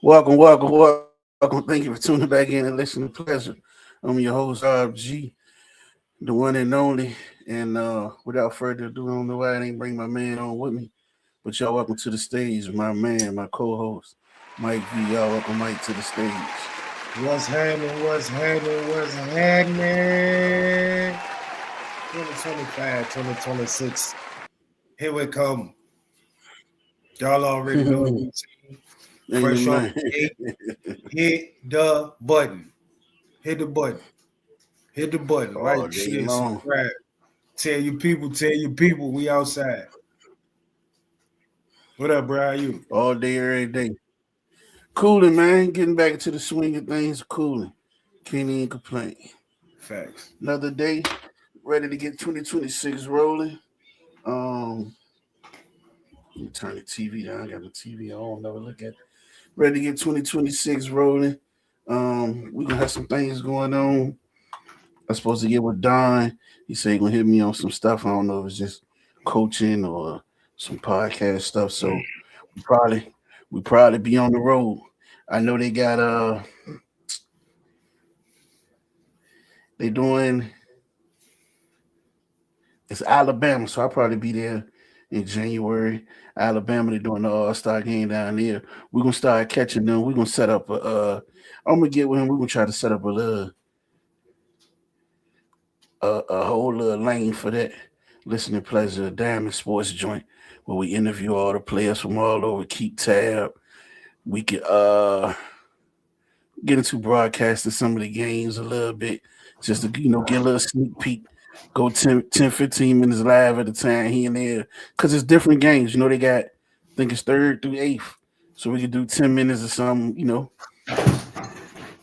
Welcome, welcome, welcome. Thank you for tuning back in and listening to Pleasure. I'm your host, Rob G, the one and only. And without further ado, I don't know why I didn't bring my man on with me. But y'all welcome to the stage, my man, my co-host, Mike V. Y'all welcome Mike to the stage. What's happening? What's happening? What's happening? 2025, 2026. Here we come. Y'all already know the Ain't routine. no Fresh off man. the gate. Hit the button. Hit the button. Hit the button. All Like, day share, long, subscribe. Tell your people, we outside. What up, bro? How you? all day, every day. Cooling, man. Getting back into the swing of things, cooling. Can't even complain. Facts. Another day, ready to get 2026 rolling. Um, Let me turn the TV down. I got the TV on. Never look at. Ready to get 2026 rolling. We gonna have some things going on. I'm supposed to get with Don. He said he gonna hit me on some stuff. I don't know if it's just coaching or some podcast stuff. So we probably we probably be on the road. I know they got they doing it's Alabama, so I'll probably be there in January. Alabama, they're doing the All Star game down there. We're gonna start catching them. We're gonna set up a. I'm gonna get with him. We're gonna try to set up a little, a whole little lane for that. Listening pleasure, Diamond Sports Joint, where we interview all the players from all over. Keep tab. We could get into broadcasting some of the games a little bit, just to get a little sneak peek. Go 10, 15 minutes live at a time here and there, because it's different games. They got, I think it's third through eighth, so we could do 10 minutes or something.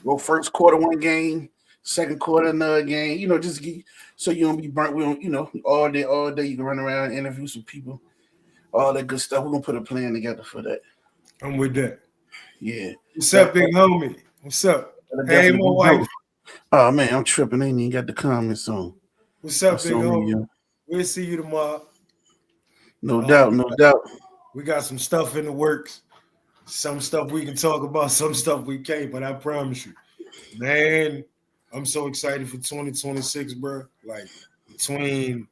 Go first quarter one game, second quarter another game. Just so you don't be burnt. We don't, all day. You can run around and interview some people, all that good stuff. We're gonna put a plan together for that. I'm with that. Yeah, What's that, up, big homie? What's up? that'll Hey, my definitely be wife. dope. Oh man, I'm tripping. I ain't even got the comments on. What's up, What's big on homie? me? We'll see you tomorrow. No Um, doubt, no doubt. we got some stuff in the works. Some stuff we can talk about, some stuff we can't. But I promise you, man, I'm so excited for 2026, bro. Like between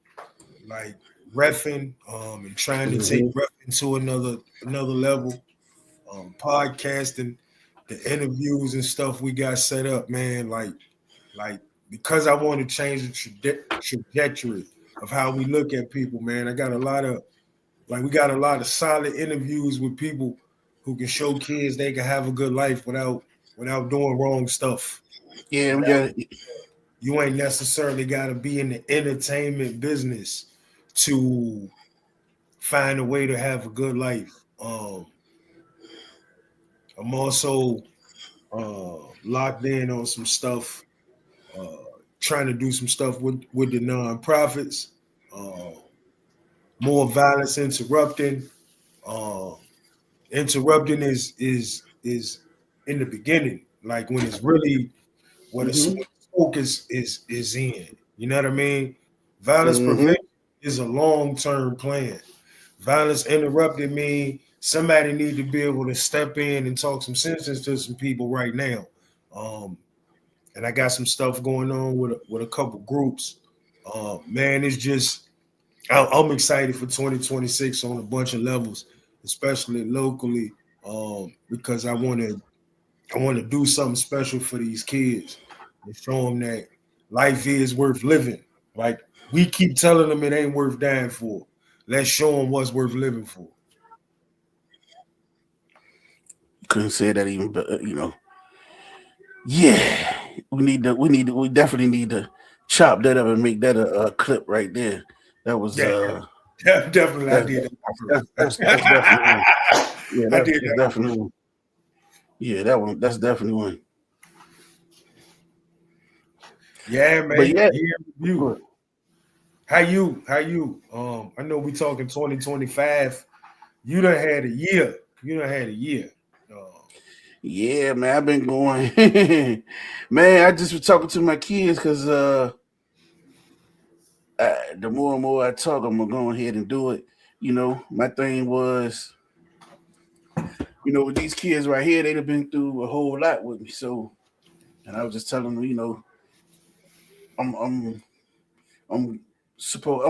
like refing, and trying to take Hmm. refing to another level, podcasting, the interviews and stuff we got set up, man. Like because I want to change the trajectory of how we look at people, man. I got a lot of we got a lot of solid interviews with people who can show kids they can have a good life without doing wrong stuff. Yeah, we Without got it. you ain't necessarily got to be in the entertainment business to find a way to have a good life. I'm also locked in on some stuff, uh, trying to do some stuff with the nonprofits, uh, more violence interrupting. Uh, Interrupting is in the beginning, like when it's really what the Hmm. smoke is in. You know what I mean? Violence Hmm. prevention is a long term plan. Violence interrupted mean somebody need to be able to step in and talk some sense into some people right now. Um, and I got some stuff going on with a couple groups. Man, it's just I'm excited for 2026 on a bunch of levels, especially locally, because I want to do something special for these kids and show them that life is worth living. Like we keep telling them it ain't worth dying for. Let's show them what's worth living for. Couldn't say that even, but yeah, we definitely need to chop that up and make that a clip right there. That was Yeah, definitely. I that's did that's definitely one. that. Yeah, I did that's that on definitely purpose. one. Yeah, that one. That's definitely one. Yeah, But man. yeah, Yeah, you. good. How you? How you? I know we talking 2025. You done had a year. You done had a year. Uh, Yeah, man, I've been going. Man, I just was talking to my kids because the more and more I talk, I'm gonna go ahead and do it. My thing was you know, with these kids right here, they've been through a whole lot with me. So, and I was just telling them, you know, I'm I'm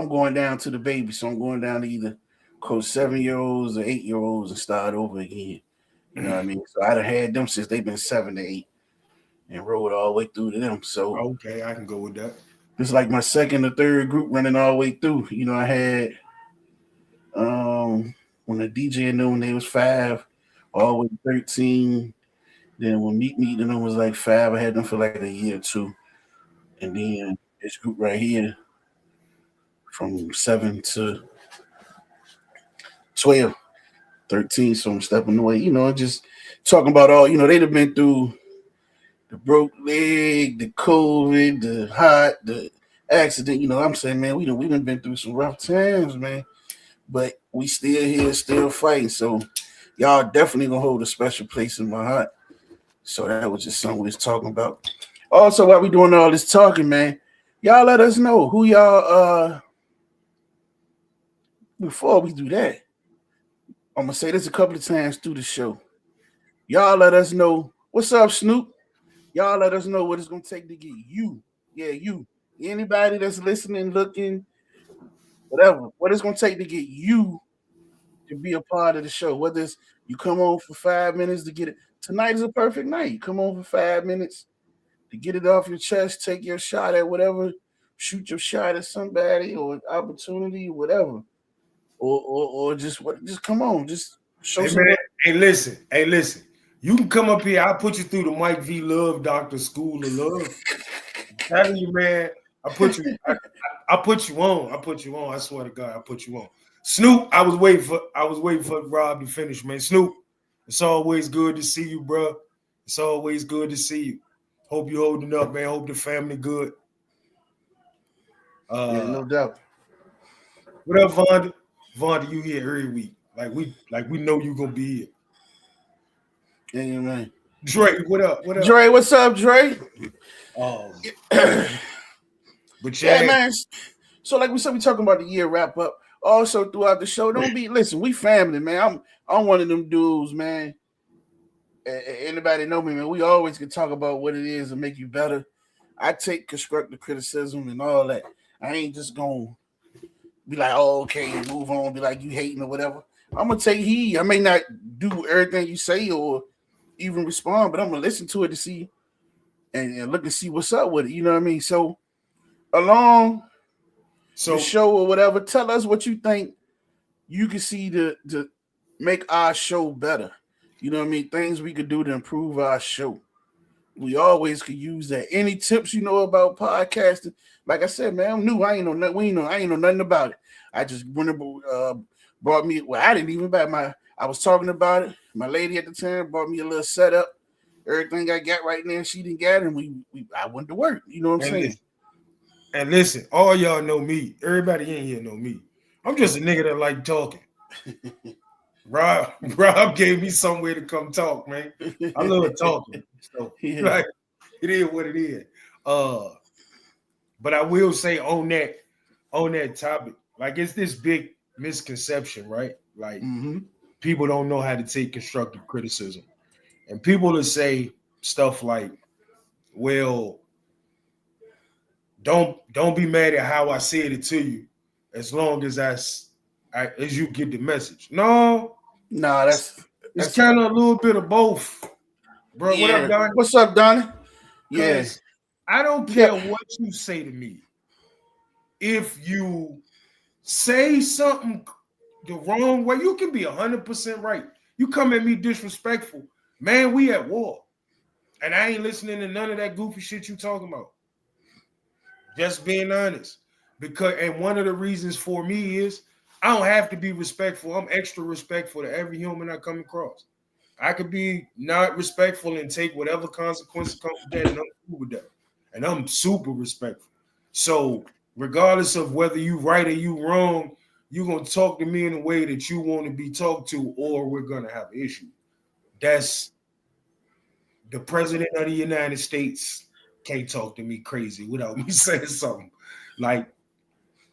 going down to the baby, so I'm going down to either coach 7-year-olds or 8-year-olds and start over again. You know what I mean? So I'd have had them since they've been 7 to 8 and rolled all the way through to them. So Okay, I can go with that. it's like my second or third group running all the way through. You know, I had when the DJ and them when they was 5, all the way to 13. Then when Meet and them was like 5, I had them for like a year or two. And then this group right here from 7 to 12, 13. So I'm stepping away, you know, just talking about all, you know, they'd have been through the broke leg, the COVID, the heart, the accident. You know, I'm saying, man, we done been through some rough times, man. But we still here, still fighting. So y'all definitely gonna hold a special place in my heart. So that was just something we was talking about. Also, while we doing all this talking, man, y'all let us know who y'all before we do that. I'm gonna say this a couple of times through the show. Y'all let us know what's up, Snoop. Y'all let us know what it's gonna take to get you. Yeah, you. Anybody that's listening, looking, whatever, what it's gonna take to get you to be a part of the show. Whether it's you come on for 5 minutes to get it. Tonight is a perfect night. You come on for 5 minutes to get it off your chest, take your shot at whatever, shoot your shot at somebody or opportunity, whatever. Or just come on, just show Hey, some. man, hey, listen. You can come up here. I'll put you through the Mike V. Love Doctor School of Love. I'm telling you, man. I put you on. I put you on. I swear to God, I put you on. Snoop, I was waiting for Rob to finish, man. Snoop, it's always good to see you, bro. It's always good to see you. Hope you holding up, man. Hope the family good. Yeah, no doubt. What up, Vonda? Vonda, you here every week. Like we know you gonna be here. Yeah, man. Dre, what up? What up? Dre, what's up, Dre? But yeah, man. So like we said, we talking about the year wrap up. Also throughout the show, listen, we family, man. I'm one of them dudes, man. Anybody know me, man? We always can talk about what it is and make you better. I take constructive criticism and all that. I ain't just gonna be like, oh, okay, move on, be like you hating or whatever. I'm gonna take heed. I may not do everything you say or even respond, but I'm gonna listen to it to see and look and see what's up with it. You know what I mean? So along the show or whatever, tell us what you think you can see to make our show better. You know what I mean? Things we could do to improve our show. We always could use that. Any tips you know about podcasting? Like I said, man, I'm new. I ain't know nothing about it. I just brought me. Well, I didn't even buy I was talking about it. My lady at the time brought me a little setup. Everything I got right now, she didn't get it, and I went to work. You know what I'm saying? And listen, all y'all know me. Everybody in here know me. I'm just a nigga that like talking. Rob gave me somewhere to come talk, man. I love talking. So like, it is what it is. But I will say on that topic, like it's this big misconception, right? Like people don't know how to take constructive criticism. And people will say stuff like, well, don't be mad at how I said it to you, as long as as you get the message. No, it's kind of a little bit of both, bro. Yeah. What up, Donnie? What's up, Donnie? Yes, I don't care what you say to me. If you say something the wrong way, you can be 100% right. You come at me disrespectful, man. We at war, and I ain't listening to none of that goofy shit you talking about. Just being honest, and one of the reasons for me is I don't have to be respectful. I'm extra respectful to every human I come across. I could be not respectful and take whatever consequences come with that, and I'm cool with that. And I'm super respectful. So regardless of whether you right or you wrong, you're gonna talk to me in a way that you want to be talked to, or we're gonna have an issue. That's the president of the United States. Can't talk to me crazy without me saying something. Like,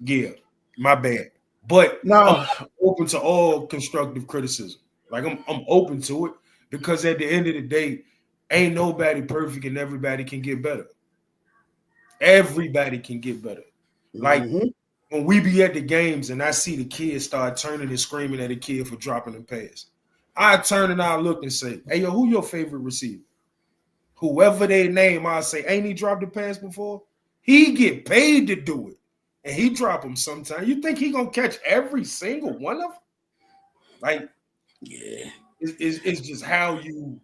yeah, my bad. But no, I'm open to all constructive criticism. Like I'm open to it because at the end of the day, ain't nobody perfect and everybody can get better. Everybody can get better. Like Mm-hmm. when we be at the games and I see the kids start turning and screaming at a kid for dropping the pass, I turn and I look and say, "Hey, yo, who your favorite receiver?" Whoever they name, I say, "Ain't he dropped the pass before?" He get paid to do it, and he drop them sometimes. You think he gonna catch every single one of them? Like, Yeah. it's just how you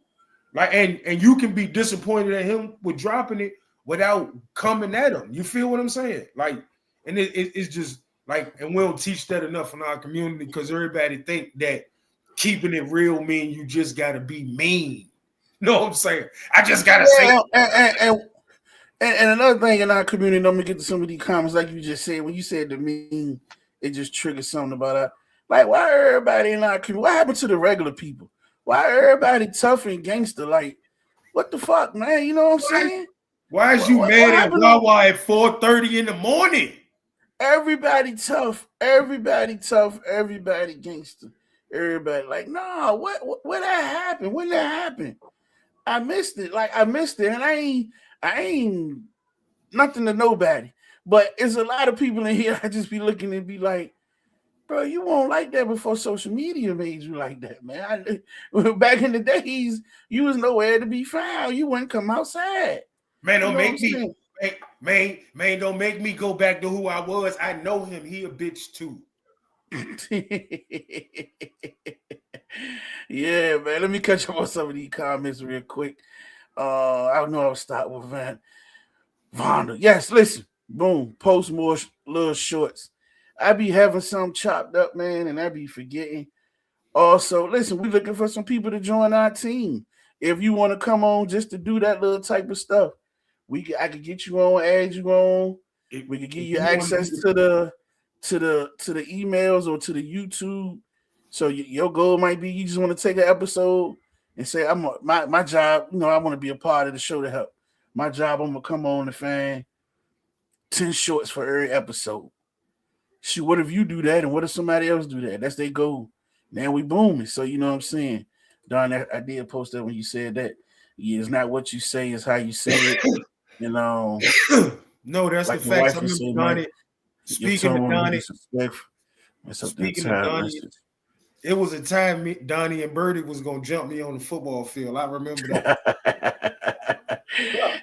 like, and you can be disappointed at him with dropping it without coming at him. You feel what I'm saying? Like, and it's just like, and we don't teach that enough in our community because everybody think that keeping it real mean you just gotta be mean. You know what I'm saying? I just gotta say. Yeah, and another thing in our community, I'm gonna get to some of these comments, like you just said, when you said the meme, it just triggered something about that. Like, why everybody in our community? What happened to the regular people? Why everybody tough and gangster? Like, what the fuck, man? You know what I'm saying? Why is you What mad at happened? Wawa at 4:30 in the morning? Everybody tough, everybody tough, everybody gangster, everybody like, nah. What that happened? When that happened? I missed it. Like I missed it, and I ain't nothing to nobody. But it's a lot of people in here. I just be looking and be like, bro, you won't like that before social media made you like that, man. Back in the days, you was nowhere to be found. You wouldn't come outside. Man, You don't know what I'm make me saying? man, don't make me go back to who I was. I know him. He a bitch too. Yeah, man. Let me catch up on some of these comments real quick. I know I'll start with Vonda. Yes, listen. Boom. Post more little shorts. I be having some chopped up, man, and I be forgetting. Also, listen, we looking for some people to join our team. If you want to come on just to do that little type of stuff, I could get you on, add you on. We could give If you you want access to the emails or to the YouTube. So your goal might be you just want to take an episode and say, my job, I want to be a part of the show to help. My job, I'm gonna come on the fan 10 shorts for every episode. Shoot, what if you do that and what if somebody else do that? That's their goal. Now we booming. So you know what I'm saying? Don, I did post that when you said that. Yeah, it's not what you say, it's how you say it. You know, no, that's the like my facts. wife I would remember say, man, Donnie your speaking to tone is Donnie. disrespectful. That's up that Speaking to time Donnie, message. it was a time Donnie and Birdie was gonna jump me on the football field. I remember that.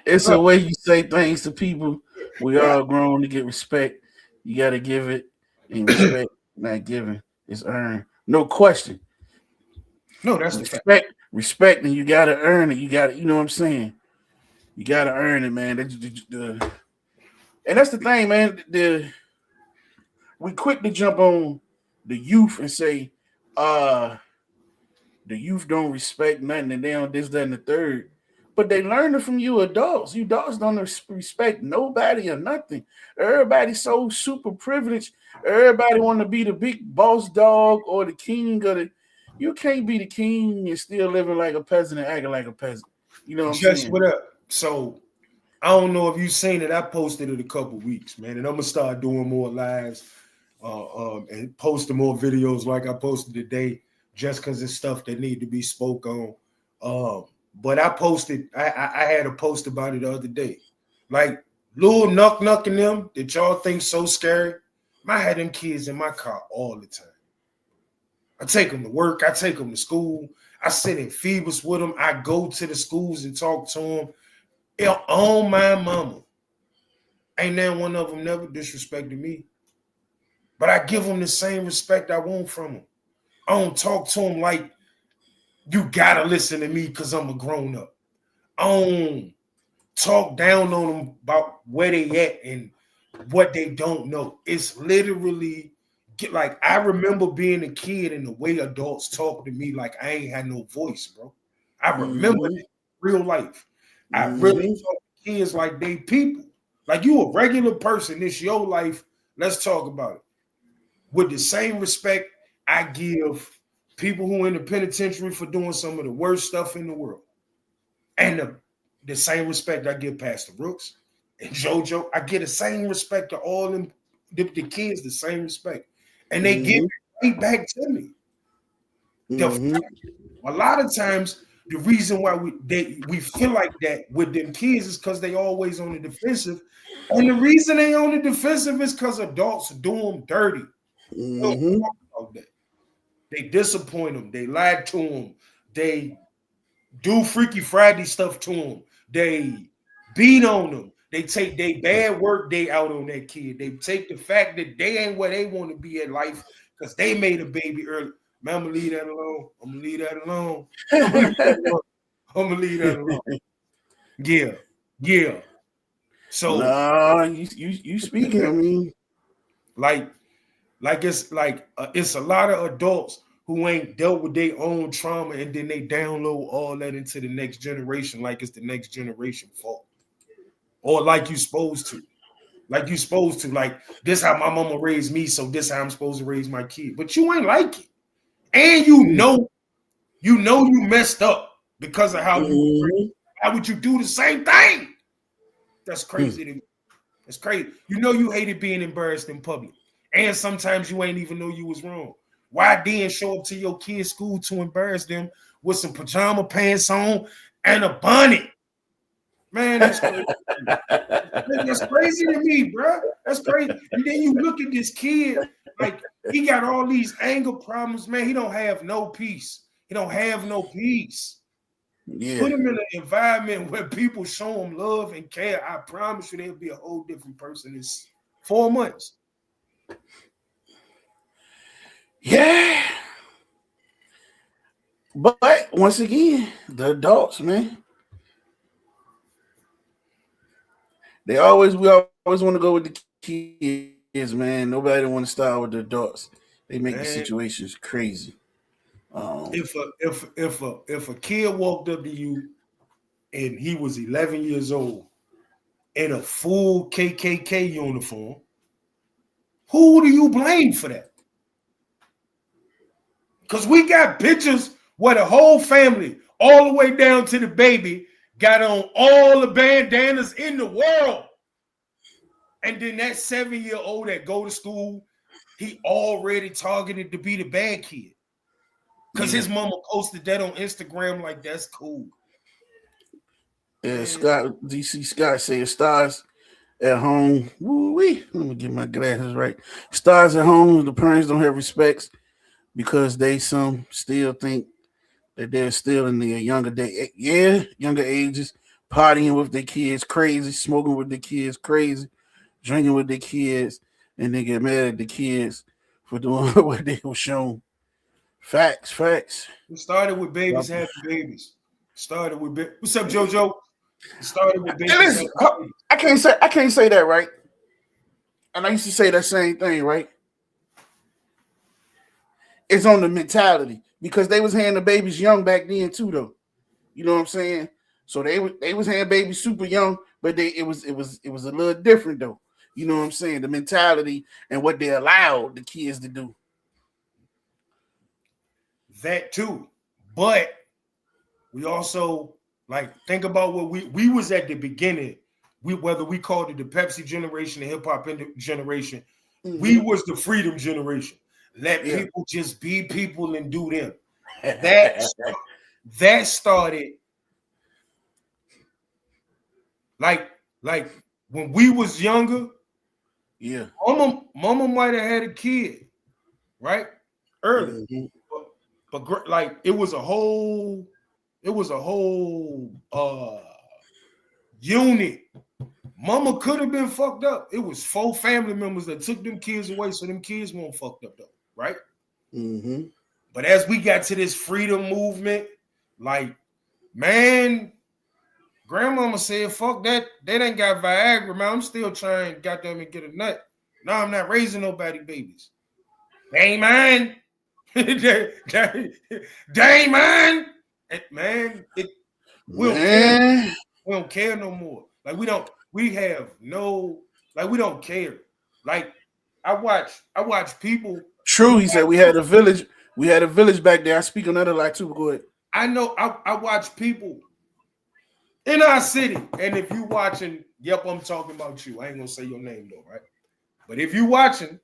It's a way you say things to people. We all grown to get respect. You gotta give it, and respect not given is earned. No question. No, that's the fact. Respect, and you gotta earn it. You know what I'm saying? You gotta earn it, man. And that's the thing, man. We quick to jump on the youth and say, the youth don't respect nothing and they don't this, that, and the third. But they learn it from you adults. You adults don't respect nobody or nothing. Everybody's so super privileged. Everybody want to be the big boss dog or the king of the. You can't be the king and still living like a peasant and acting like a peasant. You know what I'm Just saying? what up? So I don't know if you've seen it. I posted it a couple weeks, man, and I'm gonna start doing more lives and posting more videos like I posted today, just because it's stuff that need to be spoke on. But I posted, I had a post about it the other day, like little Nuck and them that y'all think so scary. I had them kids in my car all the time. I take them to work. I take them to school. I sit in Phoebus with them. I go to the schools and talk to them. On my mama. Ain't now one of them never disrespected me. But I give them the same respect I want from them. I don't talk to them like you gotta listen to me because I'm a grown up. I don't talk down on them about where they at and what they don't know. It's literally like I remember being a kid and the way adults talk to me like I ain't had no voice, bro. I remember Mm-hmm. that real life. I really Mm-hmm. talk to kids like they people. Like you a regular person, it's your life. Let's talk about it. With the same respect I give people who are in the penitentiary for doing some of the worst stuff in the world. And the same respect I give Pastor Brooks and JoJo, I get the same respect to all them the kids, the same respect. And they give it right back to me. Mhm. A lot of times, the reason why we feel like that with them kids is because they always on the defensive, and the reason they on the defensive is because adults do them dirty. They don't Mhm. talk about that. They disappoint them. They lie to them. They do Freaky Friday stuff to them. They beat on them. They take their bad work day out on that kid. They take the fact that they ain't where they want to be in life because they made a baby early. Man, I'm gonna leave that alone. I'm gonna leave that alone. I'm gonna leave that alone. I'm gonna leave that alone. Yeah, yeah. So Nah, you speaking. I mean, like it's a lot of adults who ain't dealt with their own trauma and then they download all that into the next generation like it's the next generation fault. Or like you supposed to. Like you supposed to. Like this how my mama raised me, so this how I'm supposed to raise my kid. But you ain't like it. And you know you messed up because of how you were raised. mhm. How would you do the same thing? That's crazy to me. That's crazy. You know you hated being embarrassed in public. And sometimes you ain't even know you was wrong. Why then show up to your kid's school to embarrass them with some pajama pants on and a bonnet? Man, that's crazy. That's crazy to me, bro. That's crazy. And then you look at this kid, like he got all these anger problems, man. He don't have no peace. He don't have no peace. Yeah. Put him in an environment where people show him love and care. I promise you, they'll be a whole different person in 4 months. Yeah. But once again, the adults, man. We always want to go with the kids, man. Nobody want to start with the adults. They make the Man, situations crazy. if a kid walked up to you and he was 11 years old in a full KKK uniform, who do you blame for that? Because we got pictures where the whole family, all the way down to the baby, got on all the bandanas in the world. And then that 7-year-old that go to school, he already targeted to be the bad kid. Because his mama posted that on Instagram like, that's cool. Yeah, Scott, DC Scott said stars at home. Woo-wee. Let me get my glasses right. Stars at home, the parents don't have respects because they some still think that they're still in their younger ages, partying with their kids crazy, smoking with their kids crazy, drinking with their kids, and they get mad at the kids for doing what they were shown. Facts. It started with babies having babies. Started with what's up, JoJo? It started with babies Listen, having babies. I can't say that, right? And I used to say that same thing, right? It's on the mentality because they was having the babies young back then too, though. You know what I'm saying? So they was having babies super young, but it was a little different though. You know what I'm saying? The mentality and what they allowed the kids to do. That too. But we also like think about what we was at the beginning. Whether we called it the Pepsi generation, the hip hop generation, we was the freedom generation. Let people just be people and do them. That started like when we was younger. Yeah, mama might have had a kid, right? Early, but like it was a whole unit. Mama could have been fucked up. It was 4 family members that took them kids away, so them kids weren't fucked up though, right? But as we got to this freedom movement, like, man, grandmama said, fuck that. They done got Viagra, man. I'm still trying, goddamn it, get a nut. No, I'm not raising nobody babies. They ain't mine. they ain't mine. Man, we don't care. We don't care no more. Like we don't care. Like I watch people. True, he said we had a village. We had a village back there. I speak on that a lot too. Go ahead. I know I watch people in our city, and if you watching, yep, I'm talking about you. I ain't gonna say your name though, right? But if you watching,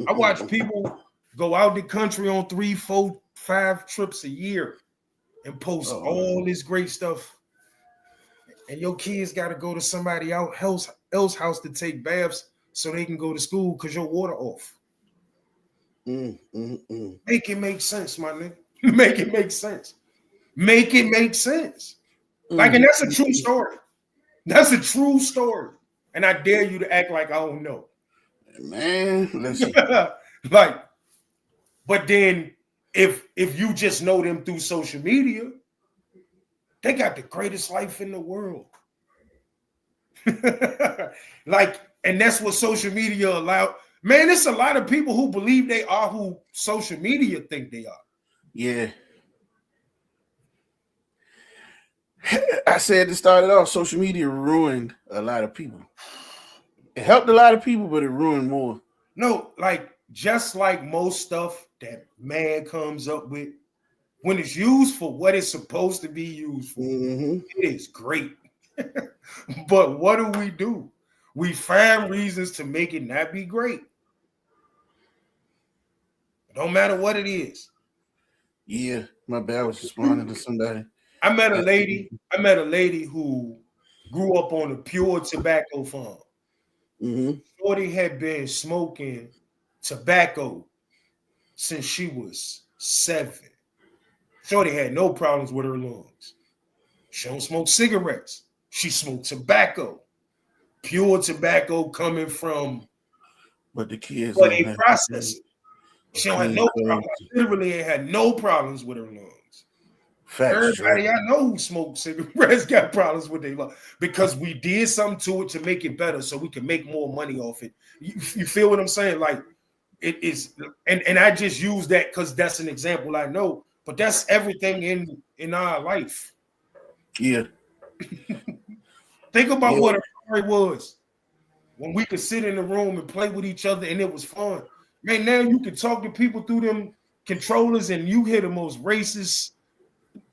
I watch people go out the country on 3, 4, 5 trips a year and post all this great stuff, and your kids got to go to somebody else house to take baths so they can go to school because your water off. Make it make sense, my nigga. Make it make sense. Make it make sense. Like, and that's a true story. That's a true story. And I dare you to act like I don't know. Man, listen. Like, but then if you just know them through social media, they got the greatest life in the world. Like, and that's what social media allowed. Man, it's a lot of people who believe they are who social media think they are. Yeah. I said to start it off, social media ruined a lot of people. It helped a lot of people, but it ruined more. No, like, just like most stuff that man comes up with, when it's used for what it's supposed to be used for, it is great. But what do? We find reasons to make it not be great. Don't matter what it is. Yeah, my bad. I was responding to somebody. I met a lady who grew up on a pure tobacco farm. Shorty had been smoking tobacco since she was 7. Shorty had no problems with her lungs. She don't smoke cigarettes. She smoked tobacco. Pure tobacco coming from but the kids what they process it. She don't have no problems. Literally ain't had no problems with her lungs. Facts, everybody I know who smokes cigarettes got problems with their lungs because we did something to it to make it better so we can make more money off it. You feel what I'm saying? Like, it is, and I just use that because that's an example I know, but that's everything in our life. Yeah. Think about what a story was when we could sit in the room and play with each other and it was fun. Man, now you can talk to people through them controllers and you hear the most racist.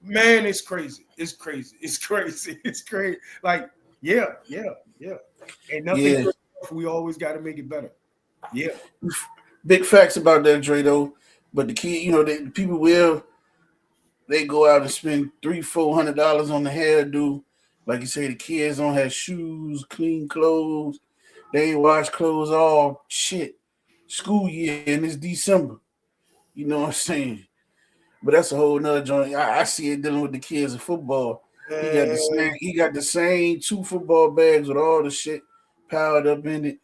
Man, it's crazy. It's crazy. It's crazy. It's crazy. Like, yeah. Ain't nothing good. We always got to make it better. Yeah. Big facts about that, Dre, though. But the key, the people they go out and spend $300-400 on the hairdo. Like you say, the kids don't have shoes, clean clothes. They ain't wash clothes all shit. School year and it's December. You know what I'm saying? But that's a whole nother joint. I see it dealing with the kids in football. He got the same 2 football bags with all the shit piled up in it.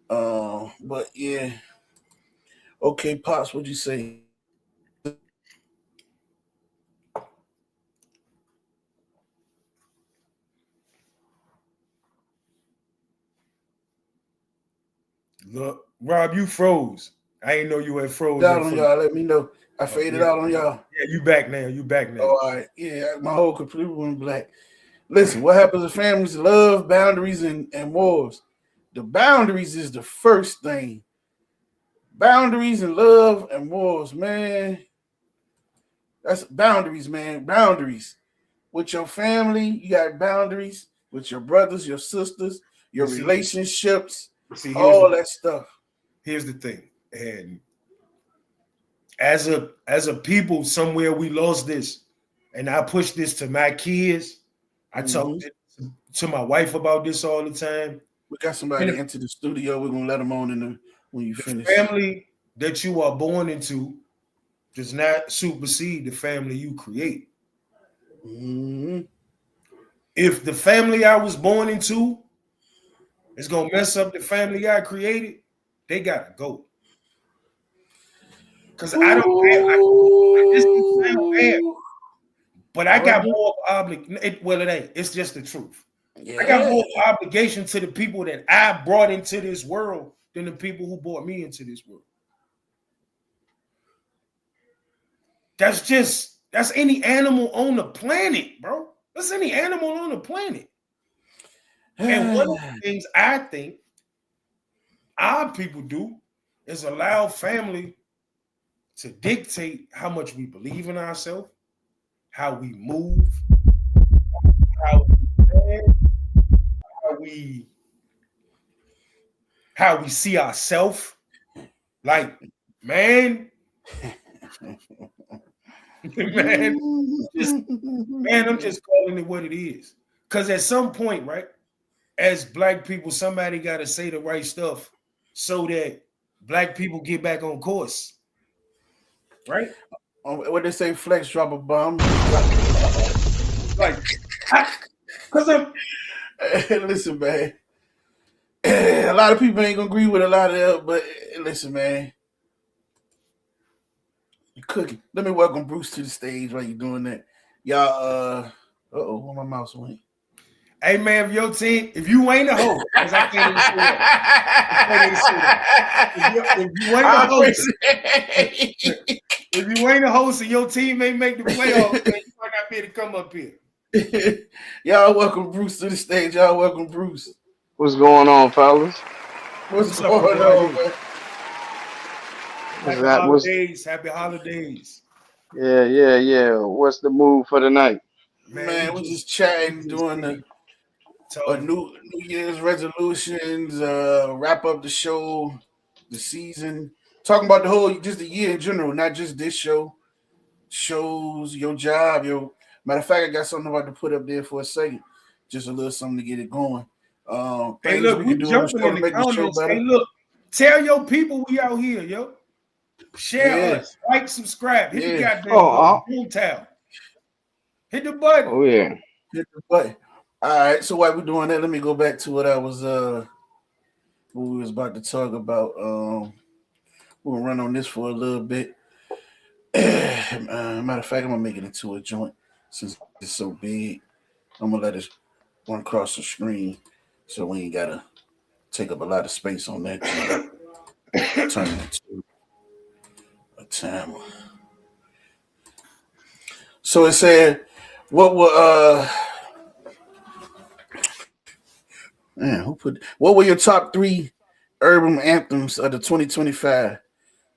But yeah. Okay, Pops, what'd you say? Look, Rob, you froze. I ain't know you had froze. Out on y'all, let me know. I faded out on y'all. Yeah, you back now. Oh, all right. Yeah, my whole computer went black. Listen, what happens in families? Love, boundaries, and wars. The boundaries is the first thing. Boundaries and love and wars, man. That's boundaries, man. Boundaries. With your family, you got boundaries. With your brothers, your sisters, your relationships, all that stuff. Here's the thing. And as a people, somewhere we lost this. And I push this to my kids. I talk to my wife about this all the time. We got somebody into the studio. We're gonna let them on when you finish. The family that you are born into does not supersede the family you create. If the family I was born into is gonna mess up the family I created, they gotta go. Because I don't have, but I got more obligation. Well, it ain't. It's just the truth. Yeah. I got more obligation to the people that I brought into this world than the people who brought me into this world. That's any animal on the planet, bro. That's any animal on the planet. And one of the things I think our people do is allow family to dictate how much we believe in ourselves, how we move, how we see ourselves. Like, man, man, I'm just calling it what it is. Because at some point, right, as black people, somebody got to say the right stuff so that black people get back on course, right? What they say, flex drop a bomb. Like, because I'm listen, man. A lot of people ain't gonna agree with a lot of that, but listen, man. You cooking. Let me welcome Bruce to the stage while you doing that. Y'all, uh-oh, where my mouse went? Hey man, if your team, if you ain't a host, because I can't even say that. If you ain't a host, if you ain't a host and your team ain't make the playoffs, man, you might not be able to come up here. Y'all welcome Bruce to the stage. Y'all welcome Bruce. What's going on, fellas? What's going on, man? Happy holidays. Yeah. What's the move for the night? Man, we're just chatting, doing the New Year's resolutions, wrap up the show, the season, talking about the whole, just the year in general, not just this show. Shows, your job, matter of fact, I got something about to put up there for a second, just a little something to get it going. Hey, look, we jumping in the comments. Hey, look, tell your people we out here, yo. Share us, like, subscribe, hit the goddamn boom towel. Hit the button. Oh yeah, hit the button. All right, so while we're doing that, let me go back to what I was what we was about to talk about. We'll run on this for a little bit. Matter of fact, I'm gonna make it into a joint since it's so big. I'm gonna let it run across the screen so we ain't gotta take up a lot of space on that joint. Turn it into a timer. So it said, what were what were your top 3 urban anthems of the 2025?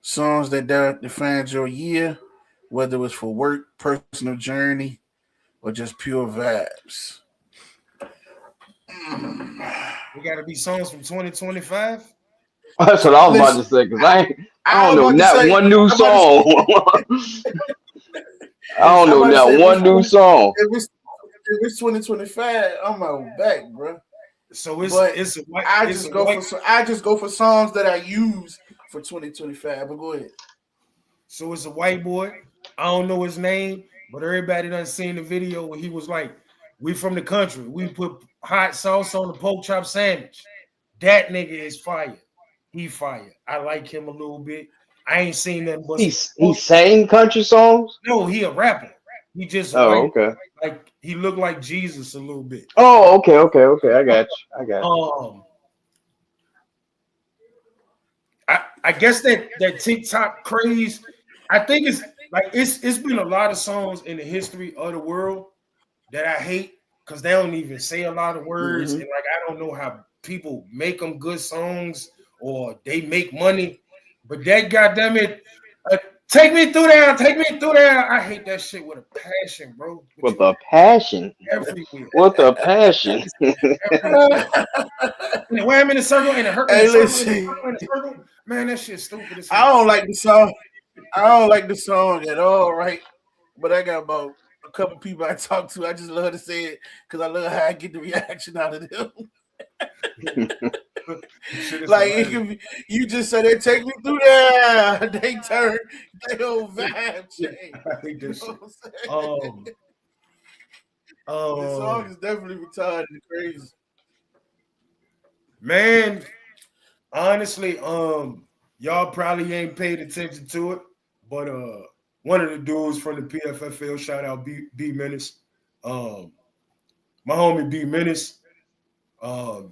Songs that defined your year, whether it was for work, personal journey, or just pure vibes. We got to be songs from 2025. That's what I was about to say, because I don't know not one new song. I don't know not one new song. If it's 2025, I'm out back, bro. So I just go for songs that I use for 2025. But go ahead. So it's a white boy. I don't know his name, but everybody done seen the video where he was like, "We from the country. We put hot sauce on the pork chop sandwich." That nigga is fire. He fire. I like him a little bit. I ain't seen nothing but he sang country songs. No, he a rapper. He just okay. Like he looked like Jesus a little bit. Oh, okay. I got you. I guess that TikTok craze. I think it's been a lot of songs in the history of the world that I hate because they don't even say a lot of words, and like I don't know how people make them good songs or they make money. But that goddamn it, take me through there. I hate that shit with a passion, bro. With a passion. Everywhere. With a passion. When I'm in a circle and it hurt in a circle, man, that shit's stupid. I don't like the song. I don't like the song at all, right? But I got about a couple people I talk to. I just love to say it because I love how I get the reaction out of them. Like you just said, they take me through there. They turn their whole vibe change. I think this shit. The song is definitely retarded and crazy. Man, honestly, y'all probably ain't paid attention to it, but one of the dudes from the PFFL, shout out B Menace, my homie B Menace,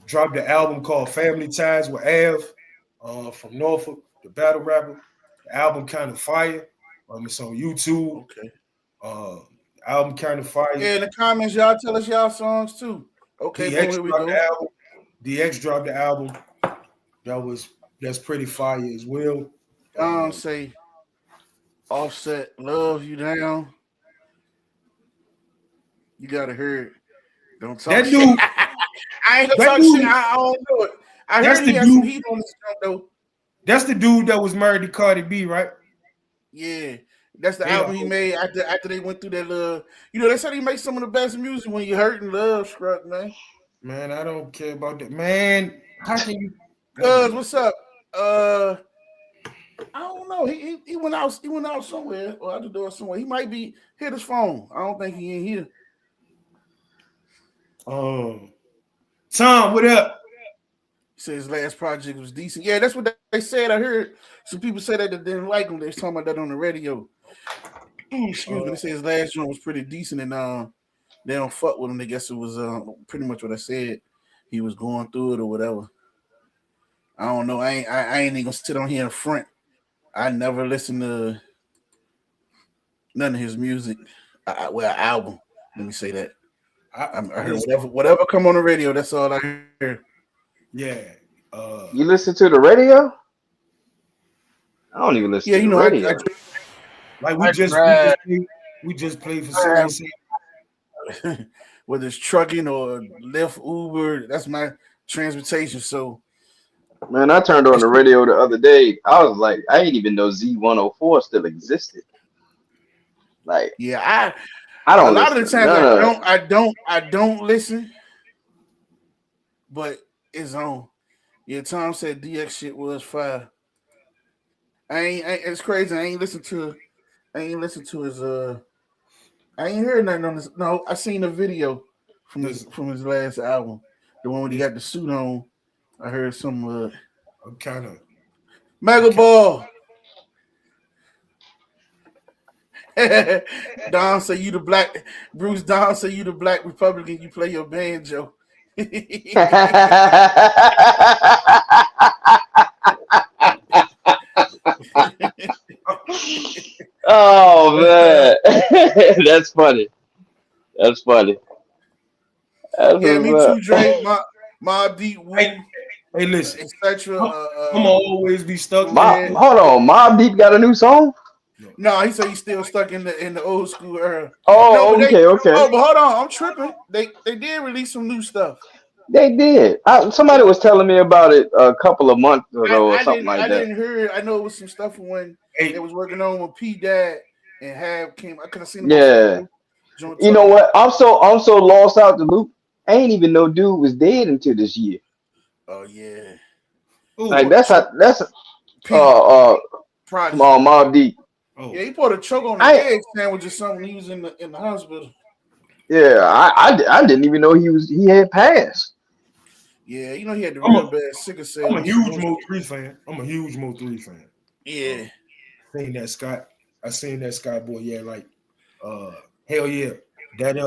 dropped the album called Family Ties with Av from Norfolk, the battle rapper. The album kind of fire. It's on YouTube. Okay. Album kind of fire. Yeah, in the comments, y'all tell us y'all songs too. Okay, here we go. DX dropped the album. That's pretty fire as well. Say Offset, Love You Down. You gotta hear it. Don't talk that shit. Dude, I ain't gonna talk shit. I don't know it. I heard he has some heat on this song though. That's the dude that was married to Cardi B, right? Yeah. That's the They album don't- he made after they went through that little. You know, they said he makes some of the best music when you hurt and love struck, man. Man, I don't care about that. Man, how can you? Cuz, what's up? I don't know. He went out. He went out somewhere or out the door somewhere. He might be hit his phone. I don't think he in here. Tom, what up? He said his last project was decent. Yeah, that's what they said. I heard some people say that they didn't like him. They was talking about that on the radio. Excuse me. They said his last joint was pretty decent, and they don't fuck with him. I guess it was pretty much what I said. He was going through it or whatever. I don't know. I ain't even gonna sit on here in front. I never listened to none of his music. Album. Let me say that. I heard whatever come on the radio. That's all I hear. Yeah. You listen to the radio? I don't even listen to the radio. Like we just played for Serious. Whether it's trucking or Lyft, Uber, that's my transportation. So, man, I turned on the radio the other day. I was like, I didn't even know Z104 still existed. Like, yeah, I don't. A lot of the times I don't listen, but it's on. Yeah, Tom said DX shit was fire. It's crazy. I ain't listened to his I ain't heard nothing on this. No, I seen a video from his last album, the one when he got the suit on. I heard some I'm kind of Mega Ball. Don say you the black Bruce. Don say you the black Republican. You play your banjo. Oh man, that's funny. That's funny. Yeah, me too, Dre. Mobb Deep, Wu, hey, listen, etc. I'm gonna always be stuck. Hold on, Mobb Deep got a new song? No, he said he's still stuck in the old school era. Oh, no, okay. Oh, but hold on, I'm tripping. They did release some new stuff. They did. Somebody was telling me about it a couple of months ago or something like that. I didn't hear it. I know it was some stuff when they was working on when P Dad and Have came. I could have seen. Yeah. You know what? I'm so lost out the loop. I ain't even know dude was dead until this year. Oh yeah. Ooh, like that's Mobb Deep. Oh. Yeah, he put a choke on the egg sandwich or something. He was in the hospital. Yeah, I didn't even know he had passed. Yeah, you know he had the real bad sickle cell. I'm a huge Mo 3 fan. Yeah. I seen that Scott boy. Yeah, like hell yeah. That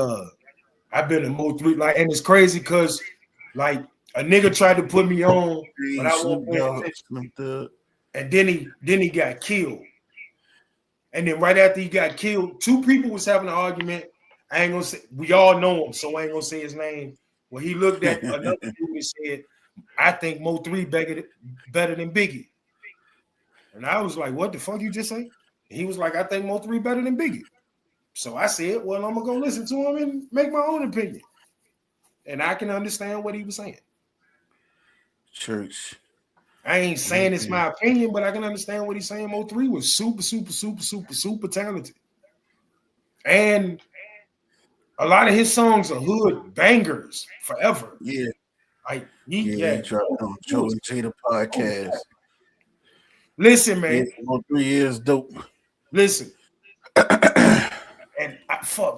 I've been a Mo 3 like, and it's crazy because like a nigga tried to put me on, but I won't. And then he got killed. And then right after he got killed, two people was having an argument. I ain't gonna say, we all know him, so I ain't gonna say his name. Well, he looked at another dude and said, I think Mo 3 better than Biggie. And I was like, what the fuck you just say? And he was like, I think Mo 3 better than Biggie. So I said, well, I'm gonna go listen to him and make my own opinion. And I can understand what he was saying. Church. I ain't saying it's my opinion, but I can understand what he's saying. Mo 3 was super talented. And a lot of his songs are hood bangers forever. Yeah. Like he dropped on Joe and Jada podcast. Listen, man. Mo 3 years dope. Listen. And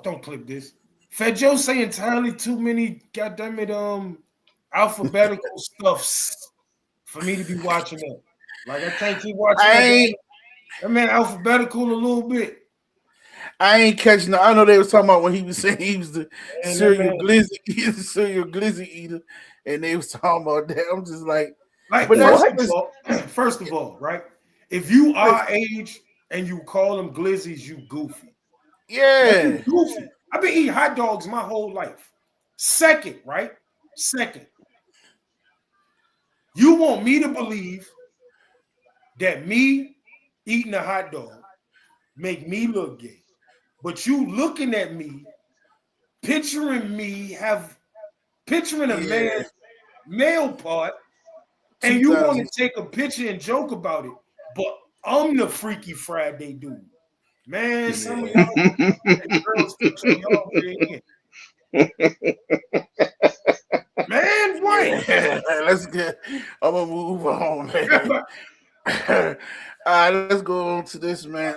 don't clip this. Fat Joe say entirely too many goddamn alphabetical stuffs for me to be watching that. Like I can't keep watching that man alphabetical a little bit. I ain't catching. I know they was talking about when he was saying he was the serial glizzy eater, and they was talking about that. I'm just like but first of all, right? If you our age and you them glizzies, you goofy. Yeah, you goofy. I've been eating hot dogs my whole life. Second, you want me to believe that me eating a hot dog make me look gay, but you looking at me, picturing a man's male part, and you want to take a picture and joke about it, but I'm the Freaky Friday dude. Man, some of y'all girls put y'all in. Man, what? Yeah, let's get. I'm gonna move on, man. All right, let's go on to this, man.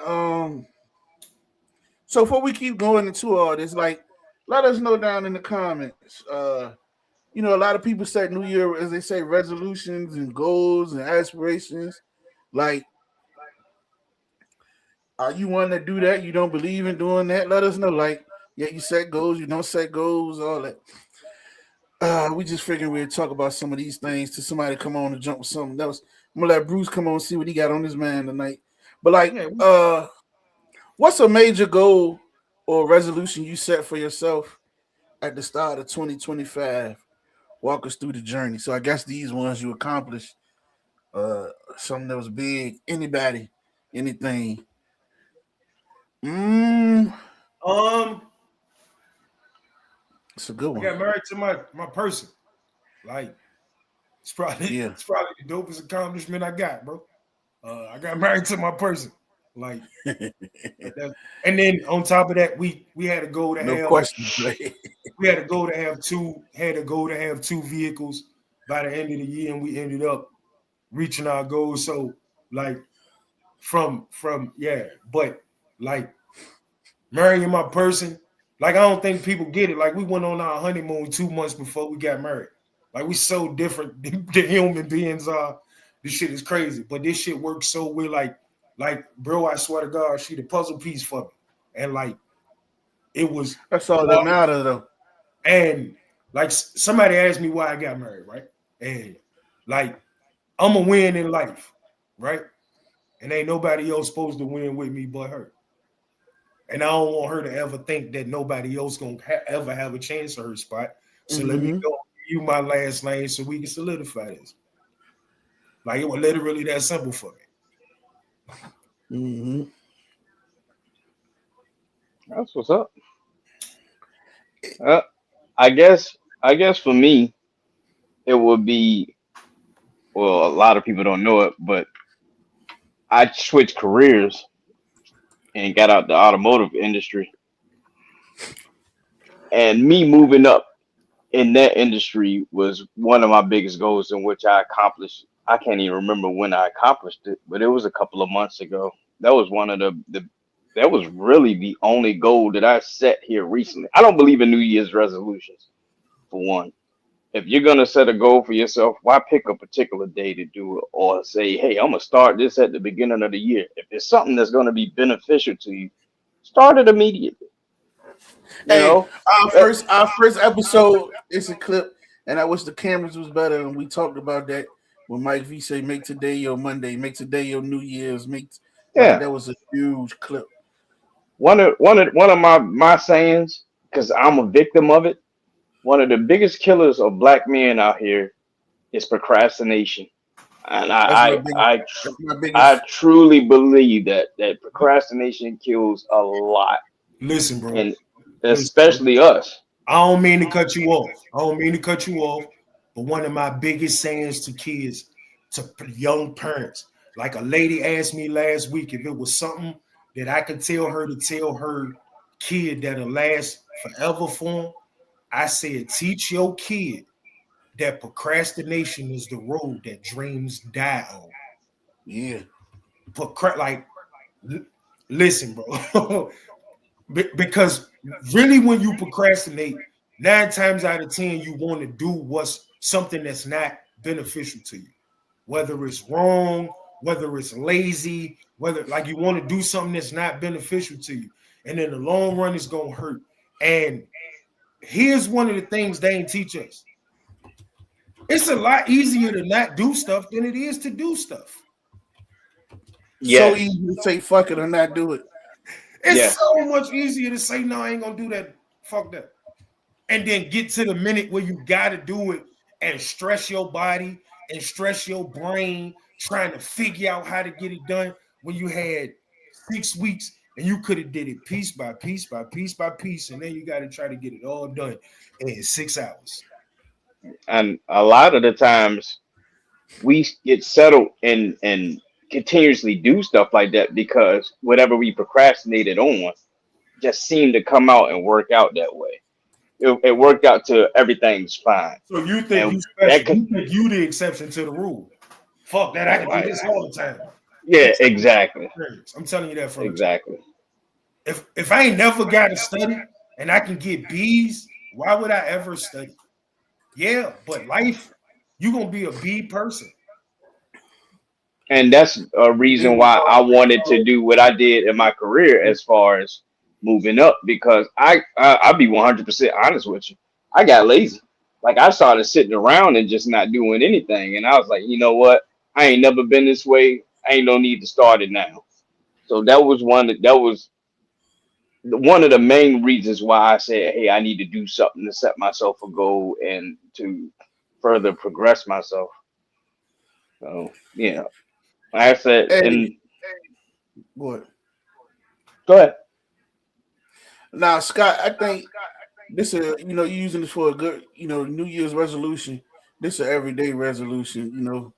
So before we keep going into all this, like, let us know down in the comments. A lot of people set New Year, as they say, resolutions and goals and aspirations. Like, are you one to do that? You don't believe in doing that? Let us know. Like, yeah, you set goals, you don't set goals, all that. We just figured we'd talk about some of these things till somebody come on and jump with something else. I'm gonna let Bruce come on and see what he got on his mind tonight. But like, Yeah, what's a major goal or resolution you set for yourself at the start of 2025? Walk us through the journey. So I guess these ones you accomplished, something that was big. Anybody, anything. Mm, um, it's a good I one. got married to my person. Like, it's probably Yeah. it's probably the dopest accomplishment I got, bro. I got married to my person. Like, and then on top of that, we had to go to No have question, Dre. we had to go to have two vehicles by the end of the year, and we ended up reaching our goals. So like from yeah, but like marrying my person, like I don't think people get it. Like we went on our honeymoon 2 months before we got married. Like we so different than human beings are. This shit is crazy, but this shit works so we're like bro, I swear to God, she the puzzle piece for me, and like it was. That's all that matters, though. And like somebody asked me why I got married, right? And like I'm a win in life, right? And ain't nobody else supposed to win with me but her. And I don't want her to ever think that nobody else gonna ever have a chance at her spot. So let me Mm-hmm. go give you my last name so we can solidify this. Like it was literally that simple for me. Mm-hmm. That's what's up. Uh, I guess for me, it would be, well, a lot of people don't know it, but I switched careers and got out the automotive industry. And me moving up in that industry was one of my biggest goals, in which I accomplished. I can't even remember when I accomplished it, but it was a couple of months ago. That was one of the that was really the only goal that I set here recently. I don't believe in New Year's resolutions, for one. If you're gonna set a goal for yourself, why pick a particular day to do it, or say, "Hey, I'm gonna start this at the beginning of the year"? If it's something that's gonna be beneficial to you, start it immediately. You Hey, know, our Uh, first our first episode is a clip, and I wish the cameras was better. And we talked about that when Mike V say, "Make today your Monday, make today your New Year's." Like yeah. that was a huge clip. One of my sayings, because I'm a victim of it. One of the biggest killers of black men out here is procrastination, and That's my I biggest. I I, That's my I biggest. truly believe that procrastination kills a lot, Listen, bro. and Listen, bro. especially us. I don't mean to cut you off. I don't mean to cut you off. But one of my biggest sayings to kids, to young parents, like a lady asked me last week if it was something that I could tell her to tell her kid that'll last forever for them. I said, teach your kid that procrastination is the road that dreams die on. Yeah, Like, listen, bro. Because really, when you procrastinate, 9 times out of 10, you want to do what's something that's not beneficial to you, whether it's wrong, whether it's lazy, whether like you want to do something that's not beneficial to you. And in the long run, it's going to hurt. And here's one of the things they ain't teach us. It's a lot easier to not do stuff than it is to do stuff. so Yes, easy to say fuck it or not do it. It's yes, so much easier to say, no, I ain't going to do that. Fuck that. And then get to the minute where you got to do it and stress your body and stress your brain trying to figure out how to get it done when you had 6 weeks and you could have did it piece by piece by piece by piece, and then you got to try to get it all done in 6 hours. and a lot of the times we get settled in continuously do stuff like that because whatever we procrastinated on just seemed to come out and work out that way. It worked out to everything's fine, So you think and you special? that could, You think you the exception to the rule? Fuck that! I can do this all the time. yeah, exactly, I'm telling you that from experience. exactly. If I ain't never got to study and I can get B's, why would I ever study? Yeah, but life, you gonna be a B person. And that's a reason why I wanted to do what I did in my career as far as moving up because I'll be 100% honest with you. I got lazy. Like I started sitting around and just not doing anything, and I was like, you know what? I ain't never been this way. I ain't no need to start it now. So that was one of the main reasons why I said, hey, I need to do something to set myself a goal and to further progress myself. So yeah, like I said, and Hey, what? go ahead. Now, Scott, I think this is you using this for a good New Year's resolution. This is an everyday resolution.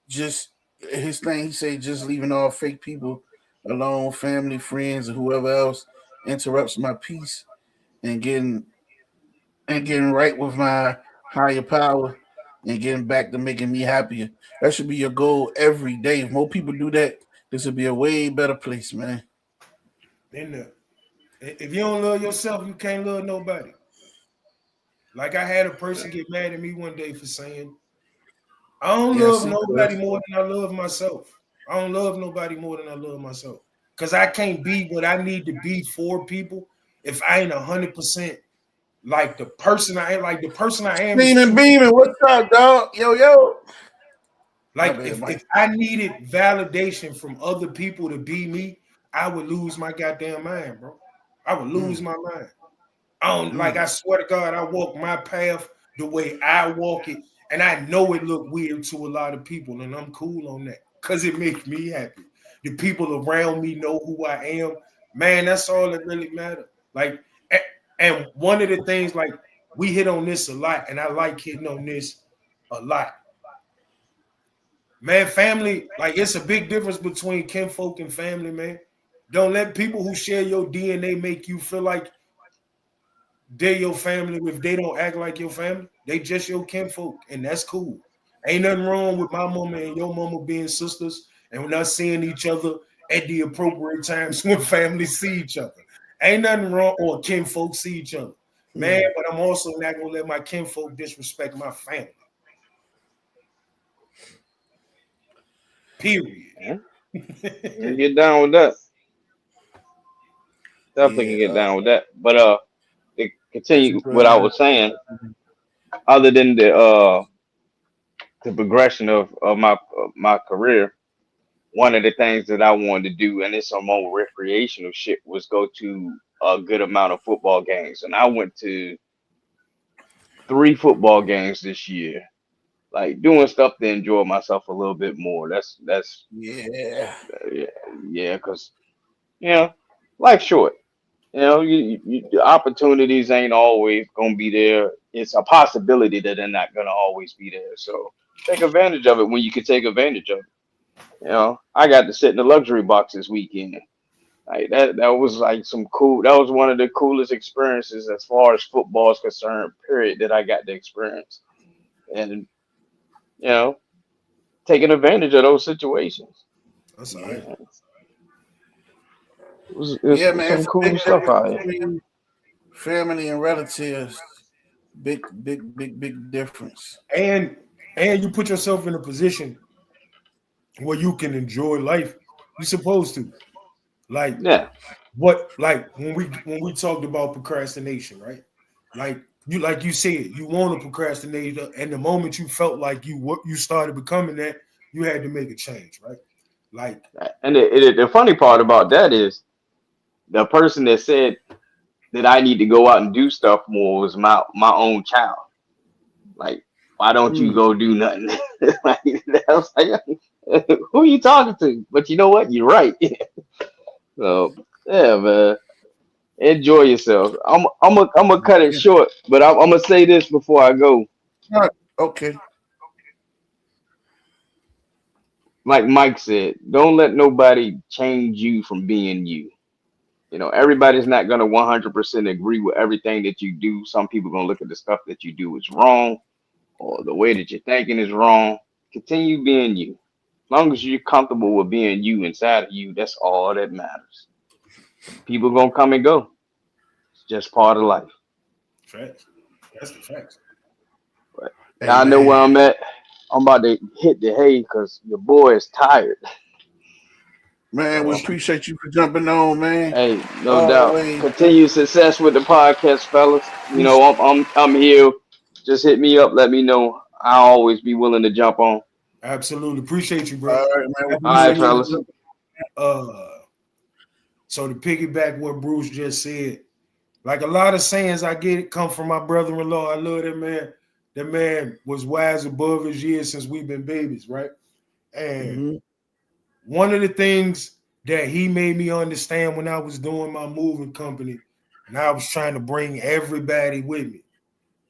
Just his thing. He say just leaving all fake people alone, family, friends, and whoever else interrupts my peace and getting right with my higher power and getting back to making me happier. That should be your goal every day. If more people do that, this would be a way better place, man. And if you don't love yourself, you can't love nobody. Like I had a person get mad at me one day for saying, I don't Yeah, love see, nobody more than I love myself. I don't love nobody more than I love myself. Because I can't be what I need to be for people if I ain't 100% like the person I am. Like the person I am is Steaming Beaming, what's up, dog? Yo, yo. My like bad, if Mike. I needed validation from other people to be me, I would lose my goddamn mind, bro. I would lose Mm, my mind. I don't like. mm. I swear to God, I walk my path the way I walk it, and I know it look weird to a lot of people, and I'm cool on that because it makes me happy. The people around me know who I am. Man, that's all that really matters. Like, and one of the things, like, we hit on this a lot, and I like hitting on this a lot. Man, family, like, it's a big difference between kinfolk and family, man. Don't let people who share your DNA make you feel like they're your family if they don't act like your family. They just your kinfolk, and that's cool. Ain't nothing wrong with my mama and your mama being sisters and we're not seeing each other at the appropriate times when families see each other. Ain't nothing wrong or kinfolk see each other. Man, Mm. but I'm also not gonna let my kinfolk disrespect my family. Period. Yeah, can get down with that. Definitely can Yeah, get down with that. But to just continue enjoy what I life. was saying, other than the progression of my career, one of the things that I wanted to do, and it's some more recreational shit, was go to a good amount of football games. And I went to 3 football games this year. Like doing stuff to enjoy myself a little bit more. That's Yeah. yeah, yeah, because you know, life's short. The opportunities ain't always gonna be there. It's a possibility that they're not gonna always be there. So take advantage of it when you can take advantage of it. I got to sit in the luxury box this weekend. Like that was like some cool. That was one of the coolest experiences as far as football is concerned. Period. That I got to experience, and you know, taking advantage of those situations. That's all right. Yeah. It's Yeah, man. some It's a cool big stuff difference out here. between family and relatives. Big, big, big, big difference. And you put yourself in a position where you can enjoy life. You're supposed to. Like Yeah, when we talked about procrastination, right? Like you said, you want to procrastinate, and the moment you felt like you started becoming that, you had to make a change, right? Like, and the funny part about that is the person that said that I need to go out and do stuff more was my own child. Like, why don't you Mm. go do nothing? Like, I was like, who are you talking to? But you know what? You're right. So yeah, man, enjoy yourself. I'm gonna cut it Yeah. short, but I'm gonna say this before I go. All right. Okay. like Mike said, don't let nobody change you from being you. You know, everybody's not gonna 100% agree with everything that you do. Some people gonna look at the stuff that you do is wrong, or the way that you're thinking is wrong. Continue being you. As long as you're comfortable with being you inside of you, that's all that matters. People gonna come and go. It's just part of life. Facts. That's the facts. But Hey I know where man, I'm at. I'm about to hit the hay because your boy is tired. man, we So, appreciate you for jumping on, man. hey, no doubt. Always. Continue success with the podcast, fellas. You know, Appreciate- I'm here. Just hit me up. Let me know. I'll always be willing to jump on. Absolutely. Appreciate you, All bro. right, man. We Happy All New right, appreciate Year. fellas. you. So to piggyback what Bruce just said, like a lot of sayings I get it come from my brother-in-law. I love that man. That man was wise above his years since we've been babies, right? And Mhm. one of the things that he made me understand when I was doing my moving company, and I was trying to bring everybody with me.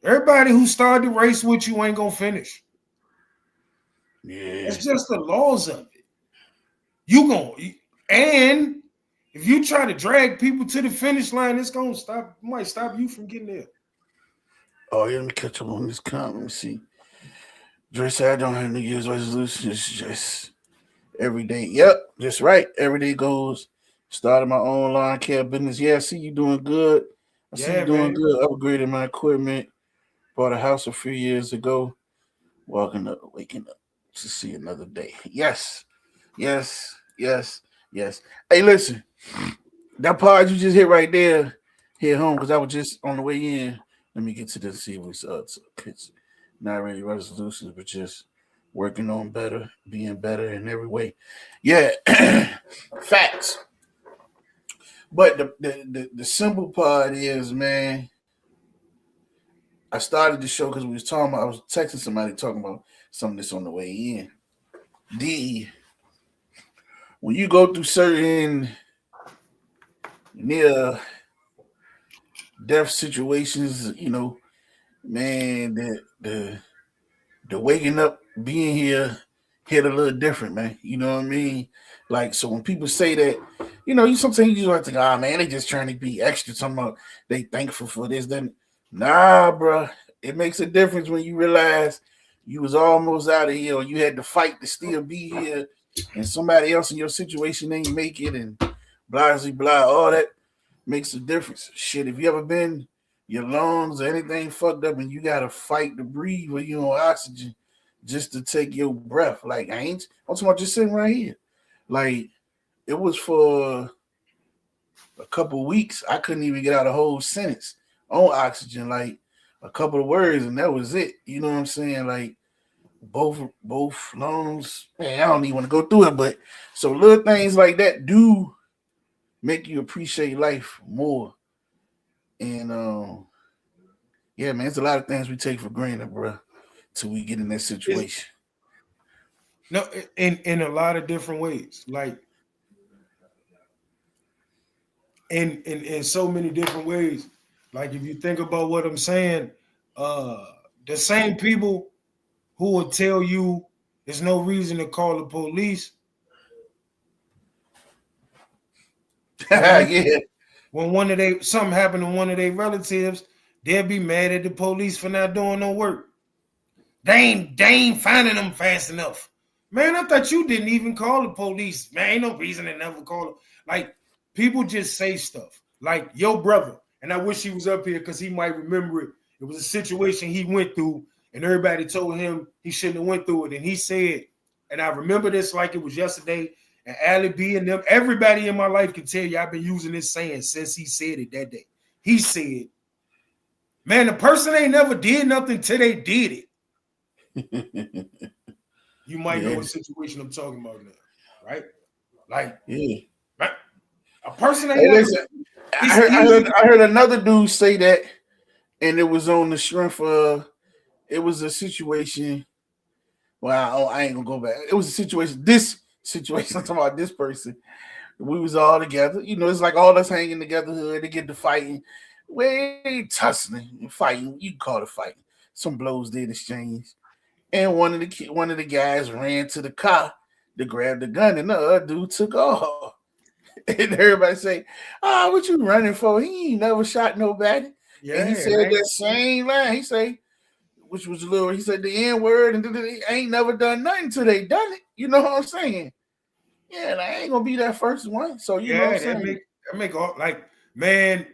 Everybody who started the race with you ain't gonna finish. Yeah. It's just the laws of it. And if you try to drag people to the finish line, it's gonna might stop you from getting there. Oh, yeah, let me catch up on this comment. Let me see. Dre said I don't have New Year's resolutions. It's just every day. Yep, just right. Every day goes. Started my own lawn care business. Yeah, I see you doing good. I see you Yeah, doing man. good. Upgraded my equipment. Bought a house a few years ago. Waking up to see another day. Yes, yes, yes, yes. Hey, listen, that part you just hit right there, hit home because I was just on the way in. Let me get to this. See what's it's not really resolutions, but just working on better, being better in every way. Yeah, facts. But the simple part is, man, I started the show because we was talking about. I was texting somebody talking about something that's on the way in. D, when you go through certain near death situations, you know, man, the waking up, being here, hit a little different, man. You know what I mean? Like, so when people say that, you know, you sometimes you just like think, ah, man, they just trying to be extra. Talking about they thankful for this, then, nah, bro. It makes a difference when you realize you was almost out of here, or you had to fight to still be here, and somebody else in your situation ain't make it, and blah, blah, blah. All that makes a difference. Shit, if you ever been your lungs or anything fucked up and you gotta fight to breathe when you on oxygen just to take your breath. Like I'm talking about just sitting right here. Like it was for a couple of weeks. I couldn't even get out a whole sentence on oxygen, like a couple of words, and that was it. You know what I'm saying? Like both lungs. Man, I don't even want to go through it, but so little things like that do make you appreciate life more. And yeah, man, it's a lot of things we take for granted, bro, till we get in that It's, situation. no, in a lot of different ways. Like in so many different ways. Like if you think about what I'm saying, uh the same people who will tell you there's no reason to call the police when one Yeah. when something happened to one of their relatives, they'll be mad at the police for not doing no work. They ain't finding them fast enough. Man, I thought you didn't even call the police. Man, ain't no reason to never call them. Like, people just say stuff. Like, your brother, and I wish he was up here because he might remember it. It was a situation he went through, and everybody told him he shouldn't have went through it. And he said, and I remember this like it was yesterday, and Ali B and them, everybody in my life can tell you I've been using this saying since he said it that day. He said, man, the person ain't never did nothing till they did it. You might know Yeah. what situation I'm talking about now, right? Like, Yeah. right? A person ain't Hey, never. listen, It's easy. I heard another dude say that, and it was on the strength of it was a situation. Well, I ain't gonna go back. It was a situation. This situation, I'm talking about this person. We was all together. You know, it's like all us hanging together here to get to fighting. We ain't tussling and fighting. You can call it fighting. Some blows did exchange. And one of the guys ran to the car to grab the gun, and the other dude took off. And everybody say, "Ah, what you running for? He ain't never shot nobody." Yeah, And he said right. that same line. He said, which was a little. He said the N word, and they ain't never done nothing till they done it. You know what I'm saying? Yeah, and I ain't gonna be that first one. So you know what I'm saying? That make all like, man.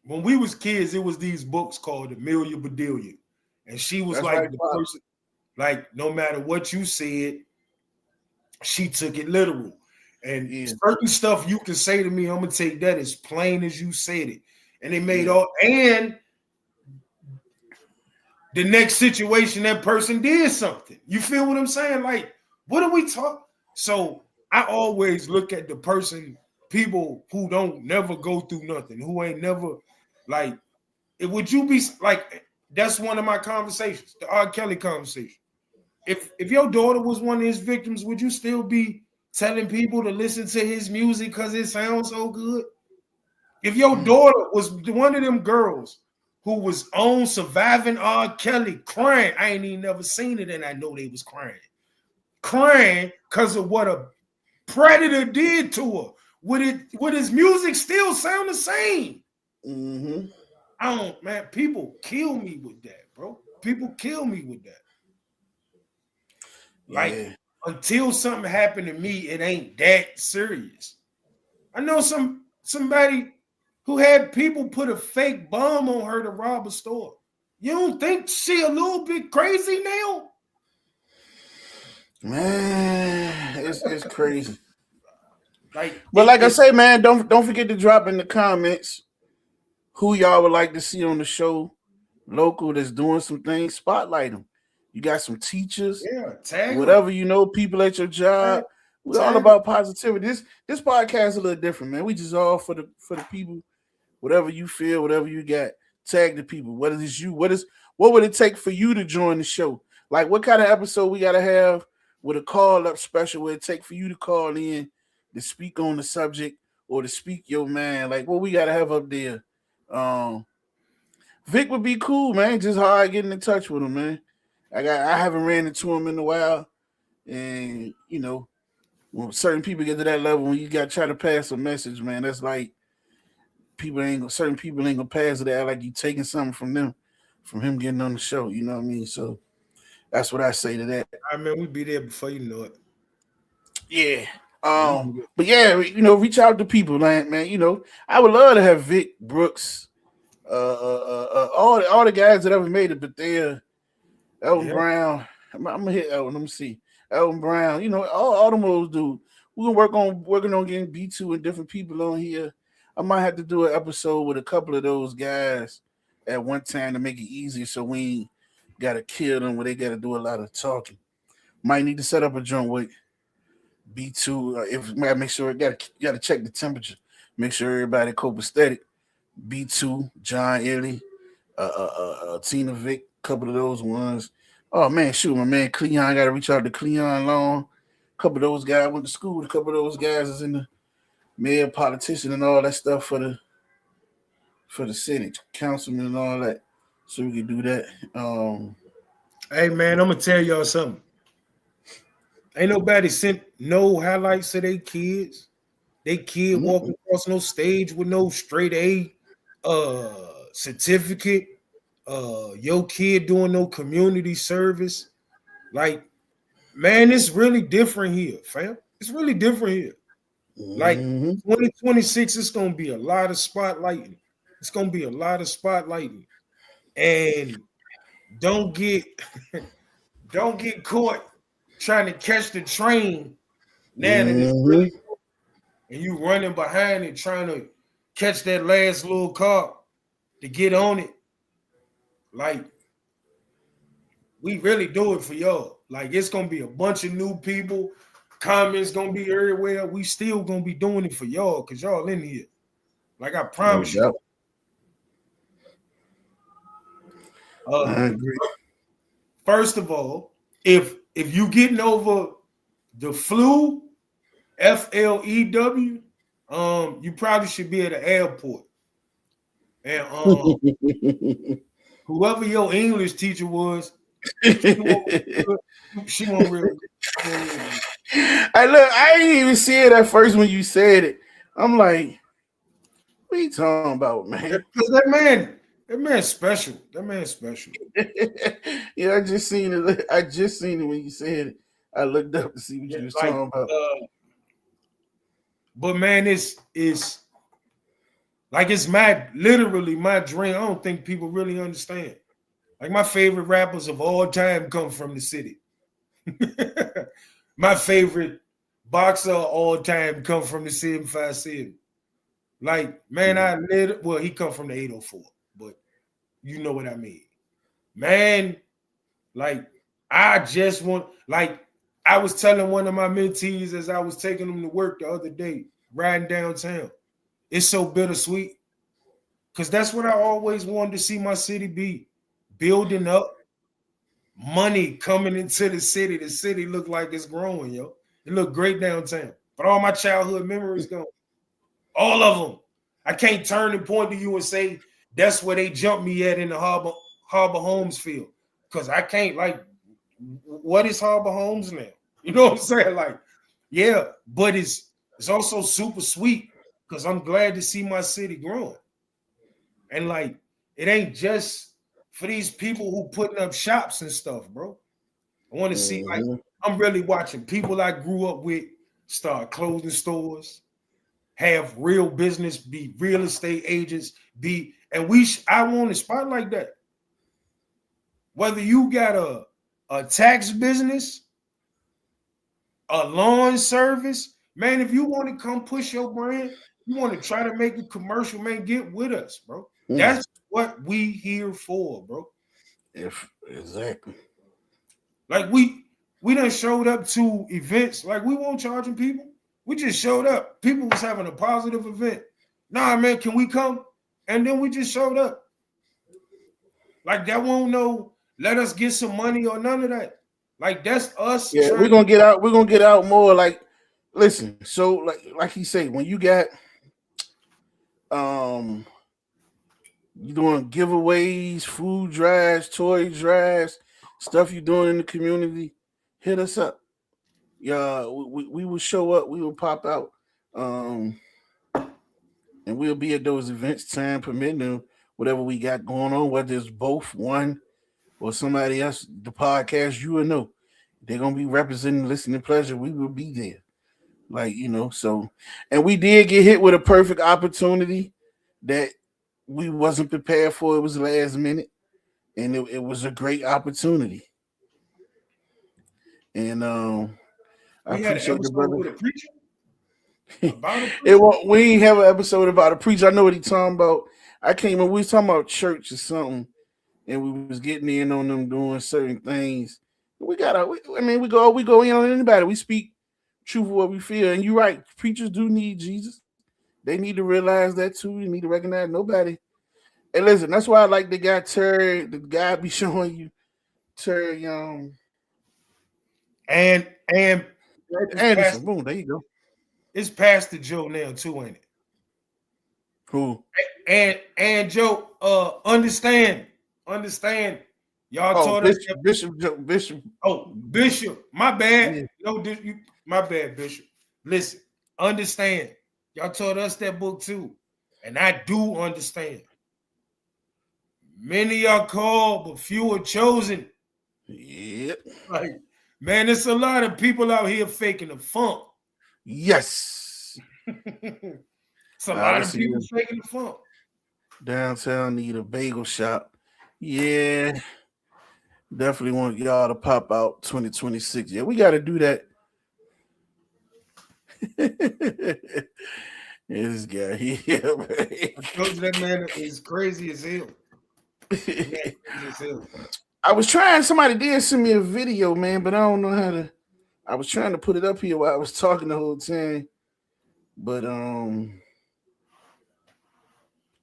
When we was kids, it was these books called Amelia Bedelia, and she was That's like right, the Pop. person. Like, no matter what you said, she took it literal. And Yeah. certain stuff you can say to me, I'm gonna take that as plain as you said it. And it made Yeah. all, and the next situation that person did something. You feel what I'm saying? Like, what are we talking? So I always look at the person, people who don't never go through nothing, who ain't never like, would you be like, that's one of my conversations, the R. Kelly conversation. If your daughter was one of his victims, would you still be telling people to listen to his music because it sounds so good? If your daughter was one of them girls who was on Surviving R. Kelly crying, I ain't even never seen it, and I know they was crying because of what a predator did to her. Would his music still sound the same? Mm-hmm. I don't, man. People kill me with that, bro. People kill me with that. Like, until something happened to me, it ain't that serious. I know somebody who had people put a fake bomb on her to rob a store. You don't think she a little bit crazy now? Man, it's crazy. But like I say, man, don't forget to drop in the comments who y'all would like to see on the show, local that's doing some things. Spotlight them. You got some teachers, tag whatever them. you know, people at your job. We're all about positivity. This podcast is a little different, man. We just all for the people. Whatever you feel, whatever you got, tag the people. What is you? What would it take for you to join the show? Like, what kind of episode we gotta have with a call up special? Would it take for you to call in to speak on the subject or to speak your man? Like, what we gotta have up there? Vic would be cool, man. Just hard getting in touch with him, man. I haven't ran into him in a while, and you know, when certain people get to that level, when you got to try to pass a message, man, that's like certain people ain't gonna pass it out like you taking something from them, from him getting on the show. You know what I mean? So that's what I say to that. I mean, we'd be there before you know it. Yeah. But yeah, you know, reach out to people, man. You know, I would love to have Vic Brooks, all the guys that ever made it, but they're Elton Brown. I'm gonna hit Elton. Let me see. Elton Brown. You know, all them old dudes. We're working on getting B2 and different people on here. I might have to do an episode with a couple of those guys at one time to make it easier, so we ain't gotta kill them where they gotta do a lot of talking. Might need to set up a joint with B2. If make sure gotta check the temperature. Make sure everybody copacetic. B2, John Illy, Tina Vic, couple of those ones. Oh man, shoot, my man Cleon, gotta reach out to Cleon Long. A couple of those guys went to school with a couple of those guys is in the mayor, politician, and all that stuff for the Senate, councilman, and all that. So we can do that. Hey man, I'm gonna tell y'all something. Ain't nobody sent no highlights to their kids. They kid walking across no stage with no straight A certificate. Your kid doing no community service. Like, man, it's really different here, fam. It's really different here. Like 2026, it's gonna be a lot of spotlighting. It's gonna be a lot of spotlighting. And don't get caught trying to catch the train now that it's really, and you running behind it trying to catch that last little car to get on it. Like, we really do it for y'all. Like, it's gonna be a bunch of new people. Comments gonna be everywhere. We still gonna be doing it for y'all because y'all in here. Like, I promise you. I agree. First of all, if you getting over the flu, FLEW, you probably should be at the airport. And whoever your English teacher was, she won't really. I didn't even see it at first when you said it. I'm like, what are you talking about, man? Because that man's special. That man's special. Yeah, I just seen it. I just seen it when you said it. I looked up to see what you was Like, talking about. but man, it's like it's literally my dream. I don't think people really understand. Like my favorite rappers of all time come from the city. My favorite boxer of all time come from the 757. Like, man, he come from the 804, but you know what I mean. Man, like, I just want, like, I was telling one of my mentees as I was taking them to work the other day, riding downtown. It's so bittersweet. Because that's what I always wanted to see my city be. Building up, money coming into the city. The city look like it's growing, yo. It looked great downtown. But all my childhood memories gone. All of them. I can't turn and point to you and say that's where they jumped me at in the Harbor Homes field. Because I can't, like, what is Harbor Homes now? You know what I'm saying? Like, yeah, but it's also super sweet because I'm glad to see my city growing. And like, it ain't just for these people who putting up shops and stuff, bro. I want to see, like, I'm really watching people I grew up with start clothing stores, have real business, be real estate agents, I want a spot like that. Whether you got a tax business, a lawn service, man, if you want to come push your brand, you want to try to make a commercial, man, get with us, bro. That's what we here for, bro. Exactly. Like we done showed up to events, like we won't charging people. We just showed up. People was having a positive event. Nah, man, can we come? And then we just showed up. Like that won't know, let us get some money or none of that. Like that's us. Yeah, we're gonna get out. We're gonna get out more. Like, listen. So, like he say, when you got, you doing giveaways, food drives, toy drives, stuff you doing in the community, hit us up. Yeah, we will show up. We will pop out, and we'll be at those events, time permitting, whatever we got going on. Whether it's both one or somebody else, the podcast, you will know. They're gonna be representing listening pleasure. We will be there. Like, so, and we did get hit with a perfect opportunity that we wasn't prepared for. It was last minute, and it was a great opportunity. And I appreciate the brother. With a preacher? About a preacher? We ain't have an episode about a preacher. I know what he's talking about. I came and we was talking about church or something, and we was getting in on them doing certain things. We go in on anybody. We speak truth of what we feel. And you're right, preachers do need Jesus. They need to realize that too. They need to recognize nobody. And listen, that's why I like the guy Terry, the guy be showing you Terry and Anderson. Boom, there you go. It's Pastor Joe now too, ain't it? Who? And Joe, understand. Y'all taught us Bishop. Oh, Bishop. My bad. Yeah. No, my bad, Bishop. Listen, understand. Y'all taught us that book too. And I do understand. Many are called, but few are chosen. Yep. Like, man, there's a lot of people out here faking the funk. Yes. It's a lot of people faking the funk. Downtown need a bagel shop. Yeah. Definitely want y'all to pop out 2026. Yeah, we got to do that. This guy here, man. I told you that man is crazy as hell. I was trying. Somebody did send me a video, man, but I don't know how to. I was trying to put it up here while I was talking the whole time, but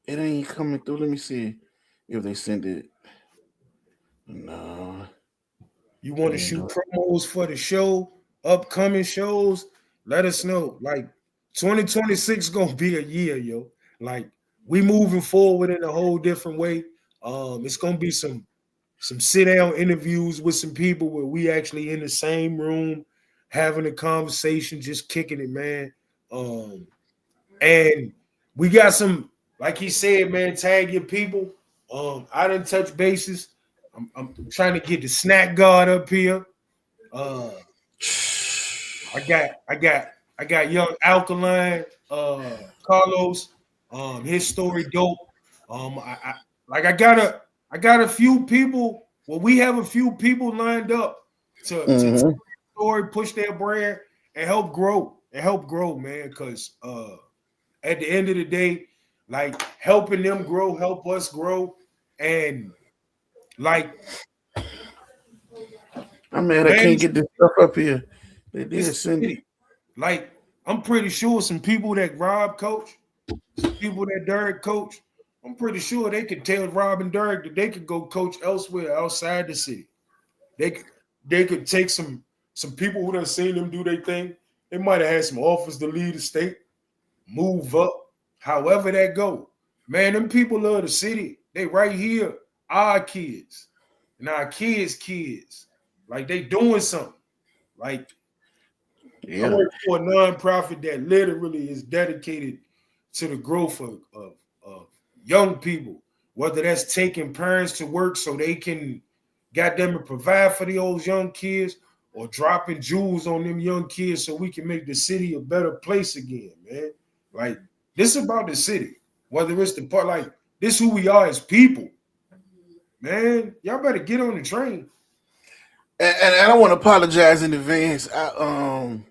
it ain't coming through. Let me see if they sent it. No. You want to shoot promos for the show, upcoming shows? Let us know. Like 2026 gonna be a year, yo. Like we moving forward in a whole different way. It's gonna be some sit down interviews with some people where we actually in the same room having a conversation, just kicking it, man. And we got some, like he said, man, tag your people. I didn't touch bases. I'm trying to get the snack guard up here. I got young Alkaline, Carlos. His story dope. I got a few people. Well, we have a few people lined up to tell the story, push their brand, and help grow. Man. Because at the end of the day, like helping them grow, help us grow, and like I'm mad I can't get this stuff up here. They did send it. Like I'm pretty sure some people that Rob coach, some people that Derek coach, I'm pretty sure they could tell Rob and Derek that they could go coach elsewhere outside the city. They could take some people who done seen them do their thing. They might have had some offers to lead the state, move up, however that go. Man, them people love the city. They right here, our kids, and our kids. Like they doing something. Like I work for a nonprofit that literally is dedicated to the growth of young people, whether that's taking parents to work so they can goddamn provide for those young kids, or dropping jewels on them young kids so we can make the city a better place again, man. Like this is about the city, whether it's the part, like this who we are as people, man. Y'all better get on the train. And I want to apologize in advance. Well,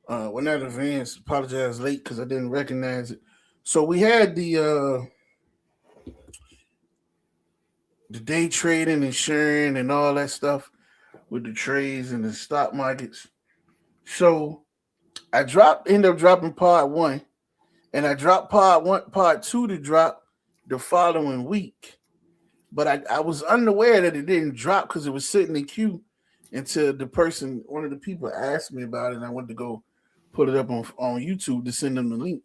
not advance, apologize late because I didn't recognize it. So we had the day trading and sharing and all that stuff with the trades and the stock markets. So I ended up dropping part 1, and I dropped part 2 to drop the following week. But I was unaware that it didn't drop because it was sitting in queue until one of the people asked me about it, and I went to go put it up on YouTube to send them the link,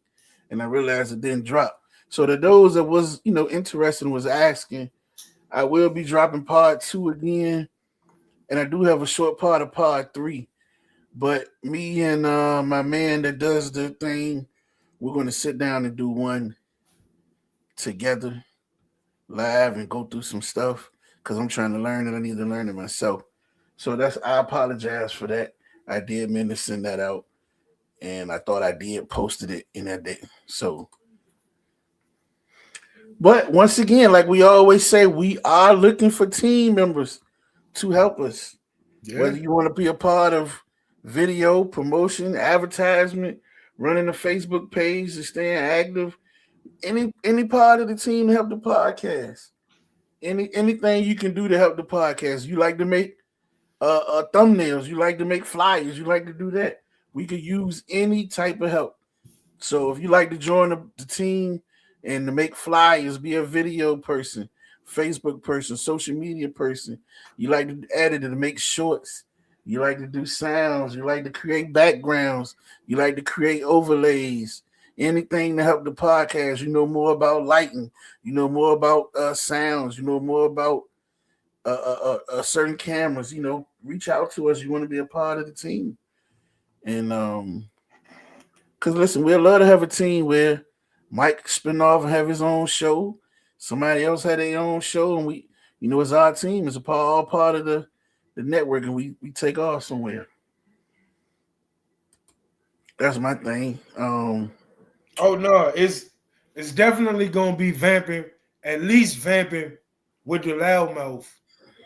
and I realized it didn't drop. So to those that was interested and was asking, I will be dropping part 2 again, and I do have a short part of part 3. But me and my man that does the thing, we're going to sit down and do one together live and go through some stuff because I'm trying to learn it. I need to learn it myself. So I apologize for that. I did mean to send that out, and I thought I did posted it in that day. So, but once again, like we always say, we are looking for team members to help us. Yeah. Whether you want to be a part of video, promotion, advertisement, running a Facebook page, and staying active, any part of the team to help the podcast. Anything you can do to help the podcast. You like to make thumbnails, you like to make flyers, you like to do that. We could use any type of help. So if you like to join the team and to make flyers, be a video person, Facebook person, social media person, you like to edit it to make shorts, you like to do sounds, you like to create backgrounds, you like to create overlays, anything to help the podcast. You know more about lighting, you know more about sounds, you know more about certain cameras, reach out to us. You want to be a part of the team. And because listen, we'd love to have a team where Mike spin off and have his own show, somebody else had their own show, and we, it's our team. It's all part of the network, and we take off somewhere. That's my thing. Oh no, it's definitely gonna be vamping, at least vamping with the loudmouth.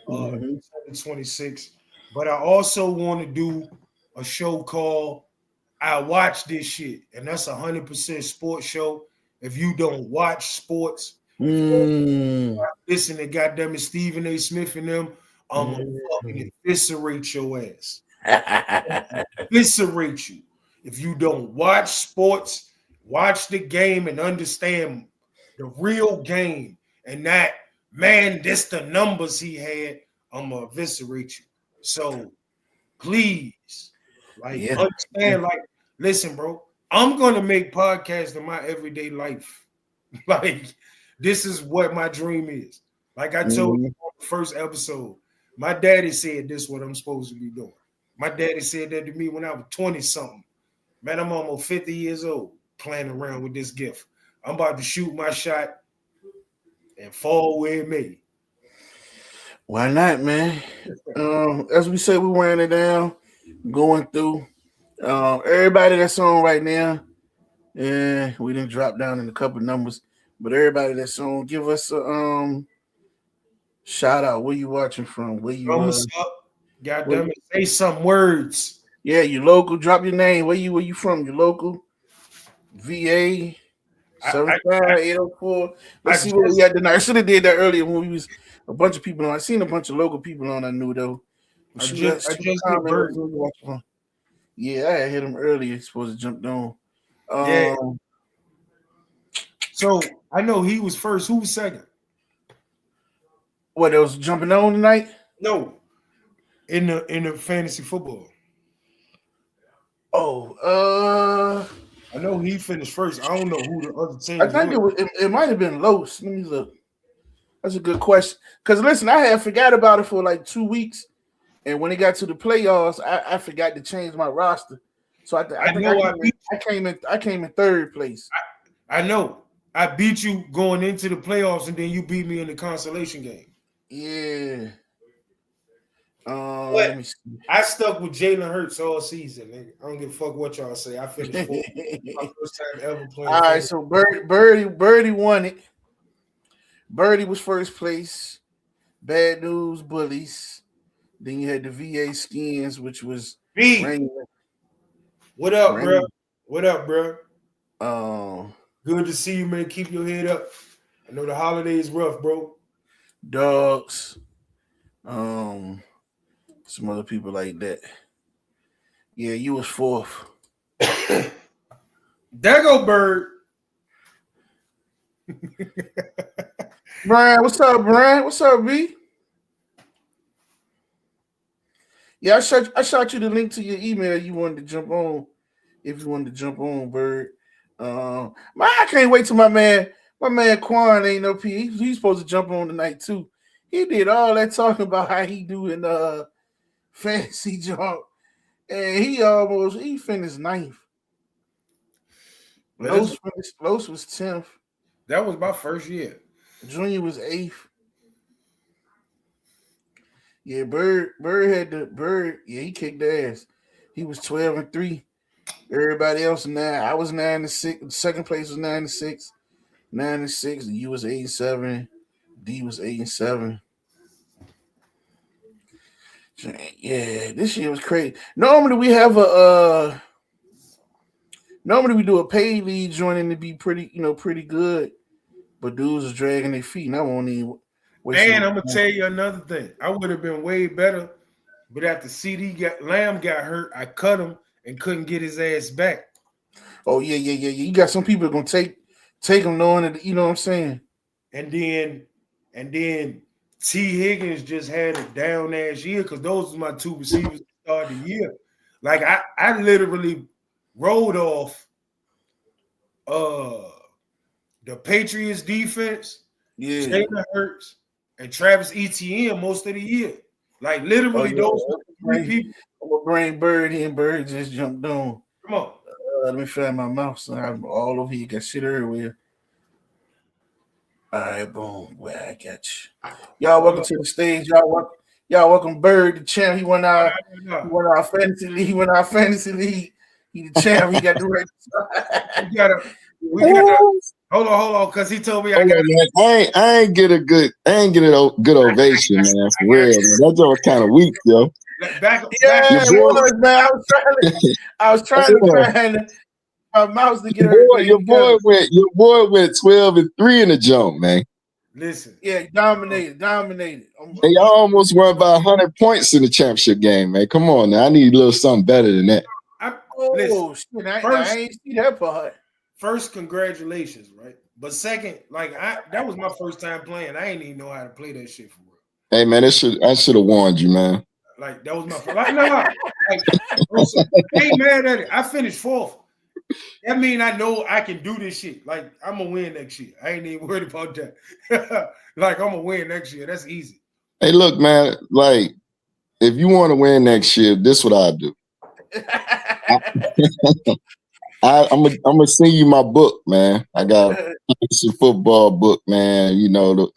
26. But I also want to do a show called I Watch This Shit, and that's 100% sports show. If you don't watch sports, listen to goddamn it, Stephen A. Smith and them, I'm gonna fucking eviscerate your ass. Eviscerate you. If you don't watch sports, watch the game and understand the real game, and that, man, this the numbers he had, I'm gonna eviscerate you. So please, understand, listen, bro, I'm gonna make podcasts in my everyday life. Like, this is what my dream is. Like I told you on the first episode, my daddy said this is what I'm supposed to be doing. My daddy said that to me when I was 20 something. Man, I'm almost 50 years old playing around with this gift. I'm about to shoot my shot and fall where it may. Why not, man? As we say, we're wearing it down, going through. Everybody that's on right now, we didn't drop down in a couple numbers, but everybody that's on, give us a shout out. Where you watching from? Where you Thumbs up. God damn it. Say some words. Yeah, you local. Drop your name. Where you from? You local? VA 75804. Let's see what we had tonight. I should have did that earlier when we was a bunch of people on. I seen a bunch of local people on. I knew though. I just hit Bird. Yeah, I hit him earlier. He's supposed to jump down. Yeah. So I know he was first. Who was second? What, else jumping on tonight? No, in the fantasy football. Oh, I know he finished first. I don't know who the other team. I think it might have been Los. Let me look. That's a good question. Because listen, I had forgot about it for like 2 weeks, and when it got to the playoffs, I forgot to change my roster. So I came in third place. I know. I beat you going into the playoffs, and then you beat me in the consolation game. Yeah. Let me see. I stuck with Jalen Hurts all season. Nigga. I don't give a fuck what y'all say. I finished fourth. My first time ever playing. All right, so Birdie won it. Birdie was first place. Bad News Bullies. Then you had the VA Skins, which was B. What up, bro? What up, bro? Good to see you, man. Keep your head up. I know the holiday is rough, bro. Dogs. Some other people like that. Yeah, you was fourth. There go Bird. Brian, what's up, Brian? What's up, B? Yeah, I shot you the link to your email. You wanted to jump on. If you wanted to jump on, Bird. I can't wait till my man Quan ain't no P. He's supposed to jump on tonight too. He did all that talking about how he doing fantasy jump, and he finished 9th. Los was 10th. That was my first year. Junior was 8th. Yeah, Bird had the Bird. Yeah, he kicked ass. He was 12-3. Everybody else 9. I was 9-6. Second place was 9-6. 9-6. And you was 8-7. D was 8-7. Yeah, this year was crazy. Normally we have normally we do a paid league joining to be pretty good, but dudes are dragging their feet, and I won't even. Man, I'm gonna tell you another thing. I would have been way better, but after Lamb got hurt, I cut him and couldn't get his ass back. Oh yeah. You got some people gonna take him knowing that, you know what I'm saying. And then T. Higgins just had a down ass year because those are my two receivers to start the year. Like I literally rolled off the Patriots defense, Jalen Hurts, and Travis Etienne most of the year. Like literally those three people. I'm gonna bring Bird in. Bird just jumped on. Come on. Let me find my mouth. So I'm all over here. Got shit everywhere. All right, boom. Where I got you. Y'all welcome to the stage. Y'all welcome Bird, the champ. He won our fantasy league. He won our fantasy league. He the champ. He got the right. we gotta hold on, because he told me I ain't get a good ovation, man. For real, man. That joke was kind of weak, yo. I was trying to my mouse to get your boy went 12-3 in the jump, man. Listen, yeah, dominated. They almost won by 100 points in the championship game, man. Come on, now I need a little something better than that. I ain't see that part. First, congratulations, right? But second, that was my first time playing. I ain't even know how to play that shit for real. Hey man, I should have warned you, man. Like that was my first. I ain't mad at it. I finished 4th. That mean I know I can do this shit. Like I'm gonna win next year. I ain't even worried about that. Like I'm gonna win next year. That's easy. Hey, look, man. Like if you want to win next year, this what I do. I'm gonna send you my book, man. I got a fantasy football book, man. You know,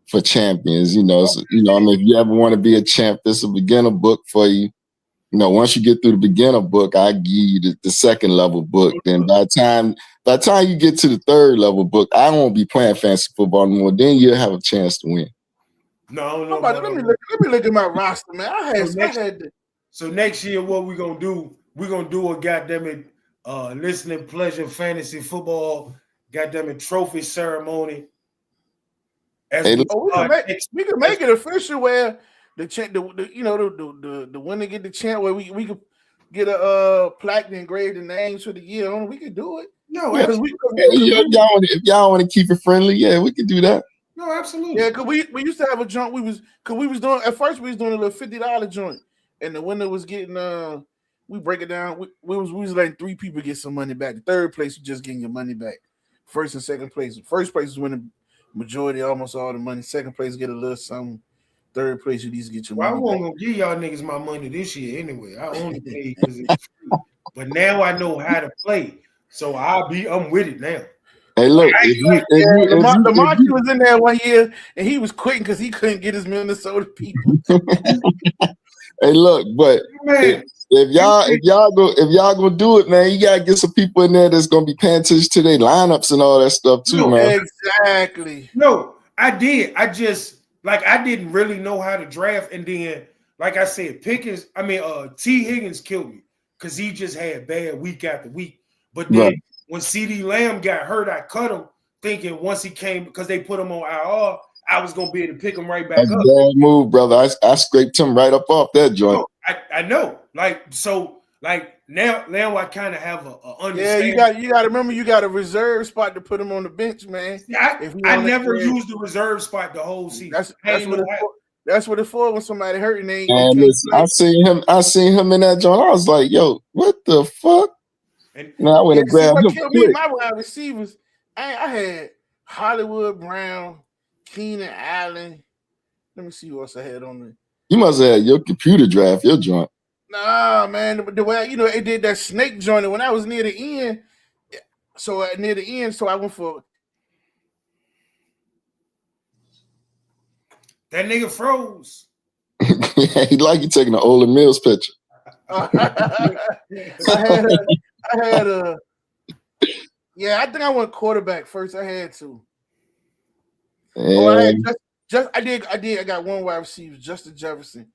for champions. You know, so, you know. I mean, if you ever want to be a champ, this is a beginner book for you. You know, once you get through the beginner book, I give you the second level book. Then by the time you get to the third level book, I won't be playing fantasy football anymore. Then you'll have a chance to win. No. Let me look at my roster, man. So next year, what we're gonna do? We're gonna do a goddamn listening pleasure fantasy football goddamn trophy ceremony. We can make it official where the winner get the chant where we could get a plaque and engrave the names for the year on. We could do it. No, if y'all want to keep it friendly, yeah, we could do that. No, absolutely. Yeah, because we used to have a joint. We was doing at first we was doing a little $50 joint, and the winner was getting we break it down. We was letting 3 people get some money back. The third place was just getting your money back. First and second place. First place is winning majority, almost all the money. Second place get a little something. Third place, you need to get your money. I wasn't gonna give y'all niggas my money this year anyway. I only paid because it's free. But now I know how to play, so I'm with it now. Hey, look, the Marky was in there one year and he was quitting because he couldn't get his Minnesota people. Hey, look, but man, if y'all gonna do it, man, you gotta get some people in there that's gonna be paying attention to their lineups and all that stuff too, man. Exactly. No, I did. I didn't really know how to draft, and then, like I said, T. Higgins killed me because he just had bad week after week. But then when CD Lamb got hurt, I cut him, thinking once he came because they put him on IR, I was gonna be able to pick him right back up. Bad move, brother. I scraped him right up off that joint. I know. Now I kind of have a understanding. Yeah, you got to remember you got a reserve spot to put him on the bench, man. I never used the reserve spot the whole season. That's what it's for when somebody hurt and they listen, I seen him in that joint. I was like, yo, what the fuck? And I went and grabbed him. My wide receivers, I had Hollywood Brown, Keenan Allen. Let me see who else I had on there. You must have had your computer draft, your joint. Nah, man. The way it did that snake joint, and when I was near the end, so I went for that nigga froze. Yeah, he like you taking an Ole Mills picture. I think I went quarterback first. I had to. I got one wide receiver, Justin Jefferson.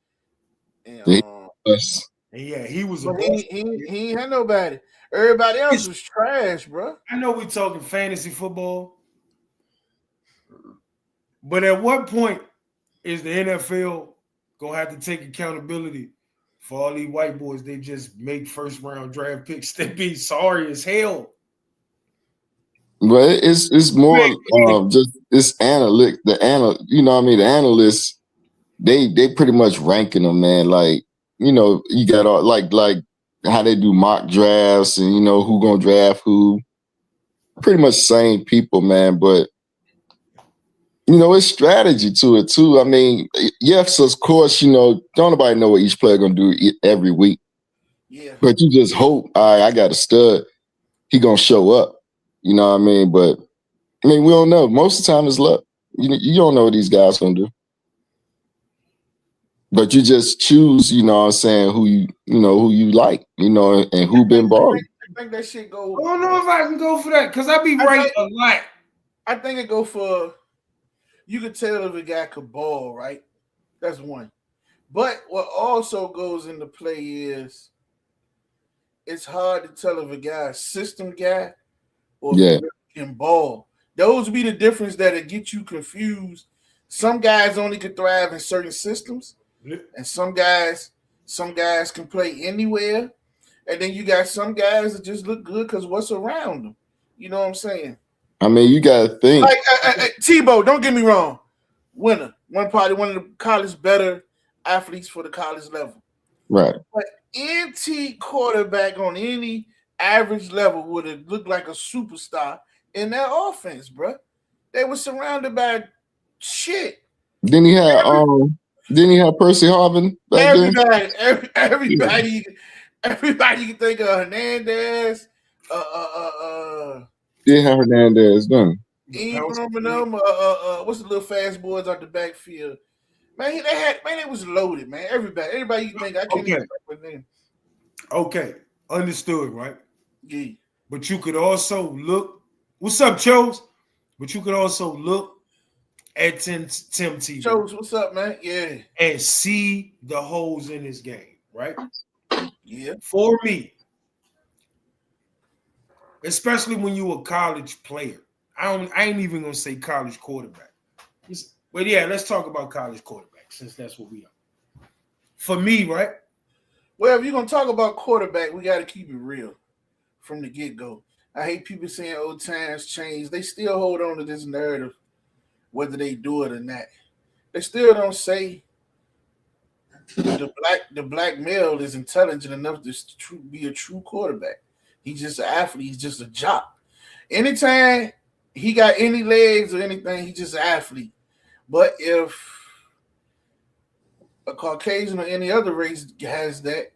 And, he was. He ain't had nobody. Everybody else was trash, bro. I know we talking fantasy football, but at what point is the NFL gonna have to take accountability for all these white boys? They just make first round draft picks. They be sorry as hell. But it's more just this analytic. The analysts, they pretty much ranking them, man. Like, you got all like how they do mock drafts and who gonna draft who. Pretty much same people, man. But it's strategy to it too. I mean, yes, of course, don't nobody know what each player gonna do every week. Yeah. But you just hope, all right, I got a stud, he gonna show up. You know what I mean? But we don't know. Most of the time it's luck. You don't know what these guys gonna do. But you just choose, who you like, and who been balling. I think that shit go. I don't know if I can go for that because I be right a lot. I think it go for. You could tell if a guy could ball, right? That's one. But what also goes into play is it's hard to tell if a guy a system guy or if he can ball. Those be the difference that'll get you confused. Some guys only can thrive in certain systems, and some guys can play anywhere. And then you got some guys that just look good because what's around them. You know what I'm saying? I mean, you got to think. Like Tebow, don't get me wrong. Winner. One of the college better athletes for the college level. Right. But any quarterback on any average level would have looked like a superstar in their offense, bro. They were surrounded by shit. Then he had Didn't he have Percy Harvin back then? Everybody you think of Hernandez, Did have Hernandez done. Ingram and them, what's the little fast boys out the backfield? Man, it was loaded, man. Everybody you think I can't even with them. Okay, understood, right? Yeah. But you could also look. What's up, Chose? But you could also look at Tim Tebow. Chose, what's up, man? Yeah. And see the holes in his game, right? Yeah. For me, especially when you're a college player, I ain't even gonna say college quarterback. But yeah, let's talk about college quarterback since that's what we are. For me, right? Well, if you're gonna talk about quarterback, we got to keep it real from the get-go. I hate people saying old times change. They still hold on to this narrative, whether they do it or not. They still don't say the black male is intelligent enough to be a true quarterback. He's just an athlete. He's just a jock. Anytime he got any legs or anything, he's just an athlete. But if a Caucasian or any other race has that,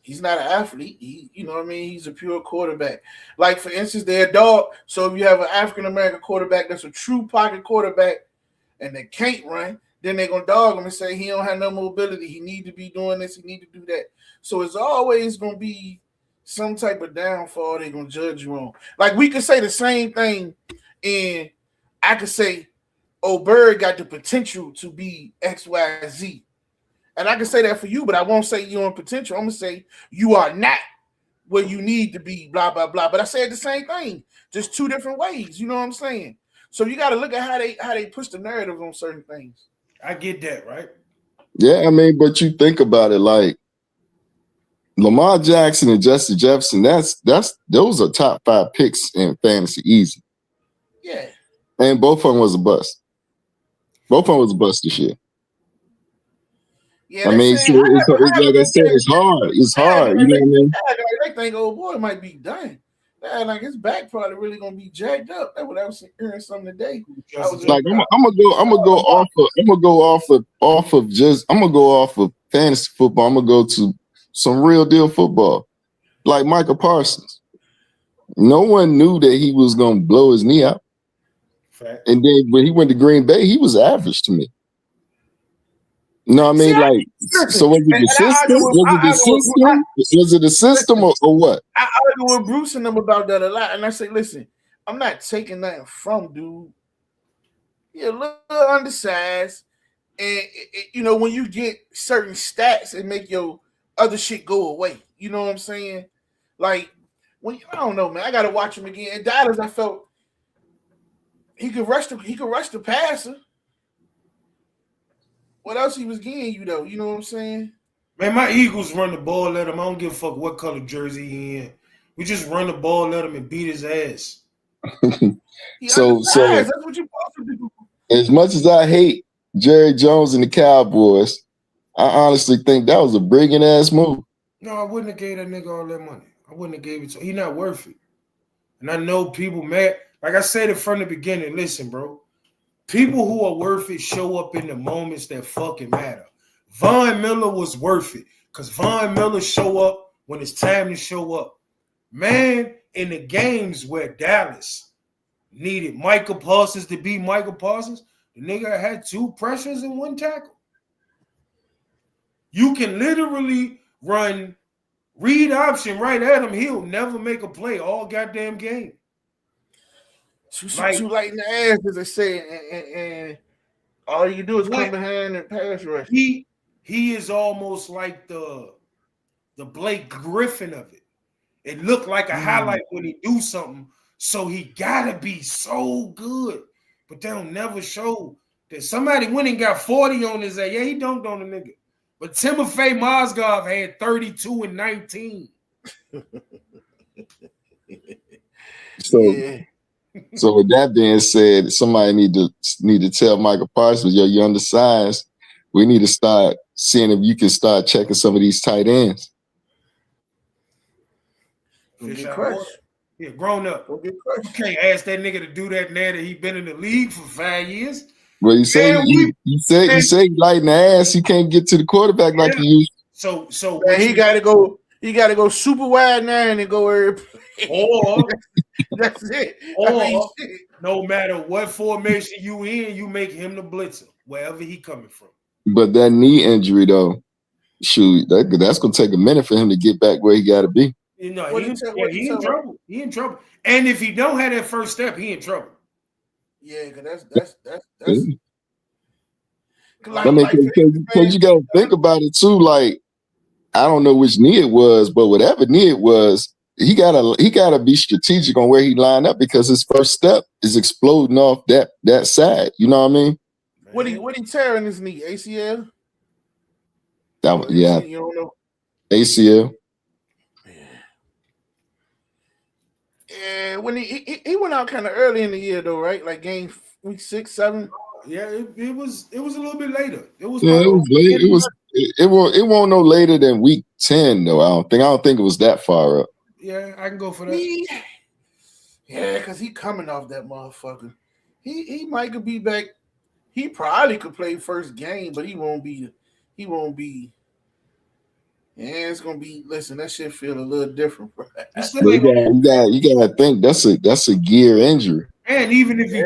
he's not an athlete. You know what I mean? He's a pure quarterback. Like, for instance, they're a dog. So if you have an African-American quarterback that's a true pocket quarterback and they can't run, then they're going to dog him and say he don't have no mobility. He need to be doing this. He need to do that. So it's always going to be some type of downfall they're going to judge you on. Like, we could say the same thing, and I could say, oh, Bird got the potential to be X, Y, Z. And I can say that for you, but I won't say you're on potential. I'm going to say you are not where you need to be, blah, blah, blah. But I said the same thing, just two different ways. You know what I'm saying? So you got to look at how they push the narrative on certain things. I get that, right? Yeah, I mean, but you think about it, like Lamar Jackson and Justin Jefferson, those are top 5 picks in fantasy easy. Yeah. And both of them was a bust. Both of them was a bust this year. Yeah, I mean, like I said, it's hard. It's hard. You know what I mean? They think old boy might be done. Like his back probably really gonna be jacked up. That's what I was hearing something today. Like I'm gonna go off of fantasy football. I'm gonna go to some real deal football, like Michael Parsons. No one knew that he was gonna blow his knee out. Fact. And then when he went to Green Bay, he was average to me. No, I mean, so was it the system? Was it the system or what? I argue with Bruce and them about that a lot, and I say, listen, I'm not taking nothing from dude. You're a little undersized, and you know when you get certain stats, it make your other shit go away. You know what I'm saying? Like when I don't know, man. I gotta watch him again. In Dallas, I felt he could rush the passer. What else he was getting you though? You know what I'm saying? Man, my Eagles run the ball at him. I don't give a fuck what color jersey he in. We just run the ball at him and beat his ass. So that's what you're supposed to do. As much as I hate Jerry Jones and the Cowboys, I honestly think that was a brilliant ass move. No, I wouldn't have gave that nigga all that money. I wouldn't have gave it to him. He's not worth it. And I know people mad. Like I said it from the beginning, listen, bro. People who are worth it show up in the moments that fucking matter. Von Miller was worth it because Von Miller show up when it's time to show up. Man, in the games where Dallas needed Michael Parsons to be Michael Parsons, the nigga had 2 pressures and 1 tackle. You can literally run read option right at him. He'll never make a play all goddamn game. Too light in the ass, as they say, and all you do is come behind and pass rush. He is almost like the Blake Griffin of it. It looked like a highlight when he do something, so he gotta be so good. But they'll never show that somebody went and got 40 on his ass. Yeah, he dunked on the nigga. But Timofey Mozgov had 32 and 19. So with that being said, somebody need to tell Michael Parsons, yo, you're undersized. We need to start seeing if you can start checking some of these tight ends. Yeah, grown up. You can't ask that nigga to do that now that he been in the league for 5 years. Well, you say Man, you say he lighting the ass. He can't get to the quarterback like he used. So Man, he got to go. He got to go super wide now and then go every play. or That's it. Or no matter what formation you in, you make him the blitzer wherever he coming from. But that knee injury though, shoot, that's gonna take a minute for him to get back where he got to be. You know, What he you in trouble. He in trouble. And if he don't have that first step, he in trouble. Yeah, because that's I mean, because you gotta think about it too. Like, I don't know which knee it was, but whatever knee it was, he gotta be strategic on where he lined up because his first step is exploding off that side. You know what I mean? What he tearing his knee? ACL? Yeah. You don't know. ACL. Yeah, when he went out kind of early in the year though, right? Like game week 6, 7. Yeah, it was a little bit later. It was late. It won't no later than week 10 though. I don't think it was that far up. Yeah, I can go for that. Yeah, because he coming off that motherfucker. He might could be back. He probably could play first game, but he won't be. Yeah, it's gonna be. Listen, that shit feel a little different, bro. You gotta think that's a gear injury. And even if he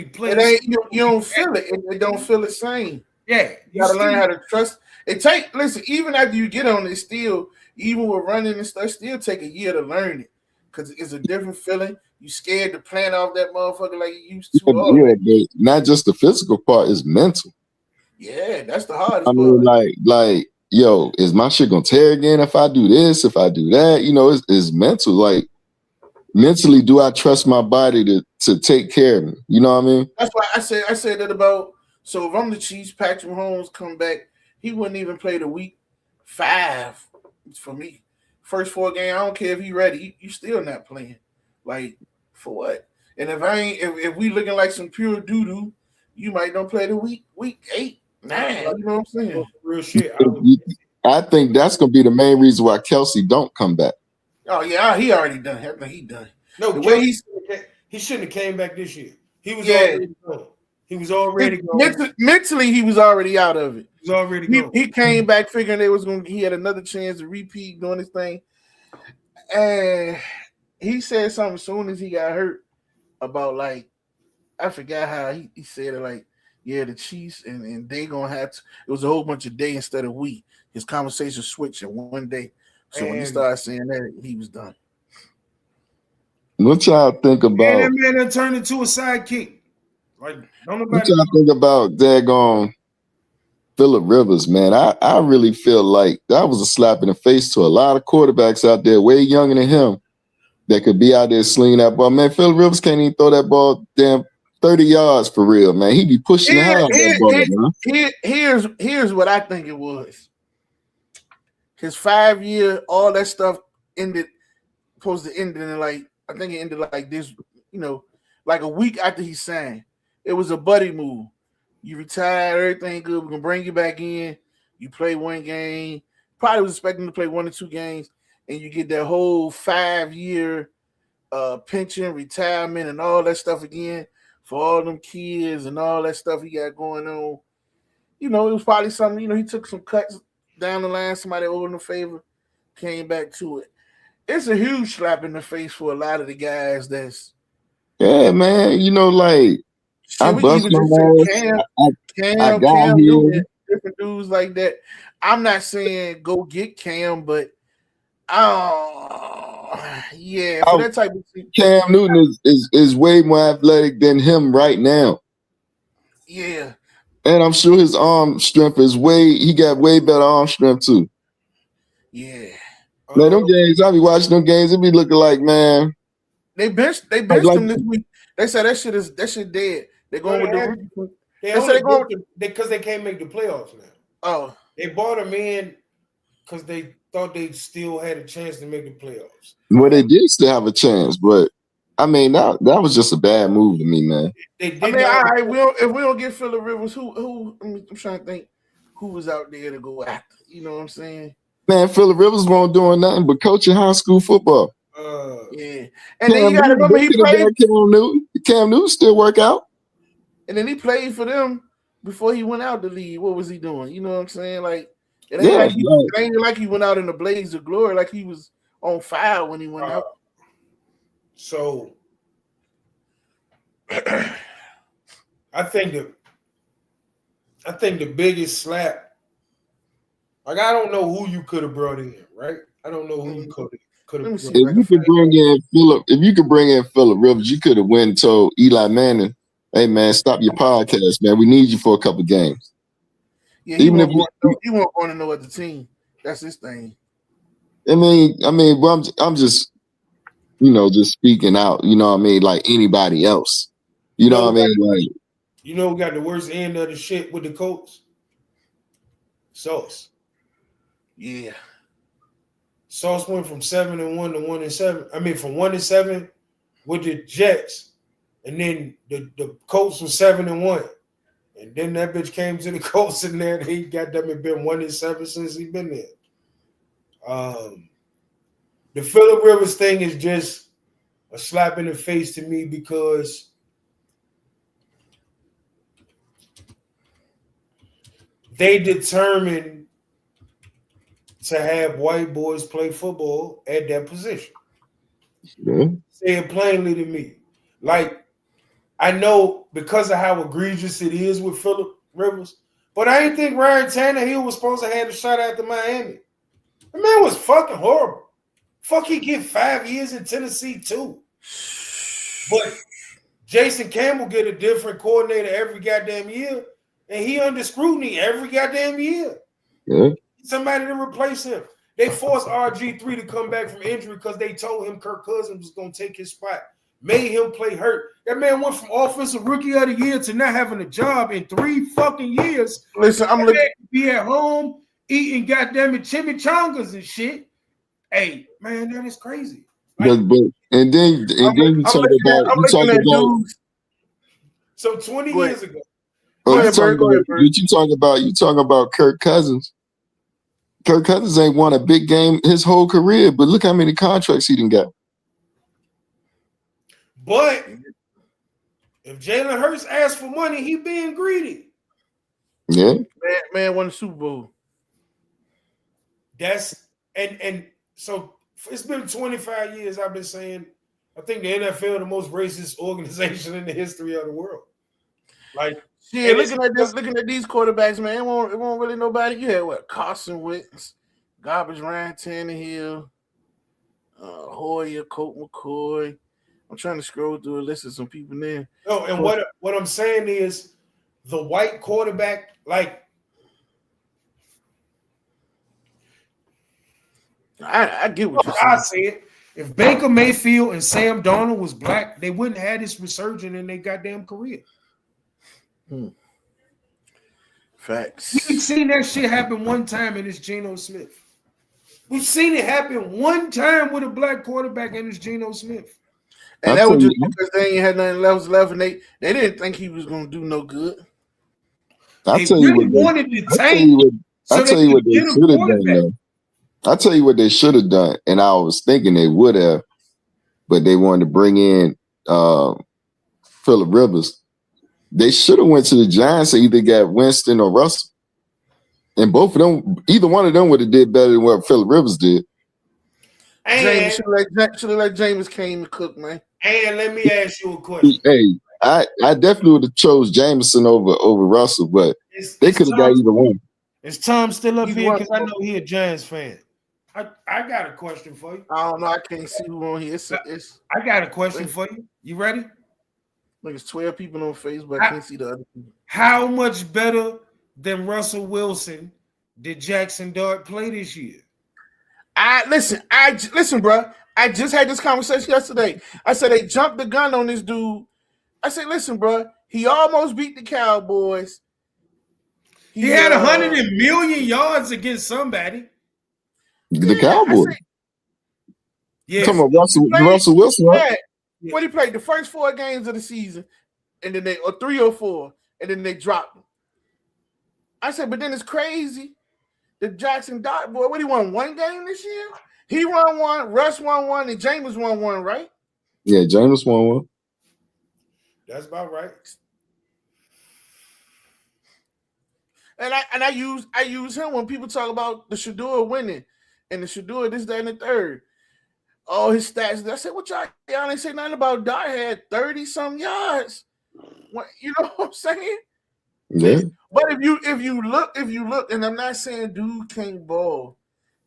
played, it ain't you don't feel it. It don't feel the same. Yeah, you gotta learn how to trust. Listen, even after you get on it, still, even with running and stuff, still take a year to learn it because it's a different feeling. You scared to plant off that motherfucker like you used to. Yeah, but not just the physical part; it's mental. Yeah, that's the hardest. I mean, like, yo, is my shit gonna tear again if I do this? If I do that, you know, it's mental. Like, mentally, do I trust my body to take care of me? You know what I mean? That's why I said that about. So if I'm the Chiefs, Patrick Mahomes come back, he wouldn't even play the week 5 for me. First 4 games, I don't care if he ready. You still not playing. Like, for what? And if we looking like some pure doo-doo, you might don't play the week 8, 9. You know what I'm saying? Real shit. I think that's gonna be the main reason why Kelsey don't come back. Oh yeah, he already done. He done. No, the way he shouldn't have came back this year. He was already gone. He was already gone. Mentally, he was already out of it. He was already gone. He came back figuring he had another chance to repeat doing his thing. And he said something as soon as he got hurt about, like, I forgot how he said it, like, yeah, the Chiefs and they gonna have to. It was a whole bunch of they instead of we. His conversation switched in one day. So when he started saying that, he was done. What y'all think about? That man that turned into a sidekick. Like, what y'all think about daggone Phillip Rivers, man? I really feel like that was a slap in the face to a lot of quarterbacks out there way younger than him that could be out there slinging that ball. Man, Phillip Rivers can't even throw that ball damn 30 yards for real, man. He be pushing the hell out of that ball, man. Here's what I think it was. His 5-year, all that stuff supposed to end in, like, I think it ended like this, you know, like a week after he signed. It was a buddy move. You retire, everything good. We're gonna bring you back in. You play 1 game. Probably was expecting to play 1 or 2 games, and you get that whole 5-year pension, retirement, and all that stuff again for all them kids and all that stuff he got going on. You know, it was probably something. You know, he took some cuts down the line. Somebody owed him a favor, came back to it. It's a huge slap in the face for a lot of the guys. Yeah, man. You know, like, I bust my ass. Cam Newton, different dudes like that. I'm not saying go get Cam, but yeah, for that type of thing. Cam Newton is way more athletic than him right now. Yeah. And I'm sure his arm strength he got way better arm strength too. Yeah. Man, them games, I be watching them games, it be looking like, man. They benched him this week. They said that shit dead. They're going with the because they can't make the playoffs now. Oh. They brought him in because they thought they still had a chance to make the playoffs. Well, they did still have a chance, but I mean that was just a bad move to me, man. All right, if we don't get Phillip Rivers, who I'm trying to think who was out there to go after. You know what I'm saying? Man, Phillip Rivers won't doing nothing but coaching high school football. Yeah. And then you gotta remember he played Cam Newton still work out. and then he played for them before he went out the league. What was he doing? You know what I'm saying? Like it ain't it ain't like he went out in a blaze of glory, like he was on fire when he went out. So I think the biggest slap, like I don't know who you could have brought in, right? I don't know who you could have. If you could bring in Phillip Rivers, you could have went and told Eli Manning, "Hey man, stop your podcast, man. We need you for a couple games." Yeah, he won't want to know other team. That's his thing. I mean, well, I'm just, just speaking out. You know what I mean? Like anybody else. You know what I mean? Like, you know who got the worst end of the shit with the Colts? Sauce. Yeah. Sauce went from 7-1 to 1-7. I mean, from 1-7 with the Jets, and then the Colts was 7-1, and then that bitch came to the Colts, and then he got them and been 1-7 since he been there. The Phillip Rivers thing is just a slap in the face to me because they determined to have white boys play football at that position. Yeah. Say it plainly to me. Like, I know because of how egregious it is with Phillip Rivers, but I didn't think Ryan Tannehill was supposed to have a shot after Miami. The man was fucking horrible. Fuck, he get 5 years in Tennessee too. But Jason Campbell get a different coordinator every goddamn year, and he under scrutiny every goddamn year. Yeah. Somebody to replace him. They forced RG3 to come back from injury because they told him Kirk Cousins was going to take his spot. Made him play hurt. That man went from offensive rookie of the year to not having a job in 3 fucking years. Listen, I'm looking to be at home eating goddamn chimichangas and shit. Hey, man, that is crazy. Like, but then you talk about so 20 years ago. You talk about Kirk Cousins. Kirk Cousins ain't won a big game his whole career, but look how many contracts he done got. But if Jalen Hurts asks for money, he being greedy. Yeah. Man won the Super Bowl. That's and so it's been 25 years I've been saying I think the NFL the most racist organization in the history of the world. Like, yeah, looking at these quarterbacks, man, it won't really nobody. You had what? Carson Wentz, Garbage Ryan Tannehill, Hoyer, Colt McCoy. I'm trying to scroll through a list of some people there. No, and what I'm saying is the white quarterback, like I get what you're saying. I say it. If Baker Mayfield and Sam Darnold was black, they wouldn't have this resurgence in their goddamn career. Facts. We've seen that shit happen one time, and it's Geno Smith. We've seen it happen one time with a black quarterback, and it's Geno Smith. And that was just because they ain't had nothing else left, and they didn't think he was going to do no good. I'll tell you what they should have done, though. I'll tell you what they should have done, and I was thinking they would have, but they wanted to bring in Phillip Rivers. They should have went to the Giants and either got Winston or Russell. And both of them, either one of them would have did better than what Phillip Rivers did. James should have let James came to cook, man. And let me ask you a question. Hey, I definitely would have chose Jameson over Russell, but they could have got either one. Is Tom still up here? Because I know he a Giants fan. I got a question for you. I don't know. I can't see who on here. I got a question for you. You ready? Like it's 12 people on Facebook. I can't see the other people. How much better than Russell Wilson did Jackson Dart play this year? Listen, bro. I just had this conversation yesterday. I said they jumped the gun on this dude. I said, listen, bro. He almost beat the Cowboys. He had 100 million yards against somebody. The Cowboys. Yeah. Talking about Russell Wilson, right? Yeah. When he played the first 4 games of the season, and then 3 or 4, and then they dropped him. I said, but then it's crazy. The Jackson Dart boy, what he won 1 game this year? He won 1, Russ won 1, and Jameis won 1, right? Yeah, Jameis won 1. That's about right. And I use him when people talk about the Shador winning and the Shador this, that, and the third. All his stats. I said, what y'all ain't say nothing about Dart had 30-some yards. You know what I'm saying? Yeah. But if you look, and I'm not saying dude can't ball.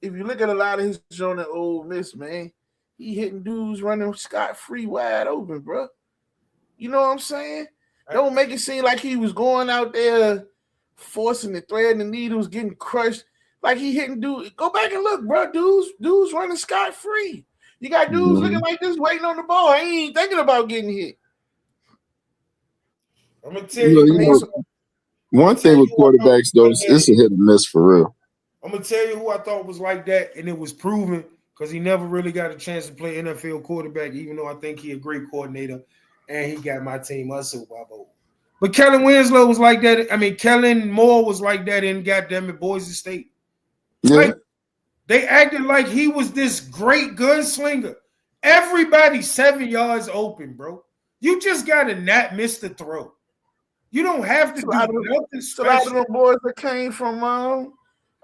If you look at a lot of his shown at Ole Miss, man, he hitting dudes running scot-free wide open, bro. You know what I'm saying? Don't make it seem like he was going out there forcing the thread and the needles, getting crushed. Like he hitting dudes. Go back and look, bro. Dudes running scot-free. You got dudes looking like this, waiting on the ball. I ain't even thinking about getting hit. I'm gonna tell you. One thing with quarterbacks, though, it's a hit and miss for real. I'm gonna tell you who I thought was like that, and it was proven because he never really got a chance to play NFL quarterback, even though I think he a great coordinator, and he got my team a Super Bowl. But Kellen Winslow was like that. I mean, Kellen Moore was like that in goddamn it Boise State. Yeah. Like they acted like he was this great gunslinger. Everybody 7 yards open, bro. You just gotta not miss the throw. You don't have to do nothing special. A lot of them boys that came from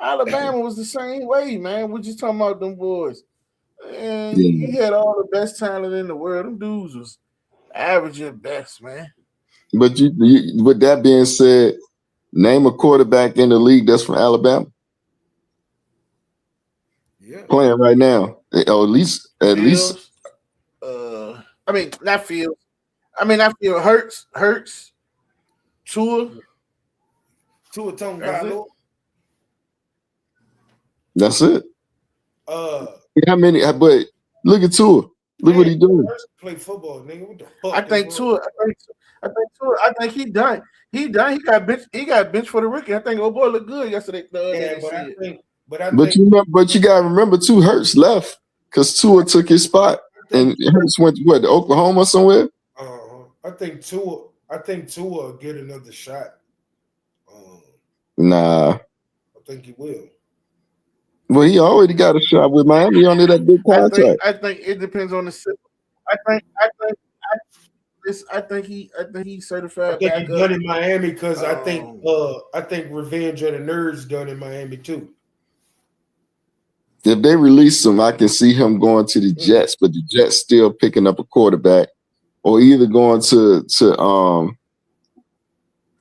Alabama was the same way, man. We're just talking about them boys. And he had all the best talent in the world. Them dudes was average at best, man. But you, with that being said, name a quarterback in the league that's from Alabama. Yeah, playing right now. Or at least. I mean, not Fields. I mean, I feel Hurts. Tua Tonga. That's it. How many? But look at Tua. Look what he doing. Play football, nigga. What the fuck? I think Tua. I think he done. He got benched. He got benched for the rookie. I think old boy looked good yesterday. But you gotta remember too. Hurts left because Tua took his spot, and Hurts went to Oklahoma or somewhere. I think Tua will get another shot. Nah. I think he will. Well, he already got a shot with Miami under that big contract. I think it depends on the system. I think he's certified. I think he's done in Miami because I think Revenge of the Nerds done in Miami too. If they release him, I can see him going to the Jets, but the Jets still picking up a quarterback, or either going to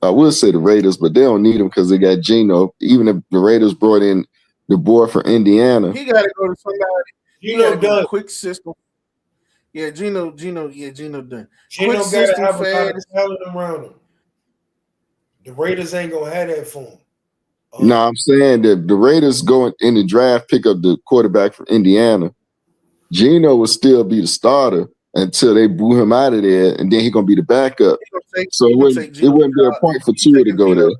I would say the Raiders, but they don't need him because they got Geno. Even if the Raiders brought in the boy from Indiana, he got to go to somebody. Geno done a quick system. Yeah, Geno done. Geno got to have a lot of talent around him. The Raiders ain't gonna have that for him. No, I'm saying that the Raiders go in the draft, pick up the quarterback from Indiana. Geno will still be the starter until they boo him out of there, and then he's gonna be the backup. So it wouldn't be a point for Tua to go there.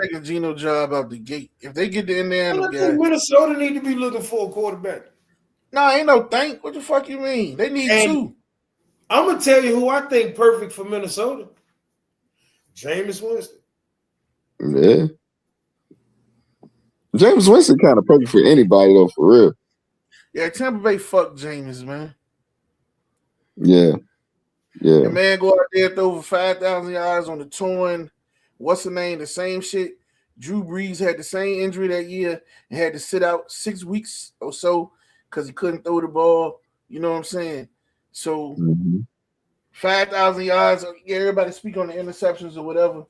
Taking Geno job out the gate. If they get the Indiana guy, Minnesota need to be looking for a quarterback. No, ain't no think. What the fuck you mean? They need two. I'm gonna tell you who I think perfect for Minnesota. Jameis Winston. Yeah. Jameis Winston kind of perfect for anybody though, for real. Yeah, Tampa Bay fuck Jameis, man. Yeah. The man go out there throw over 5,000 yards on the torn. What's the name? The same shit. Drew Brees had the same injury that year and had to sit out 6 weeks or so because he couldn't throw the ball. You know what I'm saying? So 5,000 yards. Yeah, everybody speak on the interceptions or whatever,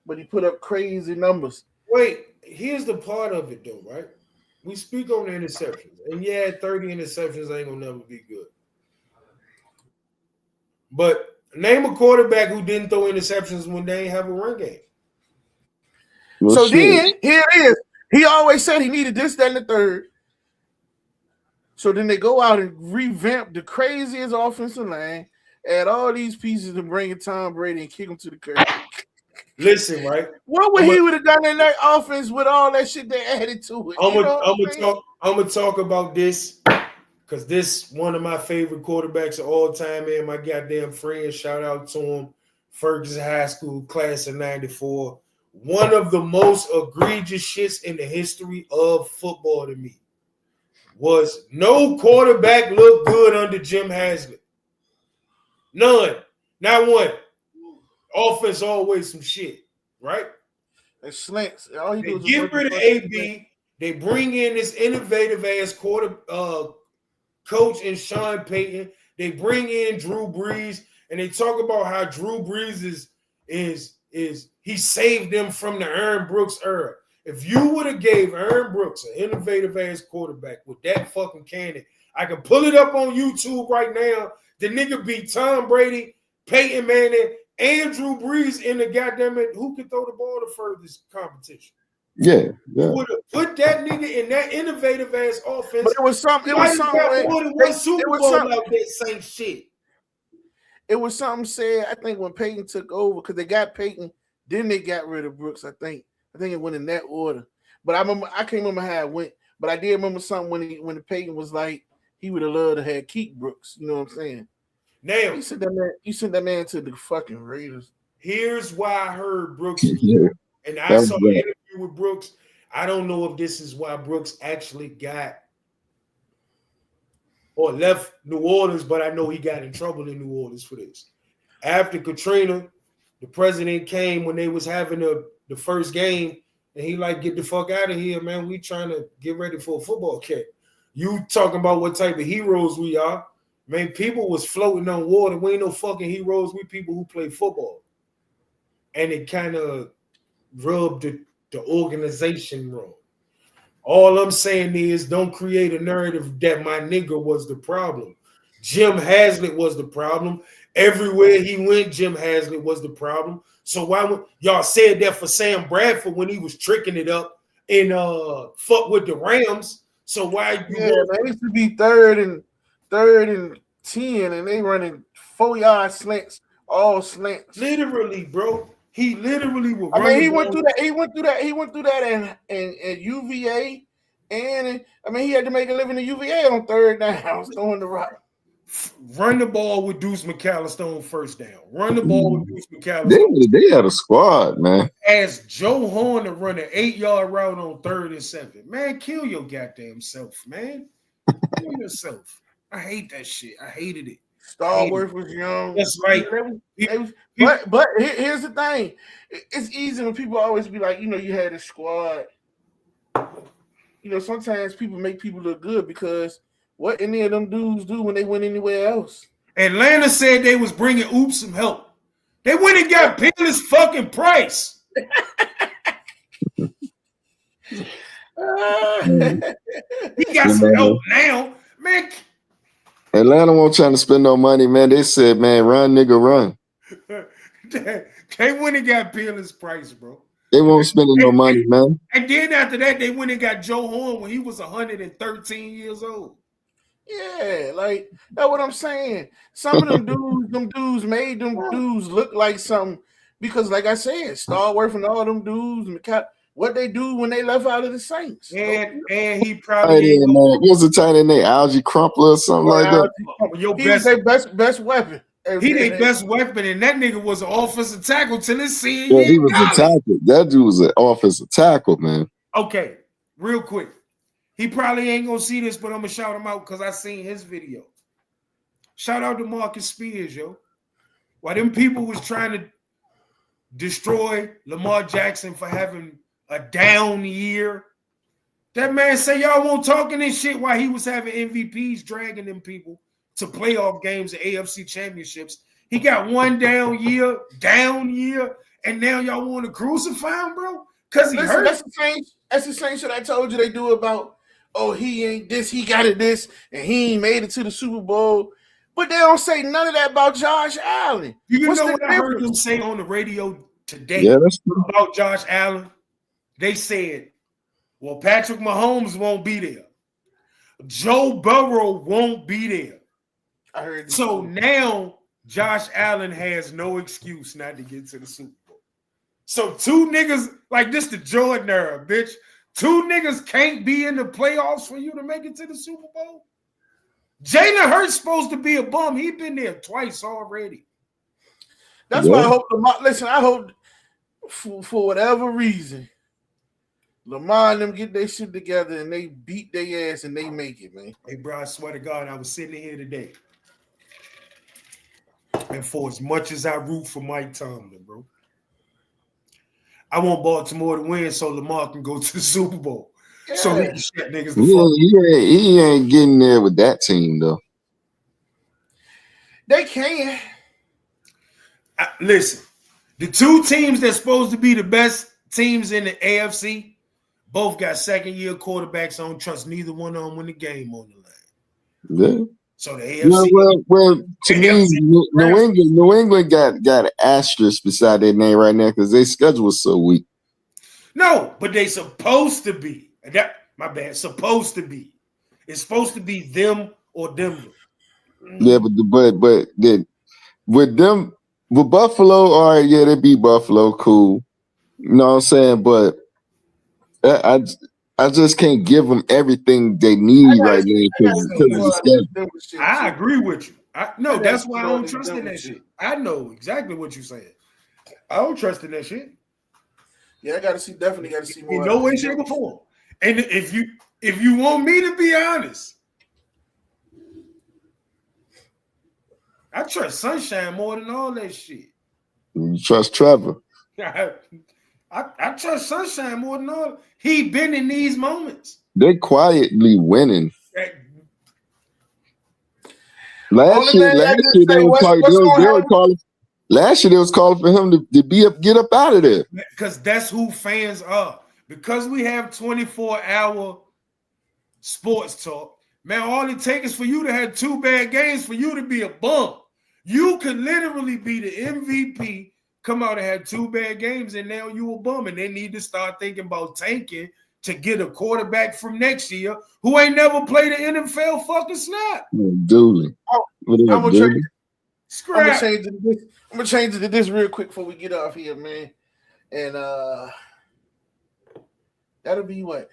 but he put up crazy numbers. Wait, here's the part of it though, right? We speak on the interceptions, and 30 interceptions ain't gonna never be good. But name a quarterback who didn't throw interceptions when they ain't have a run game. Well, then here it is. He always said he needed this, that, and the third. So then they go out and revamp the craziest offensive line, add all these pieces and bring in Tom Brady and kick him to the curb. Listen, right? What would he would have done in that offense with all that shit they added to it? I'm gonna talk about this because this one of my favorite quarterbacks of all time, man. My goddamn friend, shout out to him, Ferguson High School class of '94. One of the most egregious shits in the history of football to me was no quarterback looked good under Jim Haslett. None. Not one. Offense always some shit, right? And slants. All he They do is get rid of AB. They bring in this innovative ass coach in Sean Payton. They bring in Drew Brees, and they talk about how Drew Brees is he saved them from the Aaron Brooks era. If you would have gave Aaron Brooks an innovative ass quarterback with that fucking cannon, I can pull it up on YouTube right now. The nigga beat Tom Brady, Peyton Manning, and Drew Brees in the goddamn it. Who could throw the ball the furthest competition? Yeah. You would have put that nigga in that innovative ass offense. But it was something. It was something. More than one Super Bowl out there, same shit. It was something said. I think when Peyton took over, because they got Peyton, then they got rid of Brooks. I think it went in that order. But I can't remember how it went. But I did remember something when the Peyton was like he would have loved to have Keith Brooks. You know what I'm saying? Now you sent that man to the fucking Raiders. Here's why I heard Brooks, and I That's saw bad. an interview with Brooks. I don't know if this is why Brooks actually got or left New Orleans, but I know he got in trouble in New Orleans for this. After Katrina, the president came when they was having the first game, and he like, get the fuck out of here, man. We trying to get ready for a football camp. You talking about what type of heroes we are. Man, people was floating on water. We ain't no fucking heroes. We people who play football. And it kind of rubbed the organization wrong. All I'm saying is don't create a narrative that my nigga was the problem. Jim Haslett was the problem. Everywhere he went, Jim Haslett was the problem. So why would y'all said that for Sam Bradford when he was tricking it up and fuck with the Rams? So why you they used to be third and 10, and they running 4-yard slants, all slants. Literally, bro. He literally was. I mean, he went through that in UVA, and I mean, he had to make a living in UVA on third down, throwing the rock. Run the ball with Deuce McAllister on first down. Run the ball with Deuce McAllister. They had a squad, man. Ask Joe Horn to run an 8-yard route on 3rd and 7. Man, kill your goddamn self, man. Kill yourself. I hate that shit. I hated it. Starworth was young. That's right. But here's the thing. It's easy when people always be like, you had a squad. Sometimes people make people look good because what any of them dudes do when they went anywhere else. Atlanta said they was bringing Oops some help. They went and got Peerless fucking Price. He got some help now. Man, Atlanta won't trying to spend no money, man. They said, man, run, nigga, run. They went and got Peerless Price, bro. They won't spend no money, man. And then after that, they went and got Joe Horn when he was 113 years old. Yeah, like that's what I'm saying. Some of them dudes made them dudes look like something because, like I said, Starworth and all them dudes, what they do when they left out of the Saints. And he probably what was the tiny name? Algie Crumpler or something like that. He's their best weapon. He their best weapon, and that nigga was an offensive tackle till his senior year. He was a tackle. That dude was an offensive tackle, man. Okay, real quick. He probably ain't gonna see this, but I'm gonna shout him out because I seen his video. Shout out to Marcus Spears, yo. While them people was trying to destroy Lamar Jackson for having a down year, that man say y'all won't talking this shit while he was having MVPs dragging them people to playoff games and AFC championships. He got one down year, and now y'all want to crucify him, bro? Because he hurt. That's the same shit I told you they do about, he ain't this, he got it this, and he ain't made it to the Super Bowl. But they don't say none of that about Josh Allen. You know what I heard them say on the radio today about Josh Allen? They said, well, Patrick Mahomes won't be there. Joe Burrow won't be there. I heard this. So now Josh Allen has no excuse not to get to the Super Bowl. So two niggas, like this the Jordan era, bitch. Two niggas can't be in the playoffs for you to make it to the Super Bowl. Jalen Hurts supposed to be a bum. He been there twice already. That's why I hope I hope for whatever reason, Lamar and them get their shit together and they beat their ass and they make it, man. Hey, bro, I swear to God, I was sitting here today. And for as much as I root for Mike Tomlin, bro, I want Baltimore to win so Lamar can go to the Super Bowl. Yeah. So he can shut niggas the fuck. He ain't getting there with that team though. They can. Listen, the two teams that's supposed to be the best teams in the AFC both got second-year quarterbacks. I don't trust neither one of them when the game on the line. Yeah. So the AFC. Well, to me, New England got an asterisk beside their name right now because their schedule is so weak. No, but they supposed to be. My bad. Supposed to be. It's supposed to be them or Denver. Yeah, but then with them with Buffalo, all right, yeah, they beat Buffalo, cool. You know what I'm saying? But I just can't give them everything they need right now because of the schedule. I agree with you. That's why I don't trust in that shit. I know exactly what you're saying. I don't trust in that shit. Yeah, definitely got to see more. In no way, shape, or form. And if you want me to be honest, I trust Sunshine more than all that shit. You trust Trevor? I trust Sunshine more than all. He been in these moments. They quietly winning. Last year they was calling for him to get up out of there. Because that's who fans are. Because we have 24-hour sports talk, man, all it takes is for you to have 2 bad games for you to be a bum. You could literally be the MVP, come out and have 2 bad games, and now you a bum. And they need to start thinking about tanking to get a quarterback from next year who ain't never played an NFL fucking snap. Dooley. I'm gonna change it to this real quick before we get off here, man. And that'll be what?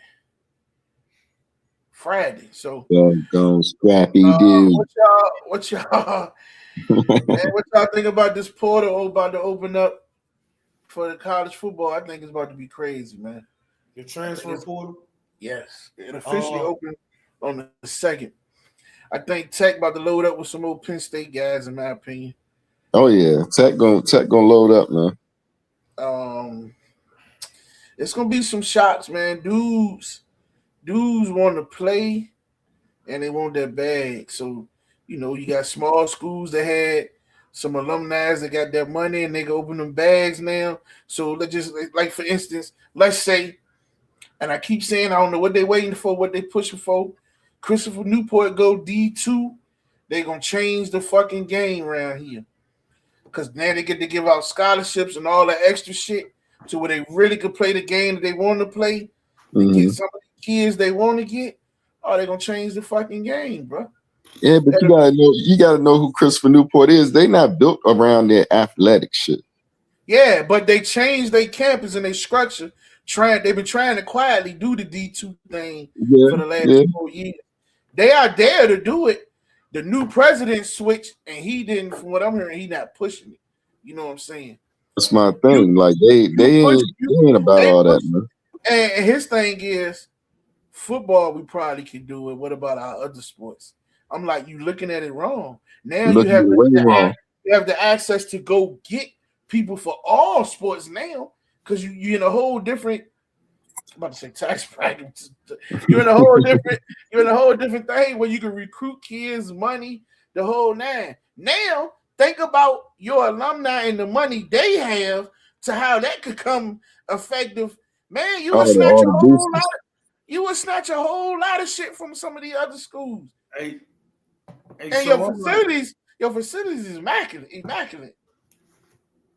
Friday. So go scrappy dude. What y'all think about this portal about to open up for the college football? I think it's about to be crazy, man. The transfer portal? Yes. It officially opened on the 2nd. I think Tech about to load up with some old Penn State guys, in my opinion. Oh yeah, Tech gonna load up, man. It's gonna be some shots, man. Dudes want to play, and they want their bag. So you got small schools that had some alumni that got their money, and they can open them bags now. So let's just like for instance, let's say, and I keep saying I don't know what they're waiting for, what they pushing for. Christopher Newport go D2, they gonna change the fucking game around here. Because now they get to give out scholarships and all that extra shit to where they really could play the game that they want to play. Get some of the kids they want to get. Oh, they're gonna change the fucking game, bro. Yeah, but you gotta know who Christopher Newport is. They not built around their athletic shit. Yeah, but they changed their campus and their structure. They've been trying to quietly do the D2 thing for the last 4 years. They are there to do it. The new president switched, and he didn't. From what I'm hearing, he not pushing it. You know what I'm saying? That's my thing. Like they ain't about all that, man. And his thing is football. We probably can do it. What about our other sports? I'm like, you looking at it wrong. Now you have the access to go get people for all sports now because you're in a whole different. I'm about to say tax bracket. You're in a whole different thing where you can recruit kids, money, the whole 9. Now think about your alumni and the money they have to how that could come effective. Man, you would snatch a whole lot of shit from some of the other schools. And your facilities is immaculate.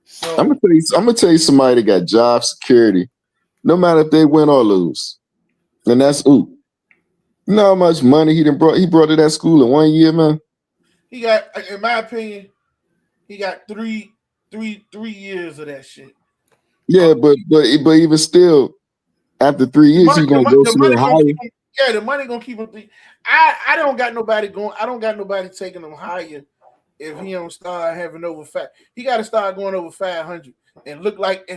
So I'm gonna tell you somebody that got job security. No matter if they win or lose. And that's Oop. You know how much money he brought to that school in 1 year, man? He got, in my opinion, he got three years of that shit. Yeah, but even still, after 3 years, he's gonna go somewhere higher. The money gonna keep him. I don't got nobody going. I don't got nobody taking him higher if he don't start having over 5. He got to start going over 500 and look like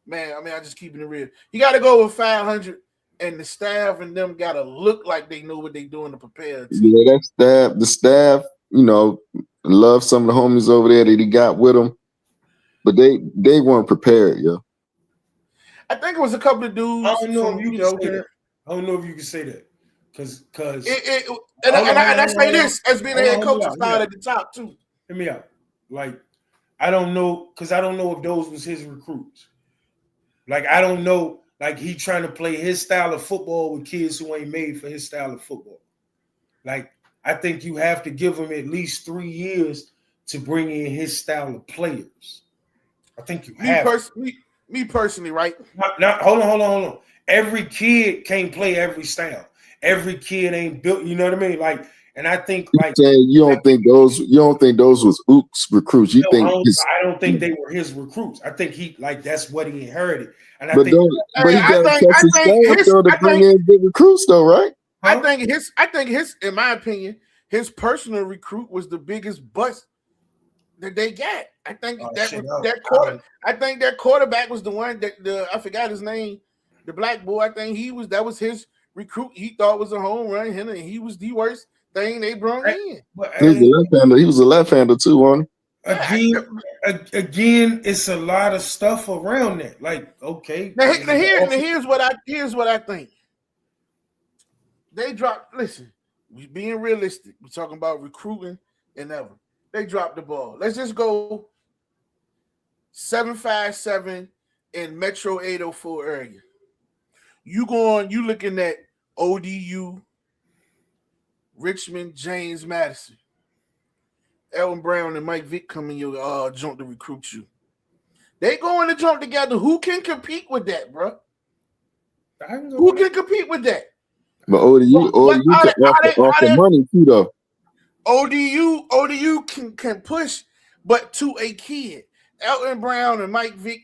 man, I mean, I just keeping it real. You got to go with 500, and the staff and them got to look like they know what they doing to prepare. Yeah, the staff, love some of the homies over there that he got with him. but they weren't prepared, yo. I think it was a couple of dudes. I don't know from, if you you can know, say that. I don't know if you can say that because and I say this as being a head coach is not at the top too. Hear me out. Like, I don't know, because I don't know if those was his recruits. Like, I don't know, like he trying to play his style of football with kids who ain't made for his style of football. Like, I think you have to give him at least 3 years to bring in his style of players. I think you have. Me personally, right? Now, hold on. Every kid can't play every style. Every kid ain't built. You know what I mean? Like, and I think like you don't think those was Ooks recruits. You think I don't think they were his recruits. I think he like that's what he inherited. And but he got to catch his staff though to bring in big recruits though, right? I think his, in my opinion, his personal recruit was the biggest bust that they got. I think I think their quarterback was the one that I forgot his name, the black boy. I think that was his recruit. He thought was a home run hitter, and he was the worst thing they brought in. He was a left-hander too, wasn't he? Again, it's a lot of stuff around that. Like, okay, here's what I think. They dropped. Listen, we being realistic. We're talking about recruiting and ever. They dropped the ball. Let's just go 757 in Metro 804 area. You looking at ODU, Richmond, James Madison, Elton Brown, and Mike Vick come in your jump to recruit you. They going to jump together. Who can compete with that, bro? Who can compete with that? But ODU can offer money too, though. ODU can push, but to a kid. Elton Brown and Mike Vick,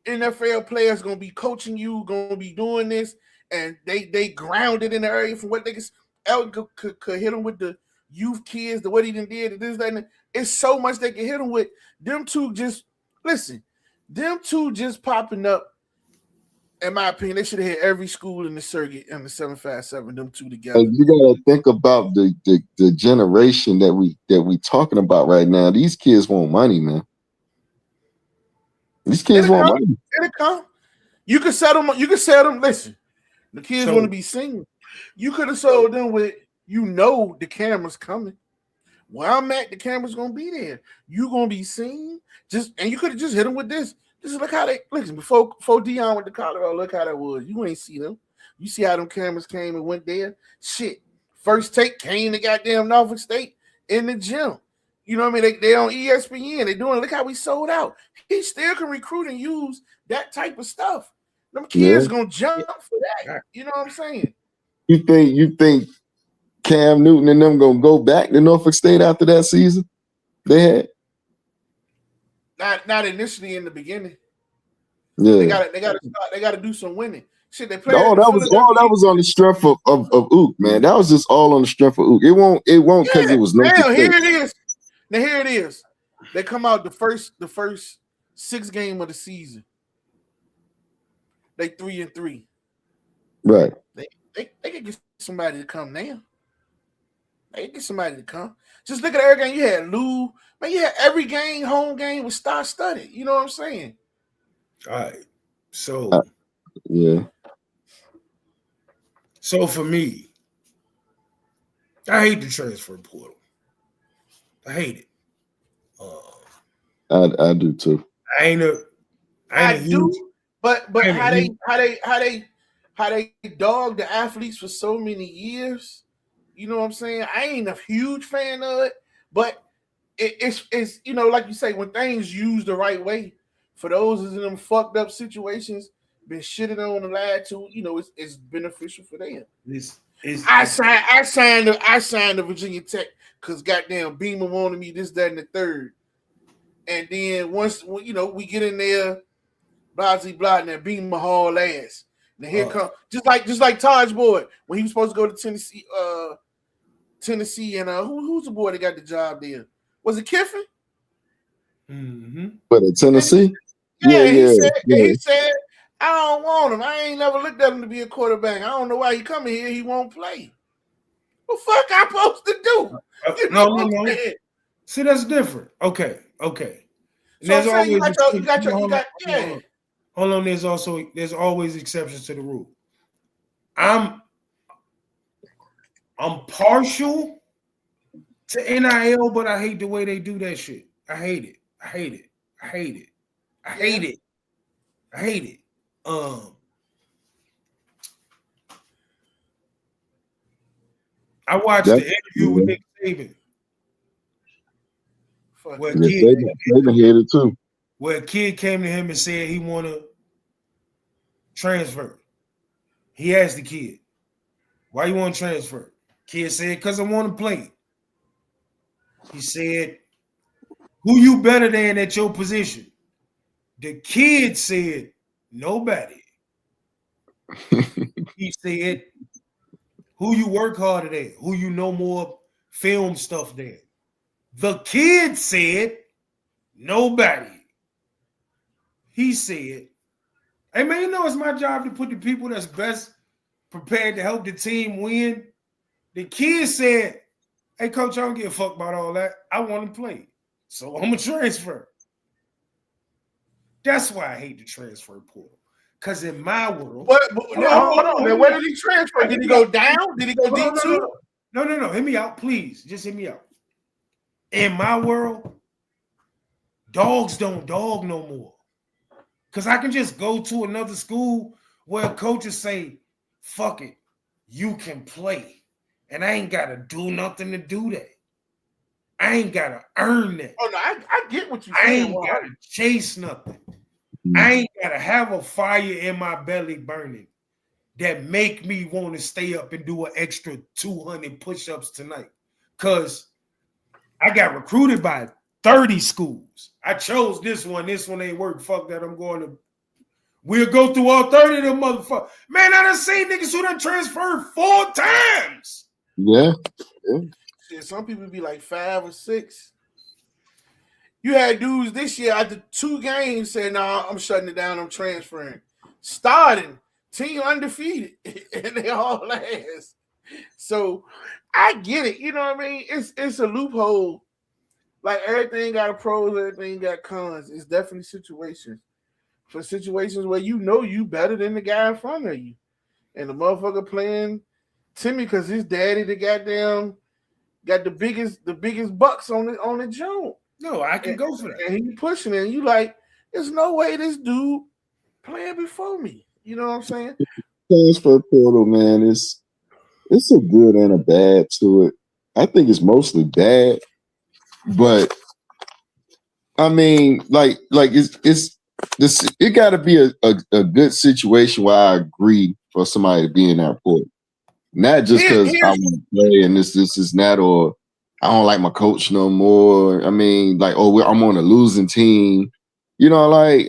NFL players, gonna be coaching you, gonna be doing this, and they grounded in the area from what they can. Elton could hit them with the youth kids, the what he done did, this, that, and that. It's so much they can hit them with. Them two just popping up. In my opinion, they should have hit every school in the circuit in the 757. Them two together. You gotta think about the generation that we talking about right now. These kids want money, man. These kids want money. It'll come. You can sell them. Listen, the kids want to be seen. You could have sold them with, the camera's coming. Where I'm at, the camera's gonna be there. You gonna be seen. And you could have just hit them with this. Just look how they listen before Dion went to Colorado. Look how that was. You ain't see them. You see how them cameras came and went there. Shit. First take came to goddamn Norfolk State in the gym. You know what I mean? They on ESPN. They doing. Look how we sold out. He still can recruit and use that type of stuff. Them kids gonna jump for that. You know what I'm saying? You think Cam Newton and them gonna go back to Norfolk State after that season they had? Not initially in the beginning. Yeah, they gotta do some winning. Shit, they play. That was on the strength of Ook, man. That was just all on the strength of Ook. It won't because it was no. Now here it is. They come out the first 6 game of the season. They 3-3. Right. They can get somebody to come now. They can get somebody to come. Just look at every game. You had Lou. Man, you had every game, home game was star-studded. You know what I'm saying? All right. So yeah. So for me, I hate the transfer portal. I hate it. I do too. I do, but how they dog the athletes for so many years. You know what I'm saying? I ain't a huge fan of it, but it's like you say, when things used the right way, for those in them fucked up situations, been shitted on and lied to, it's beneficial for them. I signed the Virginia Tech because goddamn Beamer wanted me this, that, and the third. And then once we get in there, blah blah, and then Beamer haul ass. And here come just like Taj Boyd when he was supposed to go to Tennessee, and who's the boy that got the job there? Was it Kiffin? Mm-hmm. But in Tennessee, he said, I don't want him. I ain't never looked at him to be a quarterback. I don't know why he coming here. He won't play. What the fuck I supposed to do? No. See, that's different. Okay. And So I'm there's saying you always yeah. hold on. There's always exceptions to the rule. I'm partial to NIL, but I hate the way they do that shit. I hate it. I hate it. I hate it. I hate it. I hate it. I watched the interview with Nick Saban. Where a kid came to him and said he want to transfer. He asked the kid, "Why you want to transfer?" Kid said, "Because I want to play." He said, "Who you better than at your position?" The kid said, "Nobody." He said, "Who you work harder than? Who you know more film stuff than?" The kid said, "Nobody." He said, "Hey man, you know it's my job to put the people that's best prepared to help the team win." The kid said, "Hey coach, I don't give a fuck about all that. I want to play. So I'm a transfer." That's why I hate the transfer portal. Because in my world, hold on. Man, where did he transfer? Did he go down? Did he go D2? No. Hear me out, please. Just hear me out. In my world, dogs don't dog no more. Because I can just go to another school where coaches say, "Fuck it, you can play." And I ain't got to do nothing to do that. I ain't got to earn that. Oh, no, I get what you're saying. I ain't got to chase nothing. I ain't got to have a fire in my belly burning that make me want to stay up and do an extra 200 push-ups tonight. Because I got recruited by 30 schools. I chose this one. This one ain't work. Fuck that. I'm going to. We'll go through all 30 of them motherfuckers. Man, I done seen niggas who done transferred 4 times. Yeah. Some people be like 5 or 6. You had dudes this year after 2 games saying, "No, I'm shutting it down. I'm transferring." Starting, team undefeated, and they all ass. So I get it. You know what I mean? It's a loophole. Like everything got a pros, everything got cons. It's definitely situations. For situations where you know you better than the guy in front of you. And the motherfucker playing Timmy because his daddy the goddamn got the biggest bucks on the joint. No, I can go for that. And he pushing it, and you like, there's no way this dude playing before me. You know what I'm saying? Transfer portal, man, it's a good and a bad to it. I think it's mostly bad, but I mean, like it got to be a good situation where I agree for somebody to be in that portal, not just because I want to play and this is that, or I don't like my coach no more. I mean, like, I'm on a losing team. You know, like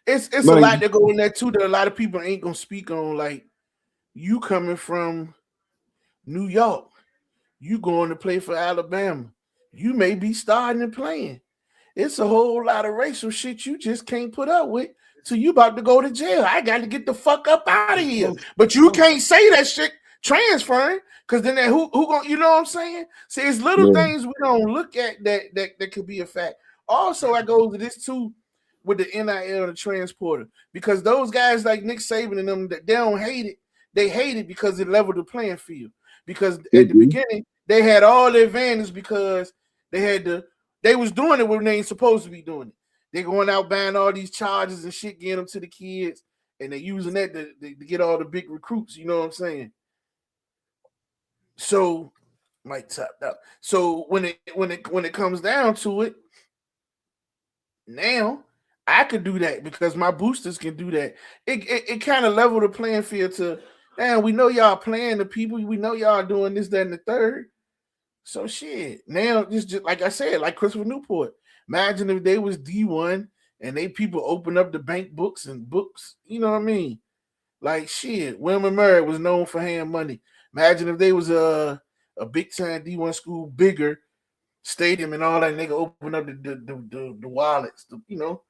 it's a lot that go in there too that a lot of people ain't gonna speak on. Like you coming from New York, you going to play for Alabama. You may be starting and playing. It's a whole lot of racial shit you just can't put up with. So you about to go to jail. I got to get the fuck up out of here. But you can't say that shit transferring, because then who gonna, you know what I'm saying? See, it's little things we don't look at that could be a fact. Also, I go to this too with the NIL and the transporter, because those guys like Nick Saban and them, they don't hate it. They hate it because it leveled the playing field. Because at the beginning they had all the advantage because they was doing it when they ain't supposed to be doing it. They're going out buying all these charges and shit, getting them to the kids, and they're using that to get all the big recruits. You know what I'm saying? So, might top up. So when it comes down to it, now I could do that because my boosters can do that. It kind of leveled the playing field to, man, we know y'all playing the people. We know y'all doing this, that, and the third. So shit. Now, just like I said, like Christopher Newport. Imagine if they was D1 and they people open up the bank books and books. You know what I mean? Like shit. William & Mary was known for hand money. Imagine if they was a big time D1 school, bigger stadium and all that. And they could open up the wallets. You know,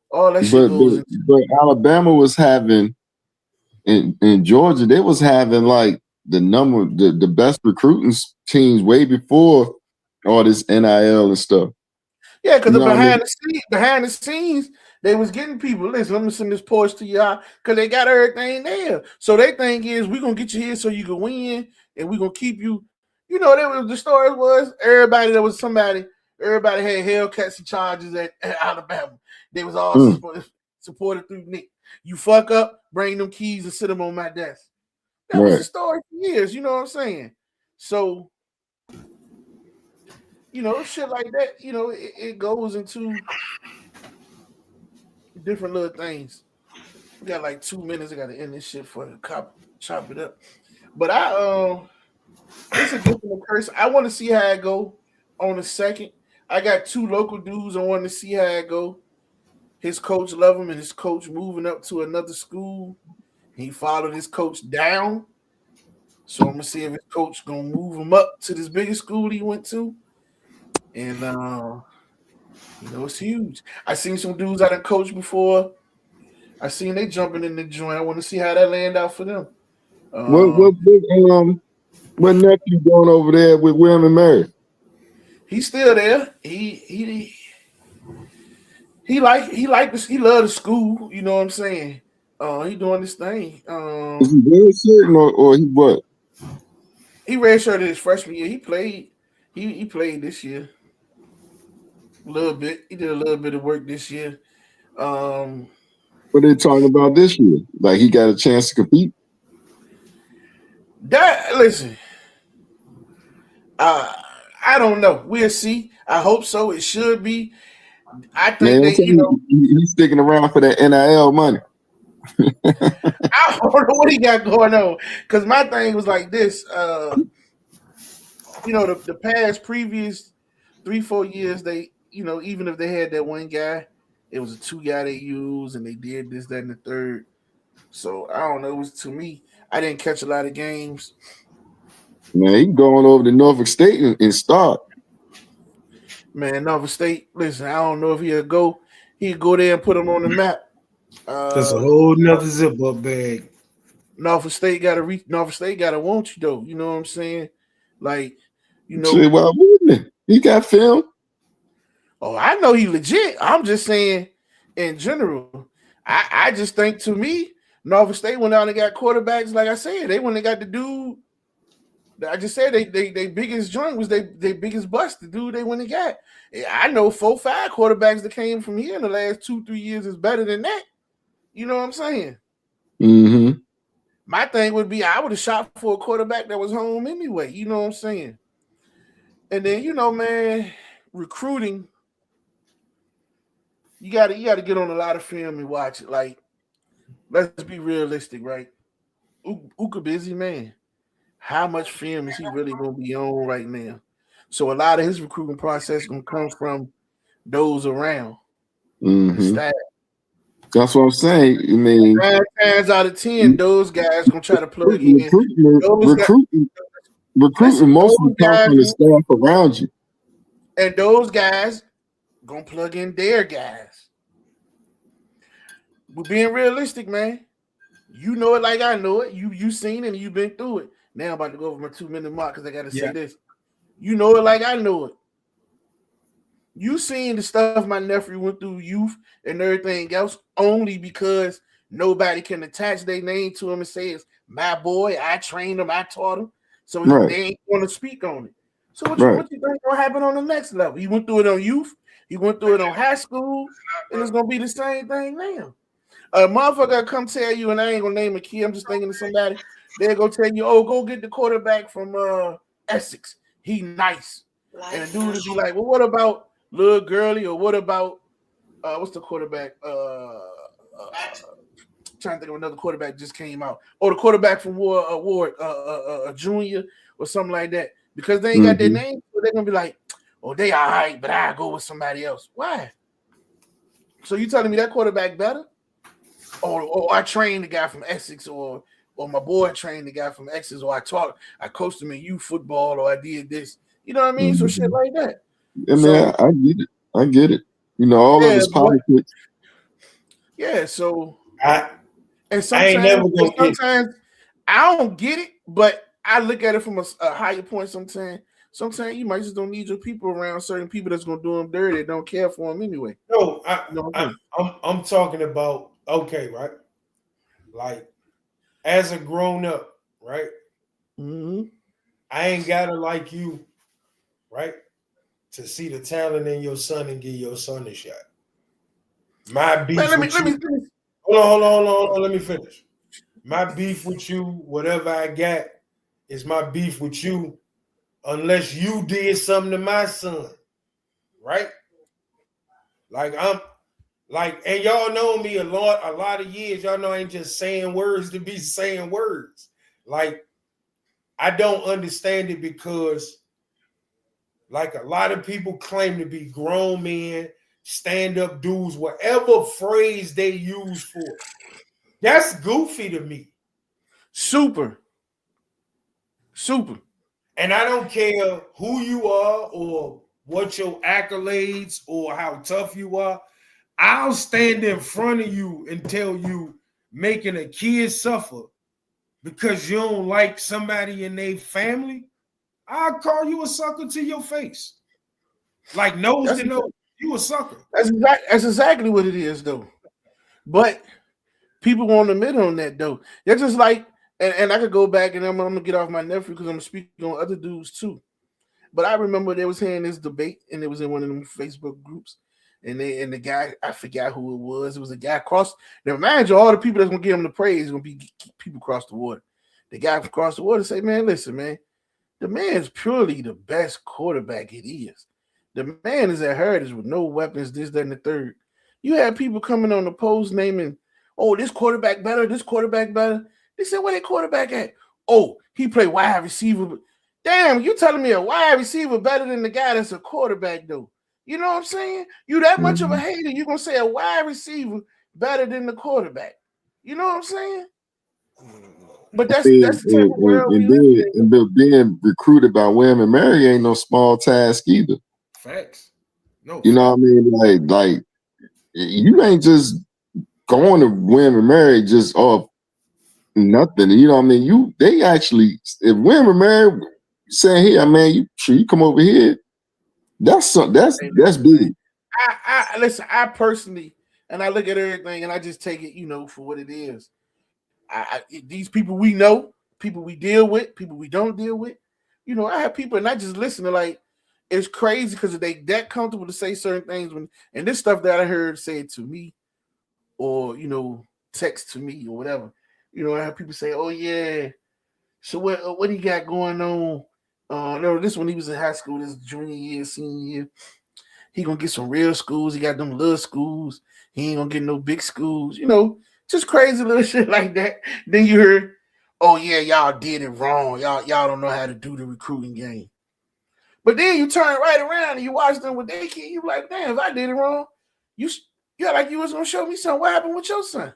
all that shit goes. But Alabama was having in Georgia. They was having like the best recruiting teams way before all this NIL and stuff. Yeah, because You know what I mean? behind the scenes, they was getting people. Listen, let me send this Porsche to y'all because they got everything there. So their thing is, we're gonna get you here so you can win, and we're gonna keep you. You know, that was the story was everybody that was somebody. Everybody had Hellcats charges at Alabama. They was all Mm, supported through Nick. You fuck up, bring them keys and sit them on my desk. That was the right. story for years. You know what I'm saying? So shit like that. It goes into different little things. We got like 2 minutes. I got to end this shit for the cop chop it up. But it's a different curse. I want to see how it go on the second. I got two local dudes. I want to see how it go. His coach love him, and his coach moving up to another school. He followed his coach down. So I'm gonna see if his coach gonna move him up to this bigger school he went to. And it's huge. I seen some dudes I done coached before. I seen they jumping in the joint. I want to see how that land out for them. What what what nephew going over there with William and Mary? He's still there. He like this. He love the school. You know what I'm saying? He doing this thing. Is he very certain or he what? He redshirted his freshman year. He played. He played this year a little bit. He did a little bit of work this year. What they talking about this year? Like he got a chance to compete? Listen. I don't know. We'll see. I hope so. It should be. I think Man, I'm saying he's sticking around for that NIL money. I don't know what he got going on. Because my thing was like this. The past previous 3-4 years, they, even if they had that one guy, it was a two guy they used, and they did this, that, and the third. So I don't know. It was to me. I didn't catch a lot of games. Man, he going over to Norfolk State and start. Man, Norfolk State. Listen, I don't know if he'll go. He'd go there and put him on the map. That's a whole nother zip up bag. Norfolk State got to reach. Norfolk State got to want you though. You know what I'm saying? Like, Shit, why wouldn't he got film? Oh, I know he legit. I'm just saying, in general, I just think to me, Norfolk State went out and got quarterbacks. Like I said, they went and got the dude. I just said they biggest joint was they biggest bust. The dude they went and got. I know 4-5 quarterbacks that came from here in the last 2-3 years is better than that. You know what I'm saying? Mm-hmm. My thing would be I would have shot for a quarterback that was home anyway. You know what I'm saying? And then man, recruiting. You gotta get on a lot of film and watch it. Like, let's be realistic, right? Uka busy man. How much film is he really gonna be on right now? So a lot of his recruiting process gonna come from those around the staff. That's what I'm saying. I mean, 9 times out of 10, those guys gonna try to plug in. Recruiting mostly comes from the staff around you, and those guys gonna plug in their guys. We're being realistic, man. You know it like I know it. You seen it and you've been through it. Now I'm about to go over my 2-minute mark because I gotta say this. You know it like I know it. You seen the stuff my nephew went through youth and everything else only because nobody can attach their name to him and say it's my boy, I trained him, I taught him. So they ain't going to speak on it. So what you think gonna happen on the next level? He went through it on youth, he went through it on high school, and it's gonna be the same thing now. A motherfucker come tell you, and I ain't gonna name a key, I'm just thinking of somebody, they're gonna tell you, oh, go get the quarterback from Essex. He nice. And the dude would be like, well, what about Lil Gurley, or what about what's the quarterback? Trying to think of another quarterback just came out. Or the quarterback from Ward Junior or something like that. Because they ain't got their name, so they're gonna be like, oh, they all right, but I go with somebody else. Why? So you telling me that quarterback better? Or I trained the guy from Essex, or my boy trained the guy from Essex, or I coached him in youth football, or I did this. You know what I mean? So shit like that. Yeah, man, I get it. You know, all of his politics. Yeah, so sometimes I don't get it, but I look at it from a higher point sometimes. So I'm saying you might just don't need your people around certain people that's gonna do them dirty. That don't care for them anyway. No, You know what I'm saying? I'm talking about right? Like as a grown up, right? Mm-hmm. I ain't gotta like you, right? To see the talent in your son and give your son a shot. My beef Man, let me with you. let me Hold on. Let me finish. My beef with you, whatever I got, is my beef with you, unless you did something to my son, right? Like I'm like, and y'all know me a lot of years. Y'all know I ain't just saying words to be saying words. Like, I don't understand it because, like, a lot of people claim to be grown men, stand-up dudes, whatever phrase they use for it. That's goofy to me. super. And I don't care who you are or what your accolades or how tough you are. I'll stand in front of you and tell you making a kid suffer because you don't like somebody in their family. I'll call you a sucker to your face. Like nose to nose, you a sucker. That's exactly what it is, though. But people won't admit on that, though. They're just like, and I could go back and I'm gonna get off my nephew because I'm speaking on other dudes too. But I remember they was having this debate, and it was in one of them Facebook groups, and the guy, I forgot who it was. It was a guy across. Now, mind you, all the people that's gonna give him the praise is gonna be people across the water. The guy across the water say, "Man, listen, man, the man is purely the best quarterback it is. The man is at Heritage with no weapons, this, that, and the third. You had people coming on the post naming, oh, this quarterback better, this quarterback better. They said, where they quarterback at? Oh, he played wide receiver. Damn, you telling me a wide receiver better than the guy that's a quarterback, though? You know what I'm saying? You that much of a hater, you're going to say a wide receiver better than the quarterback. You know what I'm saying? But that's the type of world we live in. And being recruited by William and Mary ain't no small task either. Facts. No. You know what I mean? Like you ain't just going to William and Mary just off nothing. You know what I mean? They actually, if William and Mary saying, "Hey, man, you come over here," that's big. I listen. I personally, and I look at everything, and I just take it, for what it is. These people we know, people we deal with, people we don't deal with. I have people, and I just listen to like, it's crazy because they that comfortable to say certain things and this stuff that I heard said to me, or text to me or whatever. I have people say, "Oh yeah, so what he got going on?" No, this when he was in high school, this junior year, senior year, he gonna get some real schools. He got them little schools. He ain't gonna get no big schools. Just crazy little shit like that. Then you heard, "Oh yeah, y'all did it wrong. Y'all don't know how to do the recruiting game." But then you turn right around and you watch them with their kid. You like, "Damn, if I did it wrong, you like you was gonna show me something. What happened with your son?"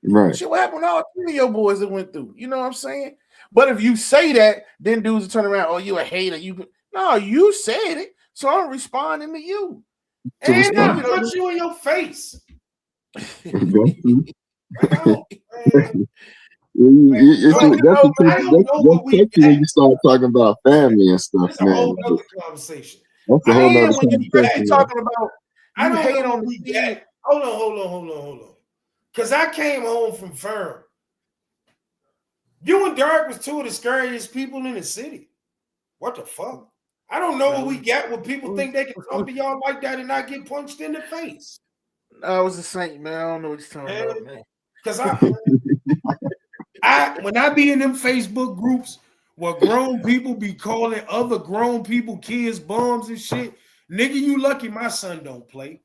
Right. Shit, what happened to all three of your boys that went through? You know what I'm saying? But if you say that, then dudes will turn around, "Oh, you a hater." No, you said it, so I'm responding to you. And I punch you in your face. When you start talking about family and stuff, that's a whole other conversation. That's a whole other conversation. Talking about I don't hate on we got. Hold on. Because I came home from Ferrum. You and Derek was two of the scariest people in the city. What the fuck? I don't know what we got where people think they can talk to y'all like that and not get punched in the face. I was a saint, man. I don't know what you're talking about, man. Because when I be in them Facebook groups where grown people be calling other grown people kids bums and shit, nigga, you lucky my son don't play.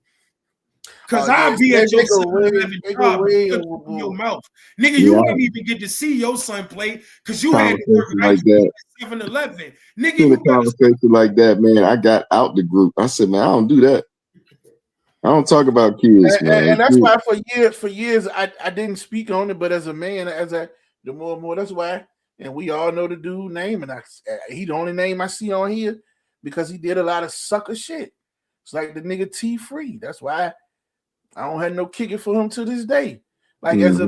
Because I'll be at your 7-Eleven job in your mouth. Nigga, you ain't even get to see your son play because you had to work like that. 7-Eleven. Nigga, you a conversation like that, man. I got out the group. I said, man, I don't do that. I don't talk about kids, man. And that's why for years I didn't speak on it, but as a man, the more and more, that's why, and we all know the dude name, and he the only name I see on here because he did a lot of sucker shit. It's like the nigga T-Free. That's why I don't have no kicking for him to this day. Like as a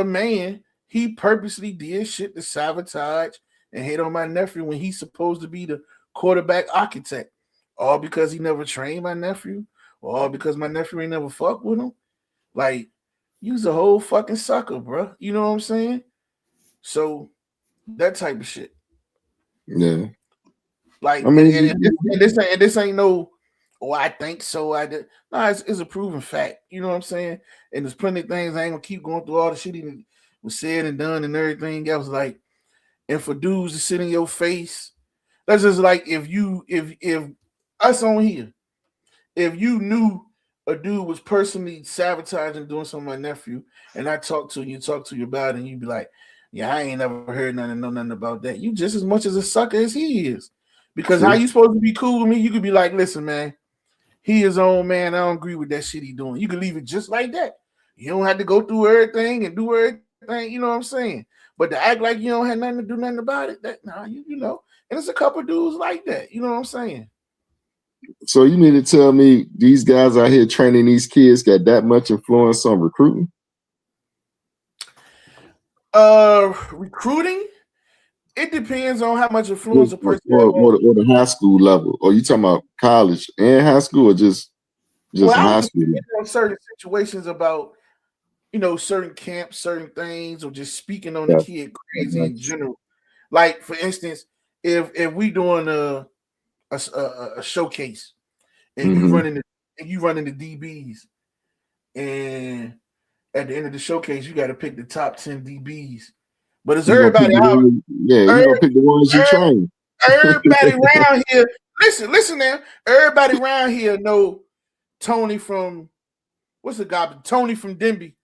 man, he purposely did shit to sabotage and hate on my nephew when he's supposed to be the quarterback architect, all because he never trained my nephew, or all because my nephew ain't never fucked with him. Like, you's a whole fucking sucker, bro. You know what I'm saying? So that type of shit. Yeah. Like, I mean, and this ain't no, oh, I think so. I did. No, it's a proven fact. You know what I'm saying? And there's plenty of things I ain't gonna keep going through all the shit he was said and done and everything else. Like, and for dudes to sit in your face, that's just like if us on here, if you knew a dude was personally sabotaging doing something to my nephew, and I talk to you about it, and you'd be like, yeah, I ain't never heard nothing, know nothing about that. You just as much as a sucker as he is. Because how you supposed to be cool with me? You could be like, listen, man, he his own man. I don't agree with that shit he doing. You can leave it just like that. You don't have to go through everything and do everything. You know what I'm saying? But to act like you don't have nothing to do nothing about it, that you know. And there's a couple dudes like that. You know what I'm saying? So you mean to tell me these guys out here training these kids got that much influence on recruiting? Recruiting. It depends on how much influence a person or the high school level. Or you talking about college and high school, or just high school? On certain situations about, you know, certain camps, certain things, or just speaking on the kid crazy in general. Like, for instance, if we doing a showcase and you running the DBs, and at the end of the showcase you got to pick the top 10 DBs. But it's everybody out. You're gonna pick the ones you train. Everybody around here, listen now. Everybody around here know Tony from Tony from Denby.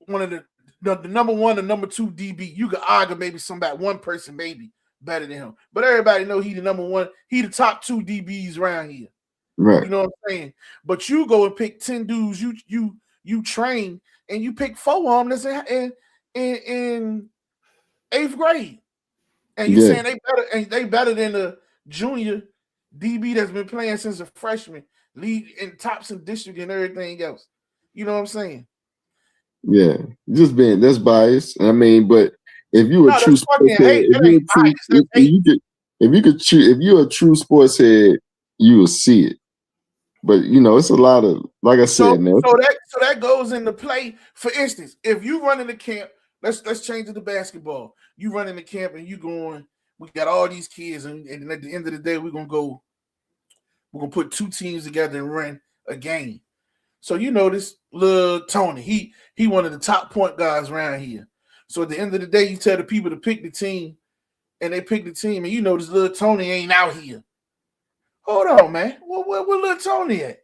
One of the number one or number two DB. You could argue maybe one person maybe better than him. But everybody know he the number one, he the top 2 DBs around here. Right. You know what I'm saying? But you go and pick 10 dudes you train, and you pick 4 of them that's in 8th grade, and you saying they better than the junior DB that's been playing since a freshman, lead in tops in district and everything else. You know what I'm saying? Yeah, that's bias. I mean, but if you a true sports head, if you're a true sports head, you will see it. But you know, it's a lot of, like I said, man. So that goes into play. For instance, if you run in the camp, let's change it to basketball. You run in the camp and you going, we got all these kids, and at the end of the day, we're gonna put 2 teams together and run a game. So you know this little Tony, he one of the top point guys around here. So at the end of the day, you tell the people to pick the team, and they pick the team, and you know this little Tony ain't out here. Hold on, man. Where little Tony at?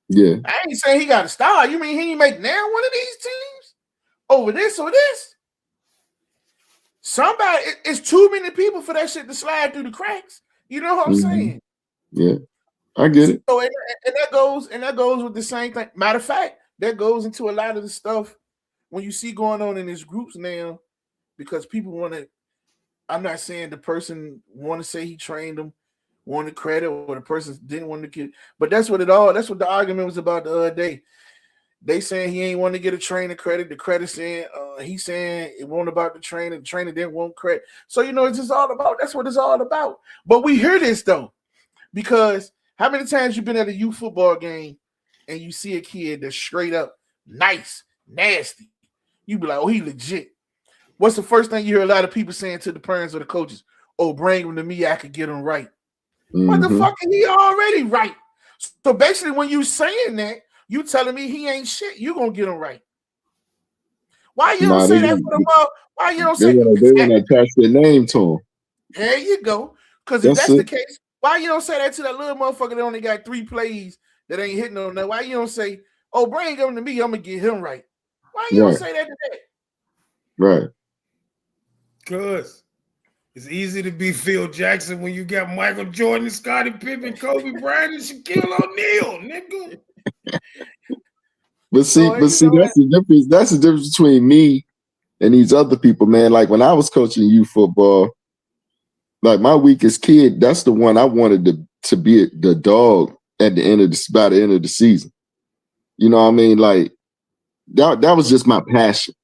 Yeah. I ain't saying he got a star. You mean he ain't make now one of these teams over this or this? Somebody, it's too many people for that shit to slide through the cracks. You know what I'm saying? Yeah, I get it. So and that goes with the same thing. Matter of fact, that goes into a lot of the stuff when you see going on in these groups now, because people want to. I'm not saying the person want to say he trained them, wanted credit, or the person didn't want to get, but that's what the argument was about the other day. They saying he ain't want to get a trainer credit. The credit saying he's saying it wasn't about the trainer. The trainer didn't want credit. So you know, it's just all about, that's what it's all about. But we hear this though, because how many times you been at a youth football game and you see a kid that's straight up nice, nasty? You be like, oh, he legit. What's the first thing you hear a lot of people saying to the parents or the coaches? Oh, bring him to me, I could get him right. What the fuck is he already right? So basically, when you saying that, you telling me he ain't shit, you gonna get him right. Why you don't say that for the mother? Why you don't say they want to attach their name to him? There you go. Because if that's the case, why you don't say that to that little motherfucker that only got 3 plays that ain't hitting on that? Why you don't say, oh, bring him to me, I'm gonna get him right? Why you don't say that to that? Right. Because it's easy to be Phil Jackson when you got Michael Jordan, Scottie Pippen, Kobe Bryant, and Shaquille O'Neal, nigga. But see, that's the difference. That's the difference between me and these other people, man. Like when I was coaching youth football, like my weakest kid, that's the one I wanted to be the dog at the end of by the end of the season. You know what I mean? Like that was just my passion.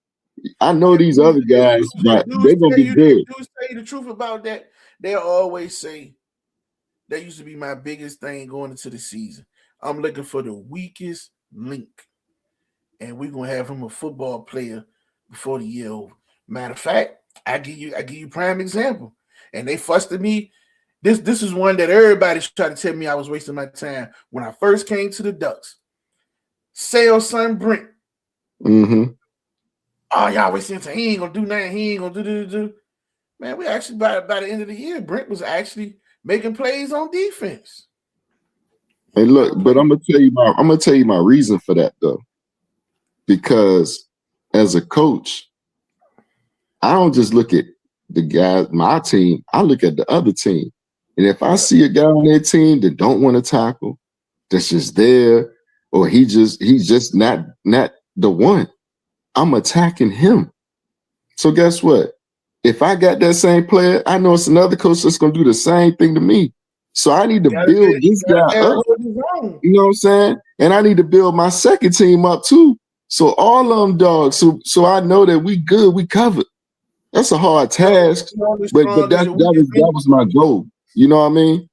I know these other guys, but they're gonna be good. Dudes tell you the truth about that. They'll always say that used to be my biggest thing going into the season. I'm looking for the weakest link, and we're gonna have him a football player before the year over. Matter of fact, I give you prime example, and they fussed at me. This is one that everybody tried to tell me I was wasting my time when I first came to the Ducks. Sale's son Brent. Mm-hmm. Oh, y'all wasting time. He ain't gonna do nothing. He ain't gonna do. Man, we actually by the end of the year, Brent was actually making plays on defense. Hey, look, but I'm gonna tell you my reason for that though, because as a coach, I don't just look at the guys, my team. I look at the other team, and if I see a guy on their team that don't want to tackle, that's just there, or he's just not the one, I'm attacking him. So guess what? If I got that same player, I know it's another coach that's gonna do the same thing to me. So I need to build this guy up. You know what I'm saying? And I need to build my second team up too. So all of them dogs. So I know that we good, we covered. That's a hard task, but that was my goal. You know what I mean?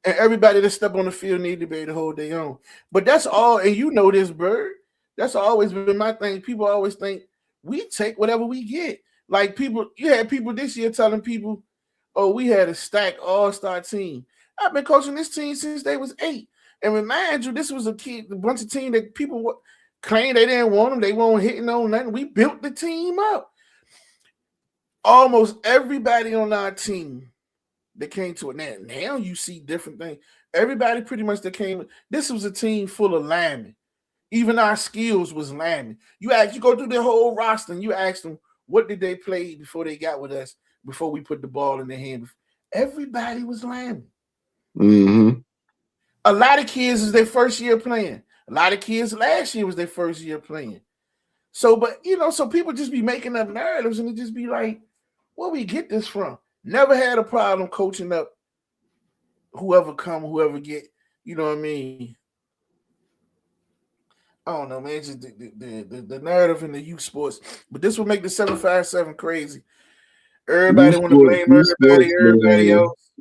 And everybody that step on the field need to be able to hold their own. But that's all, and you know this, Bird. That's always been my thing. People always think we take whatever we get. Like you had people this year telling people, oh, we had a stacked all-star team. I've been coaching this team since they was 8. And remind you, this was a bunch of team that people claimed they didn't want them. They weren't hitting on nothing. We built the team up. Almost everybody on our team that came to it. Now you see different things. Everybody pretty much that came. This was a team full of linemen. Even our skills was linemen. You go through their whole roster and you ask them, what did they play before they got with us, before we put the ball in their hand? Everybody was linemen. Mm-hmm. A lot of kids is their first year playing. A lot of kids last year was their first year playing. So, but so people just be making up narratives and it just be like, where we get this from? Never had a problem coaching up whoever get, you know what I mean? I don't know, man. It's just the narrative in the youth sports. But this will make the 757 crazy. Everybody want to blame everybody else.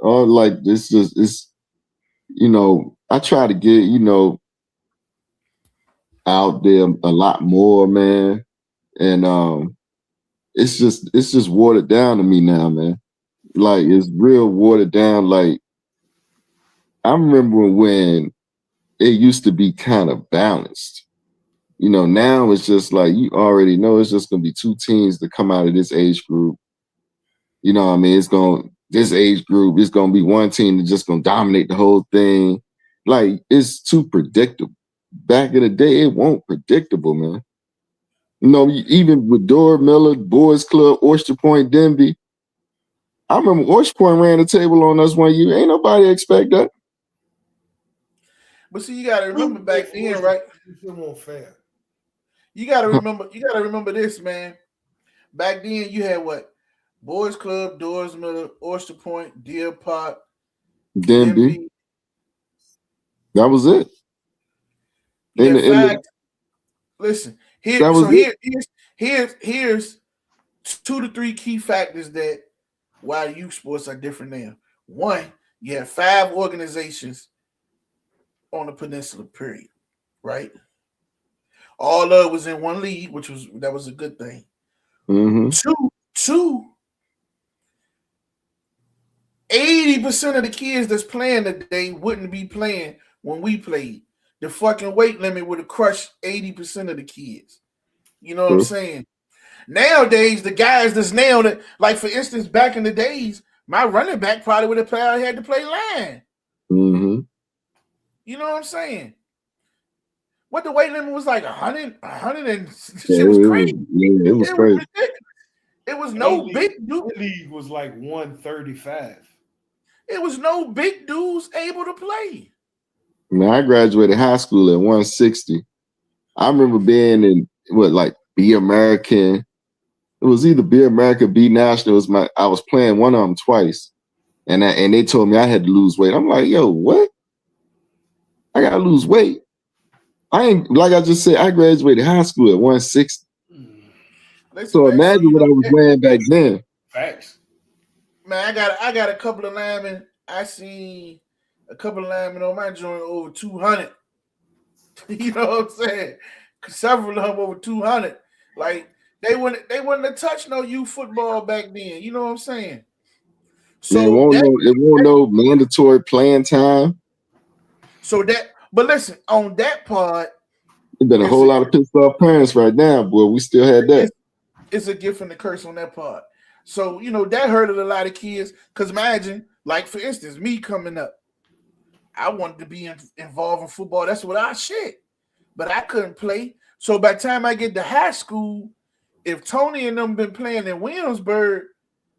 Oh, like this just it's I try to get, out there a lot more, man. And it's just watered down to me now, man. Like it's real watered down. Like I remember when it used to be kind of balanced. Now it's just like you already know it's just gonna be 2 teams that come out of this age group. You know what I mean? This age group is gonna be one team that's just gonna dominate the whole thing. Like it's too predictable. Back in the day, it won't predictable, man. Even with Dora Miller, Boys Club, Oyster Point, Denby. I remember Oyster Point ran the table on us one year. Ain't nobody expect that. But see, you gotta remember back then, right? Fair. You gotta remember this, man. Back then, you had what? Boys Club, Doors Miller, Oyster Point, Deer Park, Denby. That was it. Listen, here's 2 to 3 key factors that why youth sports are different now. One, you have 5 organizations on the peninsula, period. Right? All of it was in one league, that was a good thing. Mm-hmm. Two, 80% of the kids that's playing today wouldn't be playing when we played. The fucking weight limit would have crushed 80% of the kids. You know what I'm saying? Nowadays, the guys that's nailed it, like for instance, back in the days, my running back probably would have had to play line. Mm-hmm. You know what I'm saying? What the weight limit was like 100 and shit was crazy. It was crazy. It was no big dude. The league was like 135. It was no big dudes able to play. Man, I graduated high school at 160. I remember being in Be American. It was either Be America, Be National. I was playing one of them twice, and they told me I had to lose weight. I'm like, yo, what? I gotta lose weight. I ain't, like I just said, I graduated high school at 160. Listen, So man. So imagine you what I know, was wearing back then. Facts. man, I got a couple of linemen. I seen a couple of linemen on my joint over 200. You know what I'm saying? Several of them over 200. Like they wouldn't have touched no youth football back then. You know what I'm saying? Man, So that it won't no mandatory playing time. but listen, on that part, There's been a it's whole lot of pissed off parents right now, boy. We still had that. it's a gift and a curse on that part. So, you know, that hurted a lot of kids. Because imagine, like, for instance, me coming up, I wanted to be involved in football. That's what I shit. But I couldn't play. So by the time I get to high school, if Tony and them been playing in Williamsburg,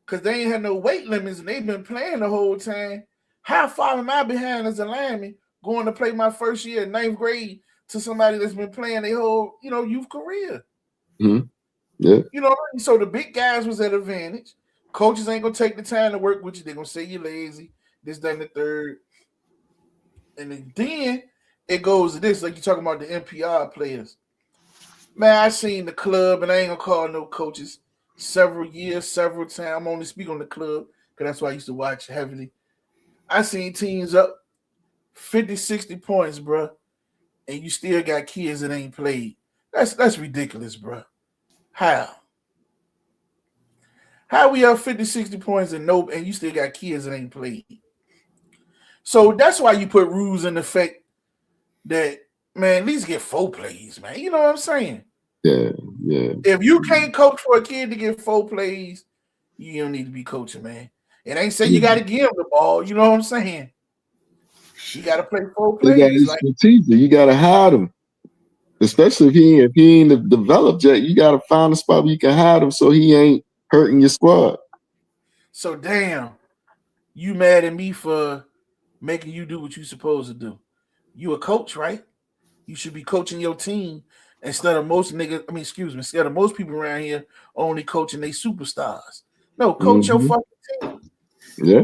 because they ain't had no weight limits and they've been playing the whole time, how far am I behind as a lineman going to play my first year in 9th grade to somebody that's been playing their whole, you know, youth career? Mm-hmm. Yeah. You know, so the big guys was at advantage. Coaches ain't gonna take the time to work with you. They're gonna say you're lazy, this, that, and the third. And then it goes to this, like you're talking about the NPR players. Man, I seen the club, and I ain't gonna call no coaches several years, several times. I'm only speak on the club, because that's why I used to watch heavily. I seen teams up 50, 60 points, bro, and you still got kids that ain't played. That's ridiculous, bro. How? How we up 50, 60 points and you still got kids that ain't played? So that's why you put rules in effect that, man, at least get 4 plays, man. You know what I'm saying? Yeah. If you can't coach for a kid to get 4 plays, you don't need to be coaching, man. It ain't say you got to give him the ball. You know what I'm saying? You got to play 4 They got plays. strategic. You got to hide him, especially if he ain't developed yet. You got to find a spot where you can hide him so he ain't hurting your squad. So damn, you mad at me for making you do what you supposed to do? You a coach, right? You should be coaching your team instead of most people around here only coaching they superstars. No, coach your fucking team. Yeah.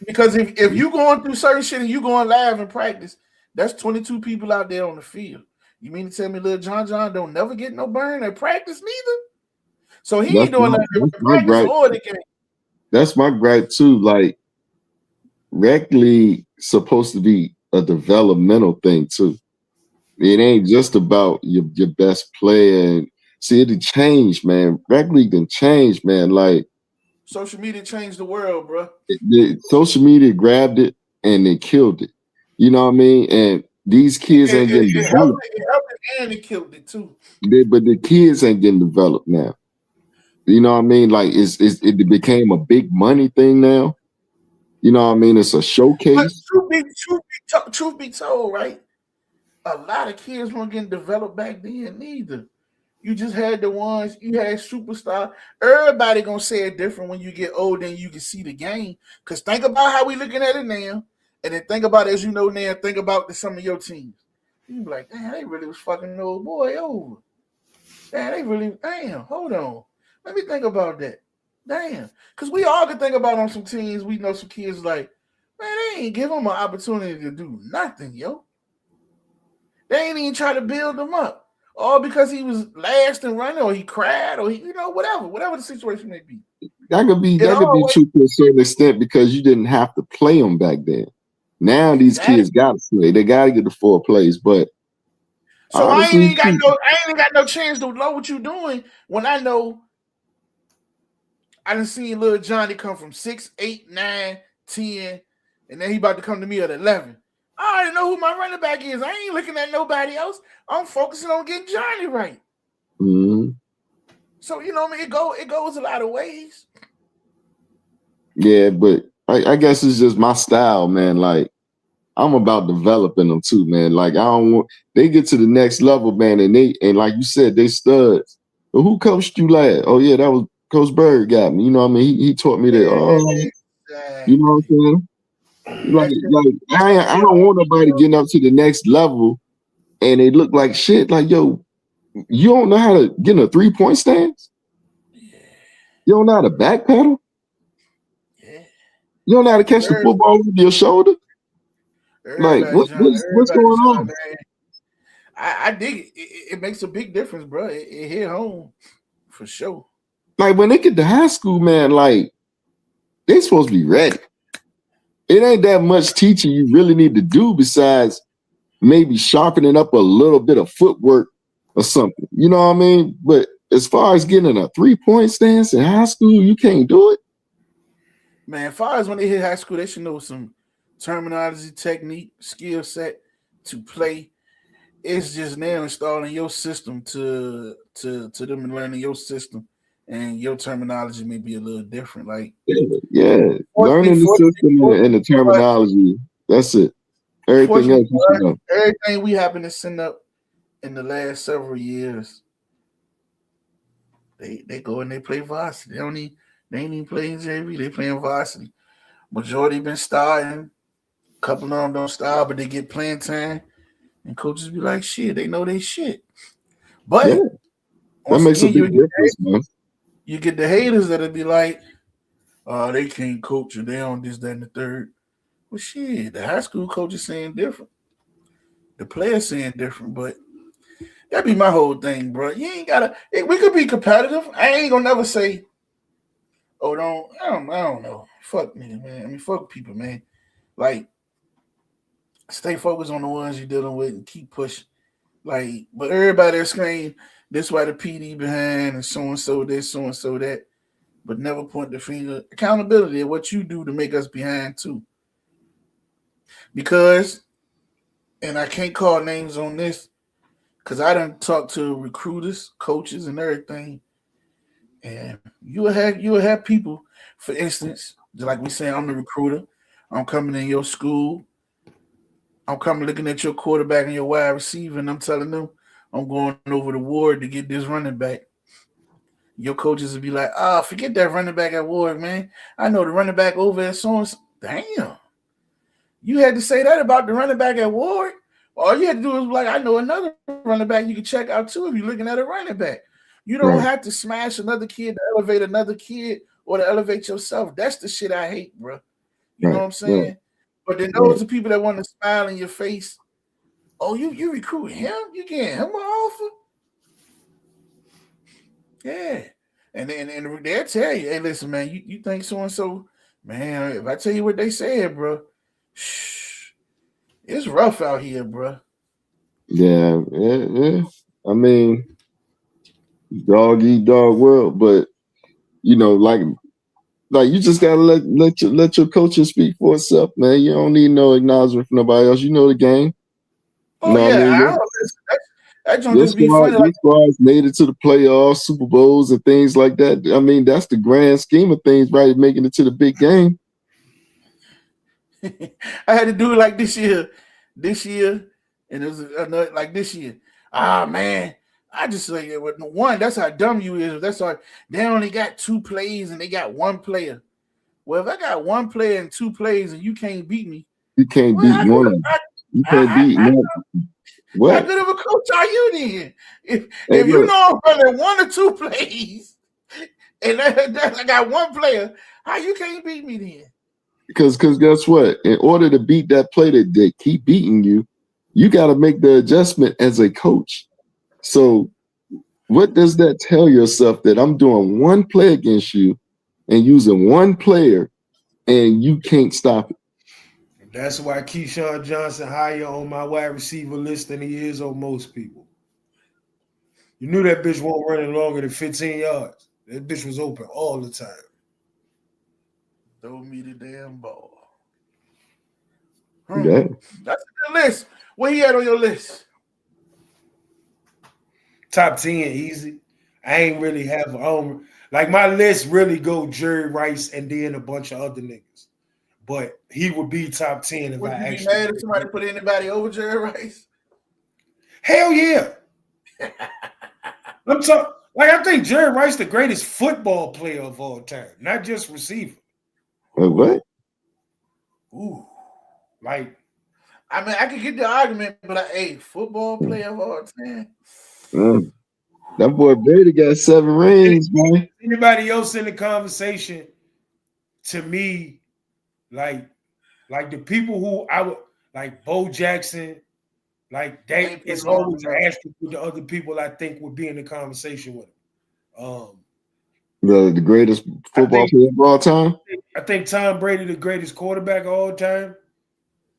Because if you going through certain shit and you going live in practice, that's 22 people out there on the field. You mean to tell me little John don't never get no burn at practice neither? So he ain't doing nothing in practice or the game. That's my gripe too. Like, rec league supposed to be a developmental thing too. It ain't just about your best player. See, it changed, man. Rec league done changed, man. Like, social media changed the world, bro. Social media grabbed it and they killed it. You know what I mean? And these kids ain't getting developed. It helped it and it killed it too. But the kids ain't getting developed now. You know what I mean? Like, it became a big money thing now. You know what I mean? It's a showcase. But truth be told, right? A lot of kids weren't getting developed back then neither. You just had the ones, you had superstar. Everybody gonna say it different when you get older and you can see the game. Because think about how we looking at it now. And then think about, as you know now, think about some of your teams. You be like, damn, they really was fucking the old boy over. Damn, hold on. Let me think about that. Damn. Because we all can think about on some teams, we know some kids like, man, they ain't give them an opportunity to do nothing, yo. They ain't even try to build them up. All because he was last in running, or he cried, or he, whatever the situation may be. That could be true to a certain extent because you didn't have to play them back then. Now these kids got to play. They got to get the 4 plays. But so honestly, I ain't even got no chance to know what you're doing when I know I done seen little Johnny come from 6, 8, 9, 10, and then he about to come to me at 11. I already know who my running back is. I ain't looking at nobody else. I'm focusing on getting Johnny right. Mm-hmm. So you know, I mean, it goes a lot of ways. Yeah, but I guess it's just my style, man. Like, I'm about developing them too, man. Like, they get to the next level, man, and like you said, they studs. But who coached you last? Oh yeah, that was Coach Bird got me. You know what I mean? He taught me that. You know what I'm saying? Like I don't want nobody getting up to the next level and they look like shit. Like, yo, you don't know how to get in a 3-point stance? You don't know how to backpedal? You don't know how to catch the football with your shoulder? Like, what's going on? Man. I dig it. It makes a big difference, bro. It hit home For sure. Like when they get to high school, man, like they supposed to be ready. It ain't that much teaching you really need to do besides maybe sharpening up a little bit of footwork or something. You know what I mean? But as far as getting a 3-point stance in high school, you can't do it. Man, as far as when they hit high school, they should know some terminology, technique, skill set to play. It's just now installing your system to them and learning your system, and your terminology may be a little different. Like Yeah. Learning the system and the terminology. That's it. Everything else you should know. Everything we happen to send up in the last several years, they go and they play varsity. They ain't even playing JV. They playing varsity. Majority been starting. A couple of them don't start, but they get playing time. And coaches be like, shit, they know they shit. But Yeah. That makes a big difference, man. You get the haters that'll be like, they can't coach and they on this, that, and the third. Well, shit, the high school coach is saying different. The players saying different, but that be my whole thing, bro. You ain't gotta. We could be competitive. I ain't gonna never say, "Oh, I don't know." Fuck niggas, man. I mean, fuck people, man. Like, stay focused on the ones you're dealing with and keep pushing. Like, but everybody that's saying this why the PD behind and so this, so that, but never point the finger. Accountability of what you do to make us behind too. Because, and I can't call names on this, because I done talked to recruiters, coaches, and everything. And you will have people, for instance, like we say, I'm the recruiter. I'm coming in your school. I'm coming looking at your quarterback and your wide receiver, and I'm telling them I'm going over the Ward to get this running back. Your coaches will be like, forget that running back at Ward, man. I know the running back over at so-and-so. Damn. You had to say that about the running back at Ward? All you had to do was like, I know another running back you can check out too if you're looking at a running back. You don't have to smash another kid to elevate another kid or to elevate yourself. That's the shit I hate, bro. You know what I'm saying? Right. But then those are people that want to smile in your face. Oh, you recruiting him? You getting him an offer? Yeah. And they'll tell you, hey, listen, man, you think so-and-so, man, if I tell you what they said, bro, it's rough out here, bro. Yeah. I mean, dog eat dog world, but you know, like you just gotta let your coaches speak for itself, man. You don't need no acknowledgement from nobody else. You know the game. Oh yeah, that don't just be funny. Like squads made it to the playoffs, Super Bowls, and things like that. I mean, that's the grand scheme of things, right? Making it to the big game. I had to do it like this year, and it was like this year. Man, I just like one. That's how dumb you is. That's how they only got 2 plays and they got 1 player. Well, if I got 1 player and 2 plays and you can't beat me, you can't beat one. You can't beat one. What? How good of a coach are you then? If you know I'm running 1 or 2 plays and I got 1 player, how you can't beat me then? Because guess what? In order to beat that play that they keep beating you, you got to make the adjustment as a coach. So what does that tell yourself? That I'm doing 1 play against you and using 1 player and you can't stop it. That's why Keyshawn Johnson higher on my wide receiver list than he is on most people. You knew that bitch won't run it longer than 15 yards. That bitch was open all the time. Throw me the damn ball. Yeah. That's a good list. What he had on your list? Top 10, easy. I ain't really have like my list really go Jerry Rice and then a bunch of other niggas. But he would be top 10 if would I you actually. Be mad if somebody put anybody over Jerry Rice? Hell yeah. I think Jerry Rice the greatest football player of all time, not just receiver. What? Ooh. Like, I mean, I could get the argument, but football player of all time. That boy Brady got 7 rings, man. Anybody else in the conversation, to me, like the people who I would like Bo Jackson, like it's always an asterisk with the other people I think would be in the conversation with him. The greatest football player of all time. I think Tom Brady the greatest quarterback of all time.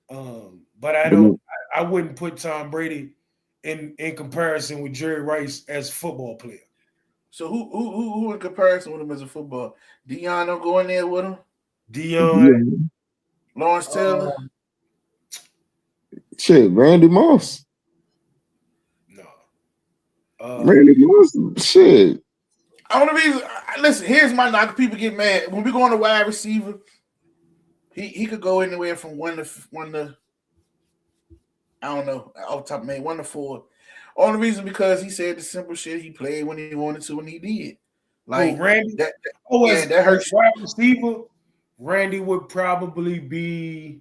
But I wouldn't put Tom Brady in comparison with Jerry Rice as a football player. So who in comparison with him as a football? Deion don't go in there with him. Deion, Lawrence Taylor. Shit, Randy Moss. No. Randy Moss. Shit. Only reason, listen, here's my knock. People get mad when we go on a wide receiver. He could go anywhere from one to I don't know off the top of my head 1 to 4. Only reason because he said the simple shit. He played when he wanted to, and he did. Like Randy. that Hurts. Wide receiver. Randy would probably be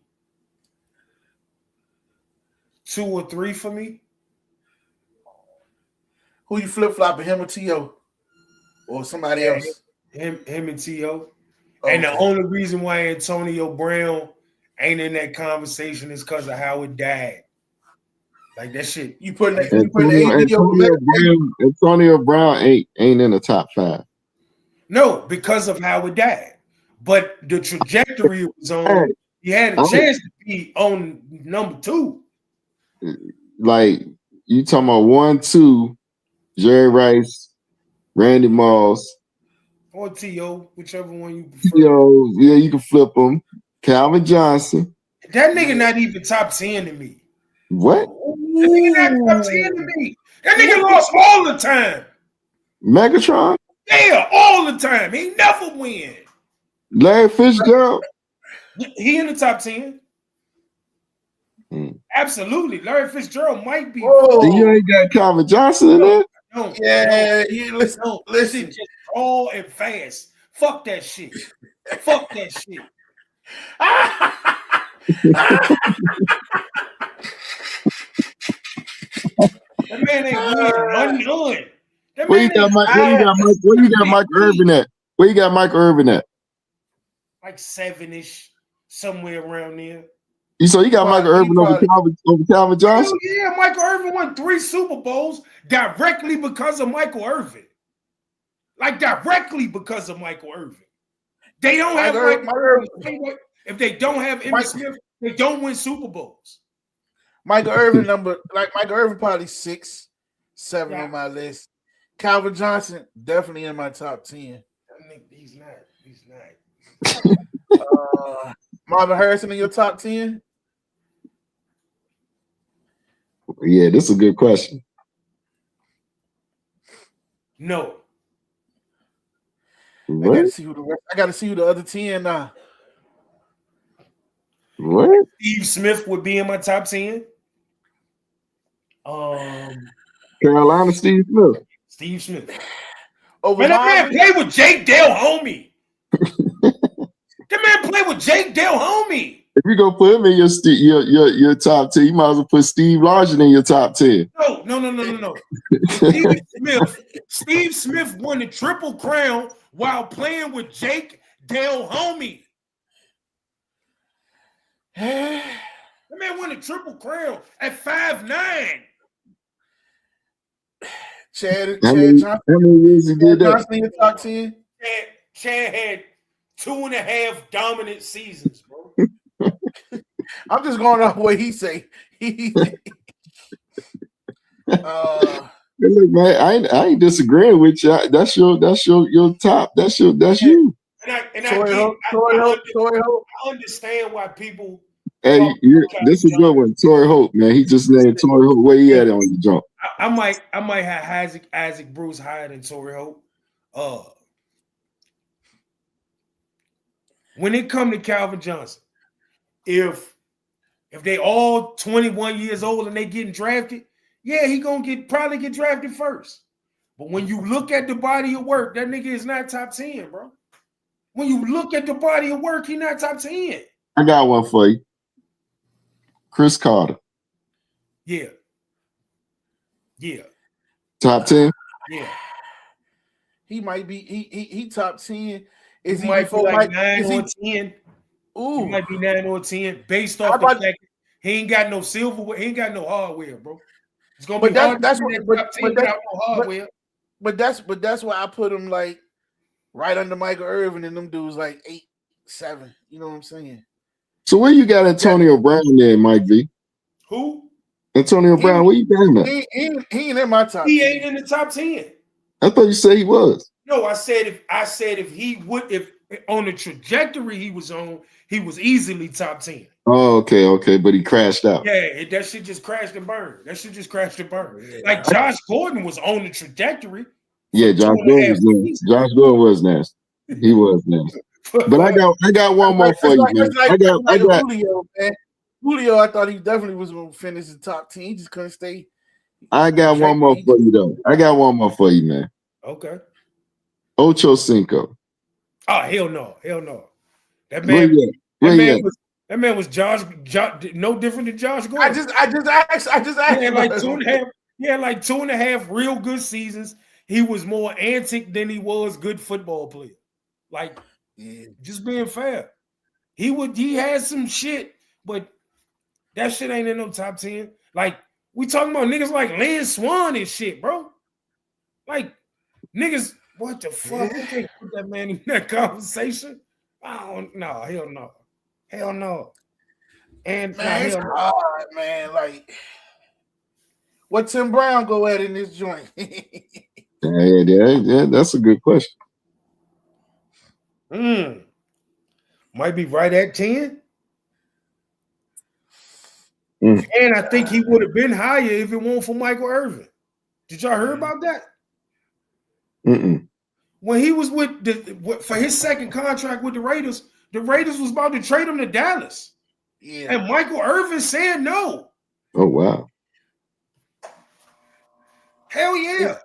2 or 3 for me. Who you flip flopping, him or T.O. or somebody else? Him and T.O. Okay. And the only reason why Antonio Brown ain't in that conversation is because of how it died. Like that shit. You putting Antonio Brown ain't in the top 5. No, because of how it died. But the trajectory was on. He had a chance to be on number 2. Like you talking about 1, 2, Jerry Rice, Randy Moss, or T.O., whichever one you prefer. T.O., yeah, you can flip them. Calvin Johnson. That nigga not even top 10 to me. What? That nigga not top 10 to me. That nigga lost all the time. Megatron? Yeah, all the time. He never win. Larry Fitzgerald? He in the top 10. Absolutely. Larry Fitzgerald might be. You ain't got Calvin Johnson in there? No. Listen. Just tall and fast. Fuck that shit. Fuck that shit. That man ain't winning. Where you got Mike Irvin at? Where you got Mike Irvin at? Like 7-ish, somewhere around there. So you got Michael Irvin over Calvin Johnson? Yeah, Michael Irvin won 3 Super Bowls directly because of Michael Irvin. Like directly because of Michael Irvin. They don't have Michael Irvin. If they don't have Emmitt Smith, they don't win Super Bowls. Michael Irvin Michael Irvin probably 6, 7 on my list. Calvin Johnson definitely in my top 10. He's not. Marvin Harrison in your top 10? Yeah, this is a good question. No. What? I got to see who the other 10 now. What? Steve Smith would be in my top 10. Carolina Steve Smith. Steve Smith. Man, that man played with Jake Delhomme. That man played with Jake Delhomme. If you go put him in your top 10, you might as well put Steve Largent in your top 10. No. Steve Smith won the Triple Crown while playing with Jake Delhomme. That man won the Triple Crown at 5'9". Chad Johnson. How many years he did that? Johnson in your top 10? Chad had 2.5 dominant seasons, bro. I'm just going off what he say. Look, man, I ain't disagreeing with you. That's your top. That's you. I understand why people. Hey, this is a good one. Torrey Hope, man. He just named Torrey Hope. Where he at on the jump? I might have Isaac Bruce higher than Torrey Hope. When it come to Calvin Johnson, if they all 21 years old and they getting drafted, yeah, he gonna probably get drafted first. But when you look at the body of work, that nigga is not top 10, bro. When you look at the body of work, he not top 10. I got one for you. Chris Carter. Yeah. Top 10? Yeah. He might be he top 10. Is he might before be like Mike? 9 or 10? Ooh. He might be 9 or 10 based off the fact that he ain't got no silverware, he ain't got no hardware, bro. It's gonna be hard that's to what top 10 without no hardware. but that's why I put him like right under Michael Irvin and them dudes like 8, 7. You know what I'm saying? So where you got Antonio Brown there, Mike V? Who? Antonio Brown, where you got him at? He ain't in my top. He 10. ain't in the top 10. I thought you said he was. No, I said if he would, if on the trajectory he was on, he was easily top 10. Oh, okay, but he crashed out. Yeah, that shit just crashed and burned. Yeah. Like Josh Gordon was on the trajectory. Yeah, Josh Gordon was nasty. Josh Gordon was nasty. He was nasty. But I got one more for you, man. I got Julio, man. Julio, I thought he definitely was going to finish the top 10. He just couldn't stay. I got one more for you, though. I got one more for you, man. Okay. Ocho Cinco. Oh, hell no. That Where man, you at? that man was Josh, no different than Josh Gordon. I just asked. He had like 2.5. He had like 2.5 real good seasons. He was more antic than he was good football player. Like, just being fair. He had some shit, but that shit ain't in no top 10. Like, we talking about niggas like Lynn Swan and shit, bro. Like, niggas, what the fuck? We can't put that man in that conversation. Hell no. And man, it's hard, man. Like, what Tim Brown go at in this joint? Yeah, that's a good question. Might be right at 10. Mm. And I think he would have been higher if it weren't for Michael Irvin. Did y'all hear about that? Mm-mm. When he was for his second contract with the Raiders was about to trade him to Dallas. Yeah. And Michael Irvin said no. Oh, wow. Hell yeah.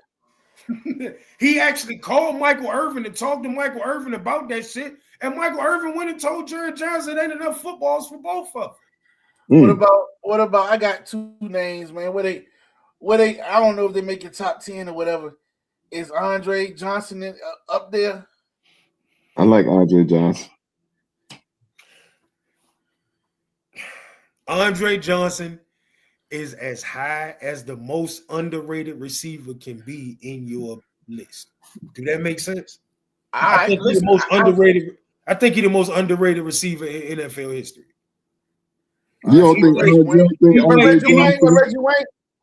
He actually called Michael Irvin and talked to Michael Irvin about that shit. And Michael Irvin went and told Jerry Johnson there ain't enough footballs for both of them. What about I got 2 names, man. Where they I don't know if they make it top 10 or whatever. Is Andre Johnson up there? I like Andre Johnson. Andre Johnson is as high as the most underrated receiver can be in your list. Do that make sense? I think he's the most underrated. I think he's the most underrated receiver in NFL history. You don't think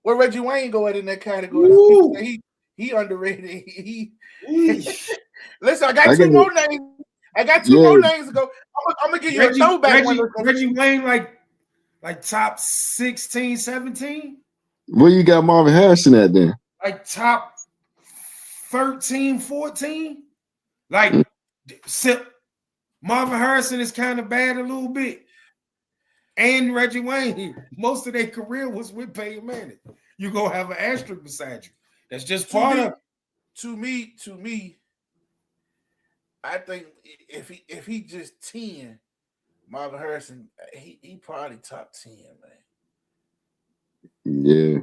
where Reggie Wayne go at in that category? He underrated. Listen, I got two more names. I got two more names to go. I'm gonna give you a throwback one. Reggie Wayne, like top 16, 17. Where you got Marvin Harrison at then? Like top 13, 14. Like Marvin Harrison is kind of bad a little bit. And Reggie Wayne, most of their career was with Peyton Manning. You're gonna have an asterisk beside you. That's just part of it. To me, I think if he just 10, Marvin Harrison, he probably top 10, man. Yeah.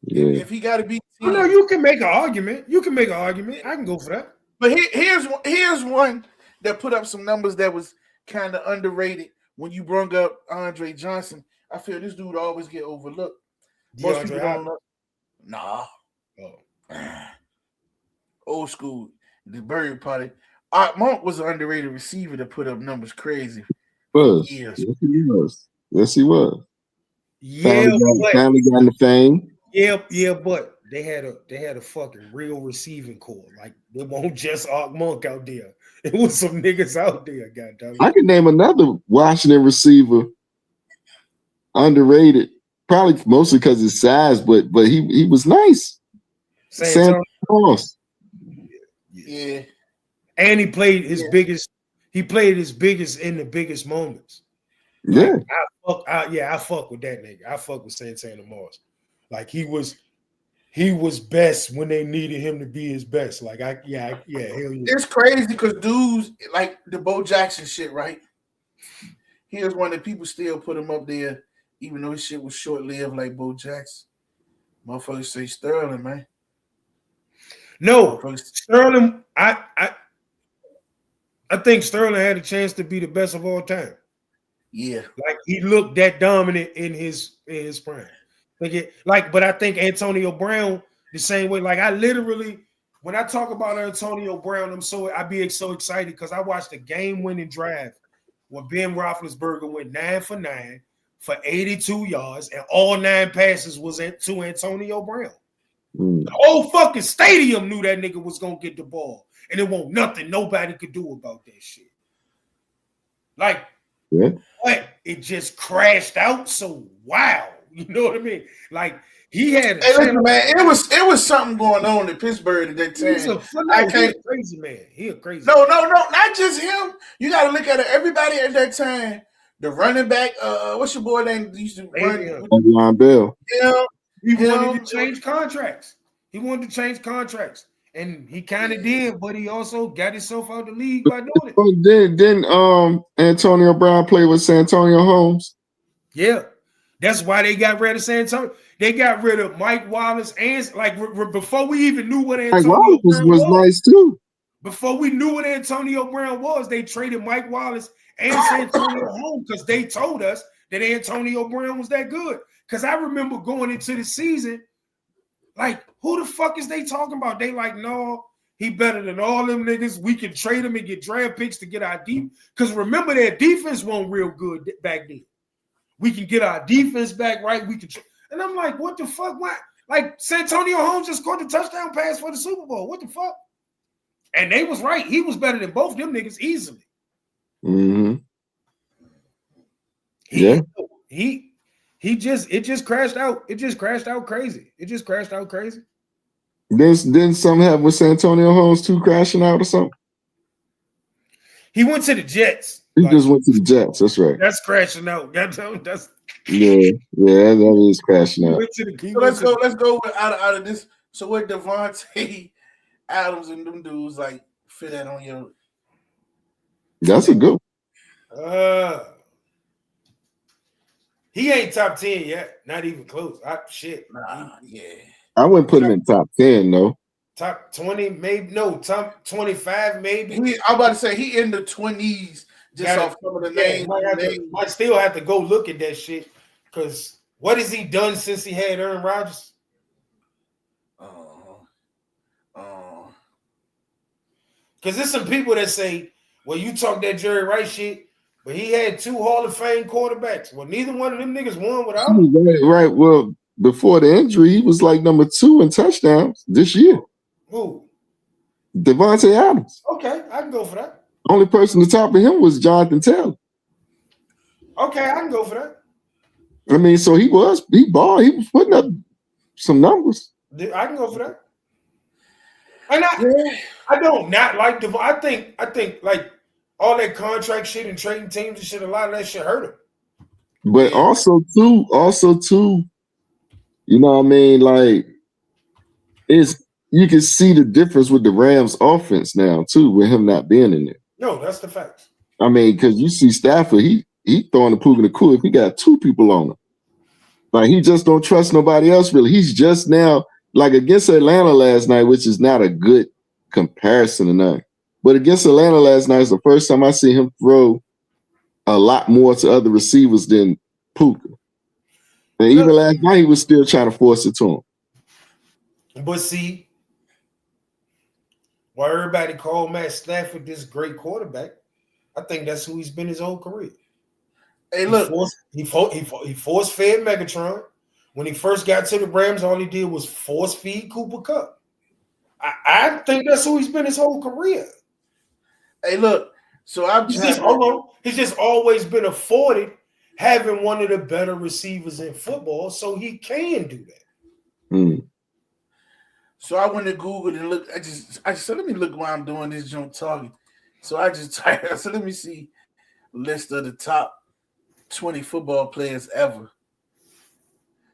If he got to be 10, no, you can make an argument. I can go for that. But here's one that put up some numbers that was kind of underrated when you brought up Andre Johnson. I feel this dude always get overlooked. Most people don't know. Nah. Old school. The Bird Party. Art Monk was an underrated receiver that put up numbers crazy. Yes, he was. Yeah, family got in the fame. Yeah, but they had a fucking real receiving core. Like they won't just Art Monk out there. It was some niggas out there. Goddamn. I can name another Washington receiver underrated, probably mostly because of his size, but he was nice. Sam Cross. Yeah. And he played his biggest. He played his biggest in the biggest moments. Yeah. I fuck with that nigga. I fuck with Santana Moss. Like he was best when they needed him to be his best. Like hell yeah. It's crazy because dudes like the Bo Jackson shit, right? Here's one that people still put him up there, even though his shit was short-lived like Bo Jackson. Motherfuckers say Sterling, man. No, Sterling, I think Sterling had a chance to be the best of all time. Yeah. Like he looked that dominant in his prime. But I think Antonio Brown the same way. Like I literally, when I talk about Antonio Brown, I be so excited because I watched a game-winning drive where Ben Roethlisberger went 9 for 9 for 82 yards, and all 9 passes was to Antonio Brown. The whole fucking stadium knew that nigga was gonna get the ball, and it won't nothing nobody could do about that shit. Like, but it just crashed out. So wow, you know what I mean? Like he had. Hey, listen, man, it was something going on in Pittsburgh at that time. He's a crazy man. He a crazy. No, not just him. You got to look at it. Everybody at that time. The running back, what's your boy name? Used to run. Le'Veon Bell. Yeah, he wanted to change contracts. And he kind of did, but he also got himself out of the league by doing it. Didn't Antonio Brown play with Santonio Holmes? Yeah, that's why they got rid of Santonio. They got rid of Mike Wallace and like before we even knew what Antonio Mike Wallace Brown was nice too. Before we knew what Antonio Brown was, they traded Mike Wallace and Santonio Holmes because they told us that Antonio Brown was that good. Because I remember going into the season, like, who the fuck is they talking about? They like, no, he better than all them niggas. We can trade him and get draft picks to get our deep. Because remember, their defense wasn't real good back then. We can get our defense back right. We can, and I'm like, what the fuck? Why? Like, Santonio Holmes just scored the touchdown pass for the Super Bowl. What the fuck? And they was right. He was better than both them niggas easily. Mm-hmm. It just crashed out. It just crashed out crazy. Didn't something happen with Santonio Holmes too, crashing out or something? He went to the Jets. He just went to the Jets. That's right. That's crashing out. That's that is crashing out. So let's go out of this. So what Devontae Adams and them dudes like fit that on your? That's a good one. He ain't top 10 yet. Not even close. I wouldn't put him in top 10 though. Top 20, maybe. No, top 25, maybe. I'm about to say he in the 20s just off some of the names. I still have to go look at that shit because what has he done since he had Aaron Rodgers? Because there's some people that say, well, you talk that Jerry Rice shit, but he had 2 Hall of Fame quarterbacks. Well, neither one of them niggas won without him. Right. Well, before the injury, he was like number 2 in touchdowns this year. Who? Devontae Adams. Okay, I can go for that. Only person to top of him was Jonathan Taylor. Okay, I can go for that. I mean, so he balled. He was putting up some numbers. I can go for that. And I don't not like Devon. I think like all that contract shit and trading teams and shit, a lot of that shit hurt him. But also too, you know what I mean? Like, you can see the difference with the Rams offense now, too, with him not being in there. No, that's the facts. I mean, because you see Stafford, he throwing the poop in the cool if he got 2 people on him. Like, he just don't trust nobody else, really. He's just now, like against Atlanta last night, which is not a good comparison tonight. But against Atlanta last night is the first time I see him throw a lot more to other receivers than Puka. And even last night, he was still trying to force it to him. But see, why everybody call Matt Stafford this great quarterback, I think that's who he's been his whole career. Hey, look. He force-fed Megatron. When he first got to the Rams, all he did was force-feed Cooper Kupp. I think that's who he's been his whole career. Hey, look. So he's just always been afforded having one of the better receivers in football, so he can do that. Mm. So I went to Google and looked. I said, let me look while I'm doing this junk talking. So I just typed. I said, let me see a list of the top 20 football players ever.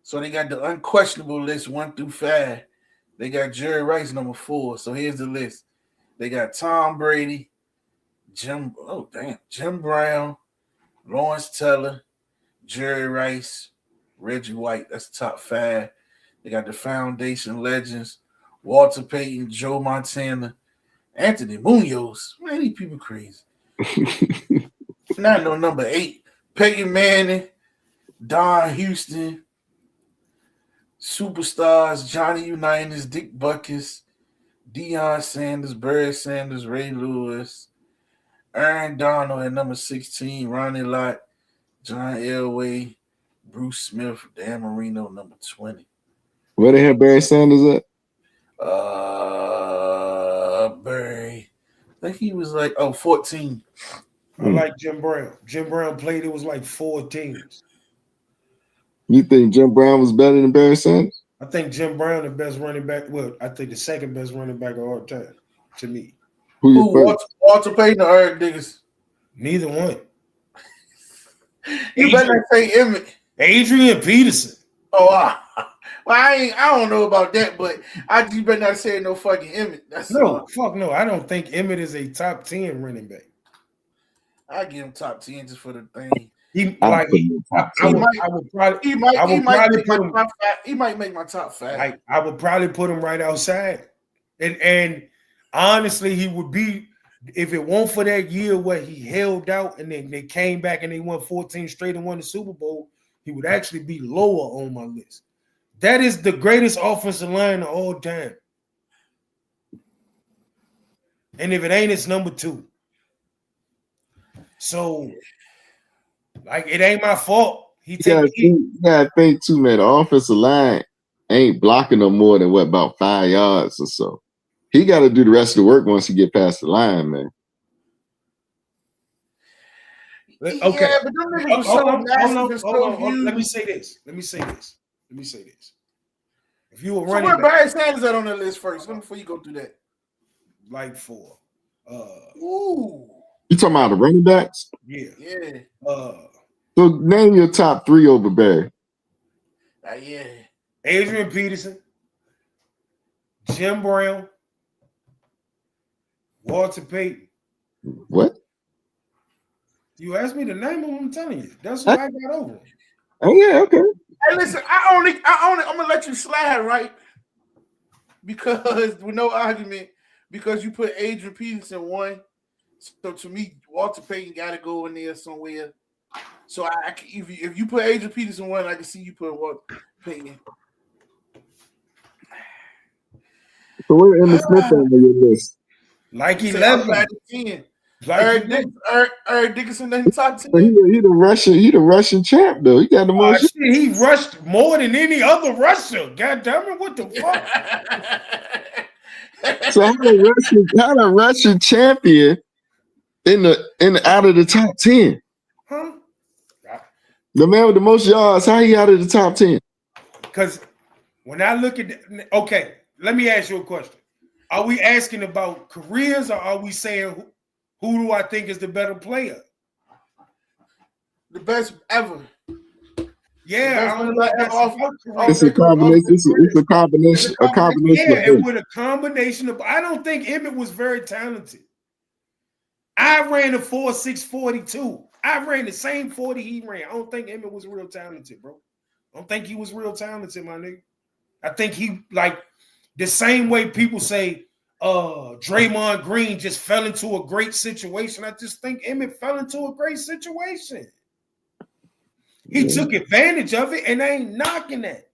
So they got the unquestionable list 1 through 5. They got Jerry Rice number 4. So here's the list. They got Tom Brady, Jim Brown, Lawrence Taylor, Jerry Rice, Reggie White. That's the top 5. They got the foundation legends, Walter Payton, Joe Montana, Anthony Munoz. Man, these people crazy. Not no number 8. Peyton Manning, Don Houston, Superstars: Johnny Unitas, Dick Buckus, Deion Sanders, Barry Sanders, Ray Lewis, Aaron Donald at number 16, Ronnie Lott, John Elway, Bruce Smith, Dan Marino, number 20. Where the hell Barry Sanders at? Barry. I think he was like 14. I like Jim Brown. Jim Brown played, it was like 4 teams. You think Jim Brown was better than Barry Sanders? I think Jim Brown the best running back. Well, I think the second best running back of all time to me. Who, Walter Payton or Eric Dickerson? Neither one. You better not say Emmett. Adrian Peterson. Oh, well, I don't know about that, but you better not say no fucking Emmett. That's fuck no. I don't think Emmett is a top 10 running back. I give him top 10 just for the thing. He might make my top 5. I would probably put him right outside. And honestly, he would be, if it weren't for that year where he held out and then they came back and they won 14 straight and won the Super Bowl, he would actually be lower on my list. That is the greatest offensive line of all time. And if it ain't, it's number 2. So, like, it ain't my fault. You gotta think too, man. The offensive line ain't blocking no more than about 5 yards or so. He got to do the rest of the work once he get past the line, man. Okay. Yeah, but them niggas was so massive. Hold on. Let me say this. If you were running, where Barry Sanders at on the list first? Before you go through that, like 4. Ooh. You talking about the running backs? Yeah. So name your top 3 over Barry. Yeah. Adrian Peterson, Jim Brown, Walter Payton. What? You asked me to name them. I'm telling you. That's what I got over. Oh yeah, okay. Hey, listen, I'm gonna let you slide, right? Because with no argument, because you put Adrian Peterson 1. So to me, Walter Payton got to go in there somewhere. So if you put Adrian Peterson 1, I can see you put Walter Payton. So where Emmitt Smith on your list? Like 11. 10. Eric Dickerson in the top 10. He the Russian champ though. He got the most. He rushed more than any other rusher. God damn it! What the fuck? So how the Russian champion in the out of the top 10? Huh? The man with the most yards, how he out of the top 10? Because when I look at okay, let me ask you a question. Are we asking about careers or are we saying who do I think is the better player? The best ever. Yeah, it's a combination. It's a combination. A combination. Yeah, and with a combination of, I don't think Emmett was very talented. I ran a 4.642. I ran the same 40 he ran. I don't think Emmett was real talented, bro. I don't think he was real talented, my nigga. I think he, like, the same way people say Draymond Green just fell into a great situation. I just think Emmett fell into a great situation. He took advantage of it, and I ain't knocking that.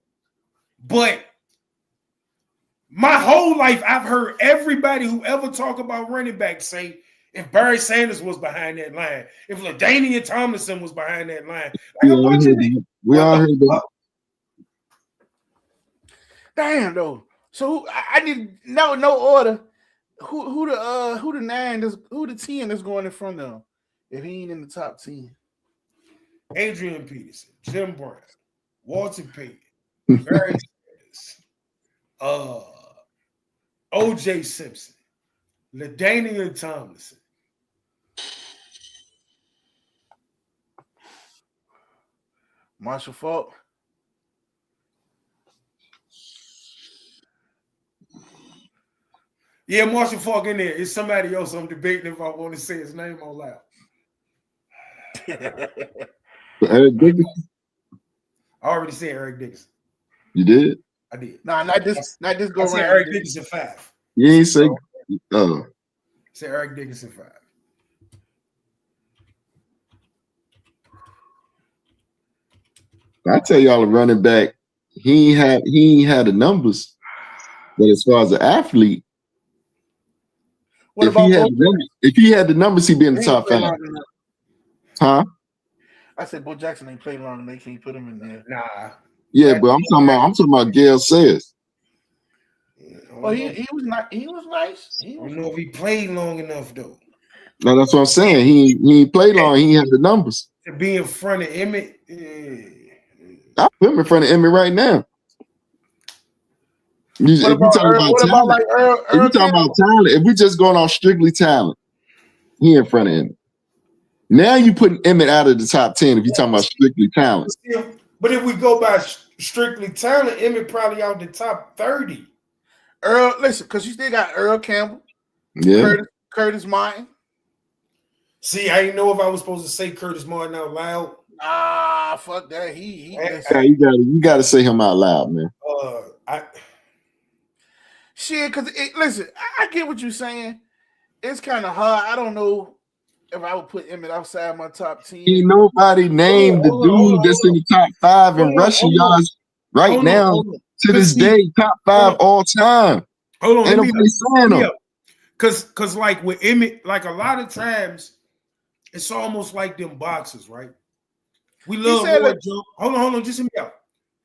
But my whole life, I've heard everybody who ever talk about running back say, if Barry Sanders was behind that line, if LaDainian Tomlinson was behind that line, we all heard that. Damn though. So I need no order. Who the 9 is, who the 10 is going in front of him if he ain't in the top 10? Adrian Peterson, Jim Brown, Walter Payton, Barry Sanders, O.J. Simpson, LaDainian Tomlinson. Marshall Faulk. Yeah, Marshall Faulk in there. It's somebody else I'm debating if I want to say his name out loud. Eric Dickerson? I already said Eric Dickerson. You did? I did. Nah, not this go around. Eric Dickerson 5. You ain't say Say Eric Dickerson 5. I tell y'all a running back he ain't had the numbers. But as far as an athlete, What if about he had Bo the numbers, if he had the numbers, he'd be in the Jackson? top He ain't 5. played long enough. Huh? I said Bo Jackson ain't played long, and they can't put him in there. Nah. Yeah, but I'm talking about Gail Sayers. Well, he was not. He was nice. I don't know if he played long enough though. Now that's what I'm saying. He ain't played long. He ain't had the numbers. To be in front of Emmett. I put him in front of Emmy right now. What If you about talking Earl? about What about talent, like Earl? if you Earl talking Campbell? about talent, if we just going off strictly talent, he in front of Emmett. Now you putting Emmett out of the top 10 if you're talking about strictly talent. But if we go by strictly talent, Emmett probably out the top 30. Earl, listen, because you still got Earl Campbell, Yeah. Curtis Martin. See, I didn't know if I was supposed to say Curtis Martin out loud. Ah, fuck that. Yeah, you gotta say him out loud, man. Shit, because listen, I get what you're saying. It's kind of hard. I don't know if I would put Emmett outside my top 10. Ain't nobody named the dude that's in the top 5 in rushing yards right now to this day, top 5 all time. Hold on, ain't nobody saying them. Cause like with Emmett, like a lot of times, it's almost like them boxers, right? We love Roy Jones. Hold on, just hear me out.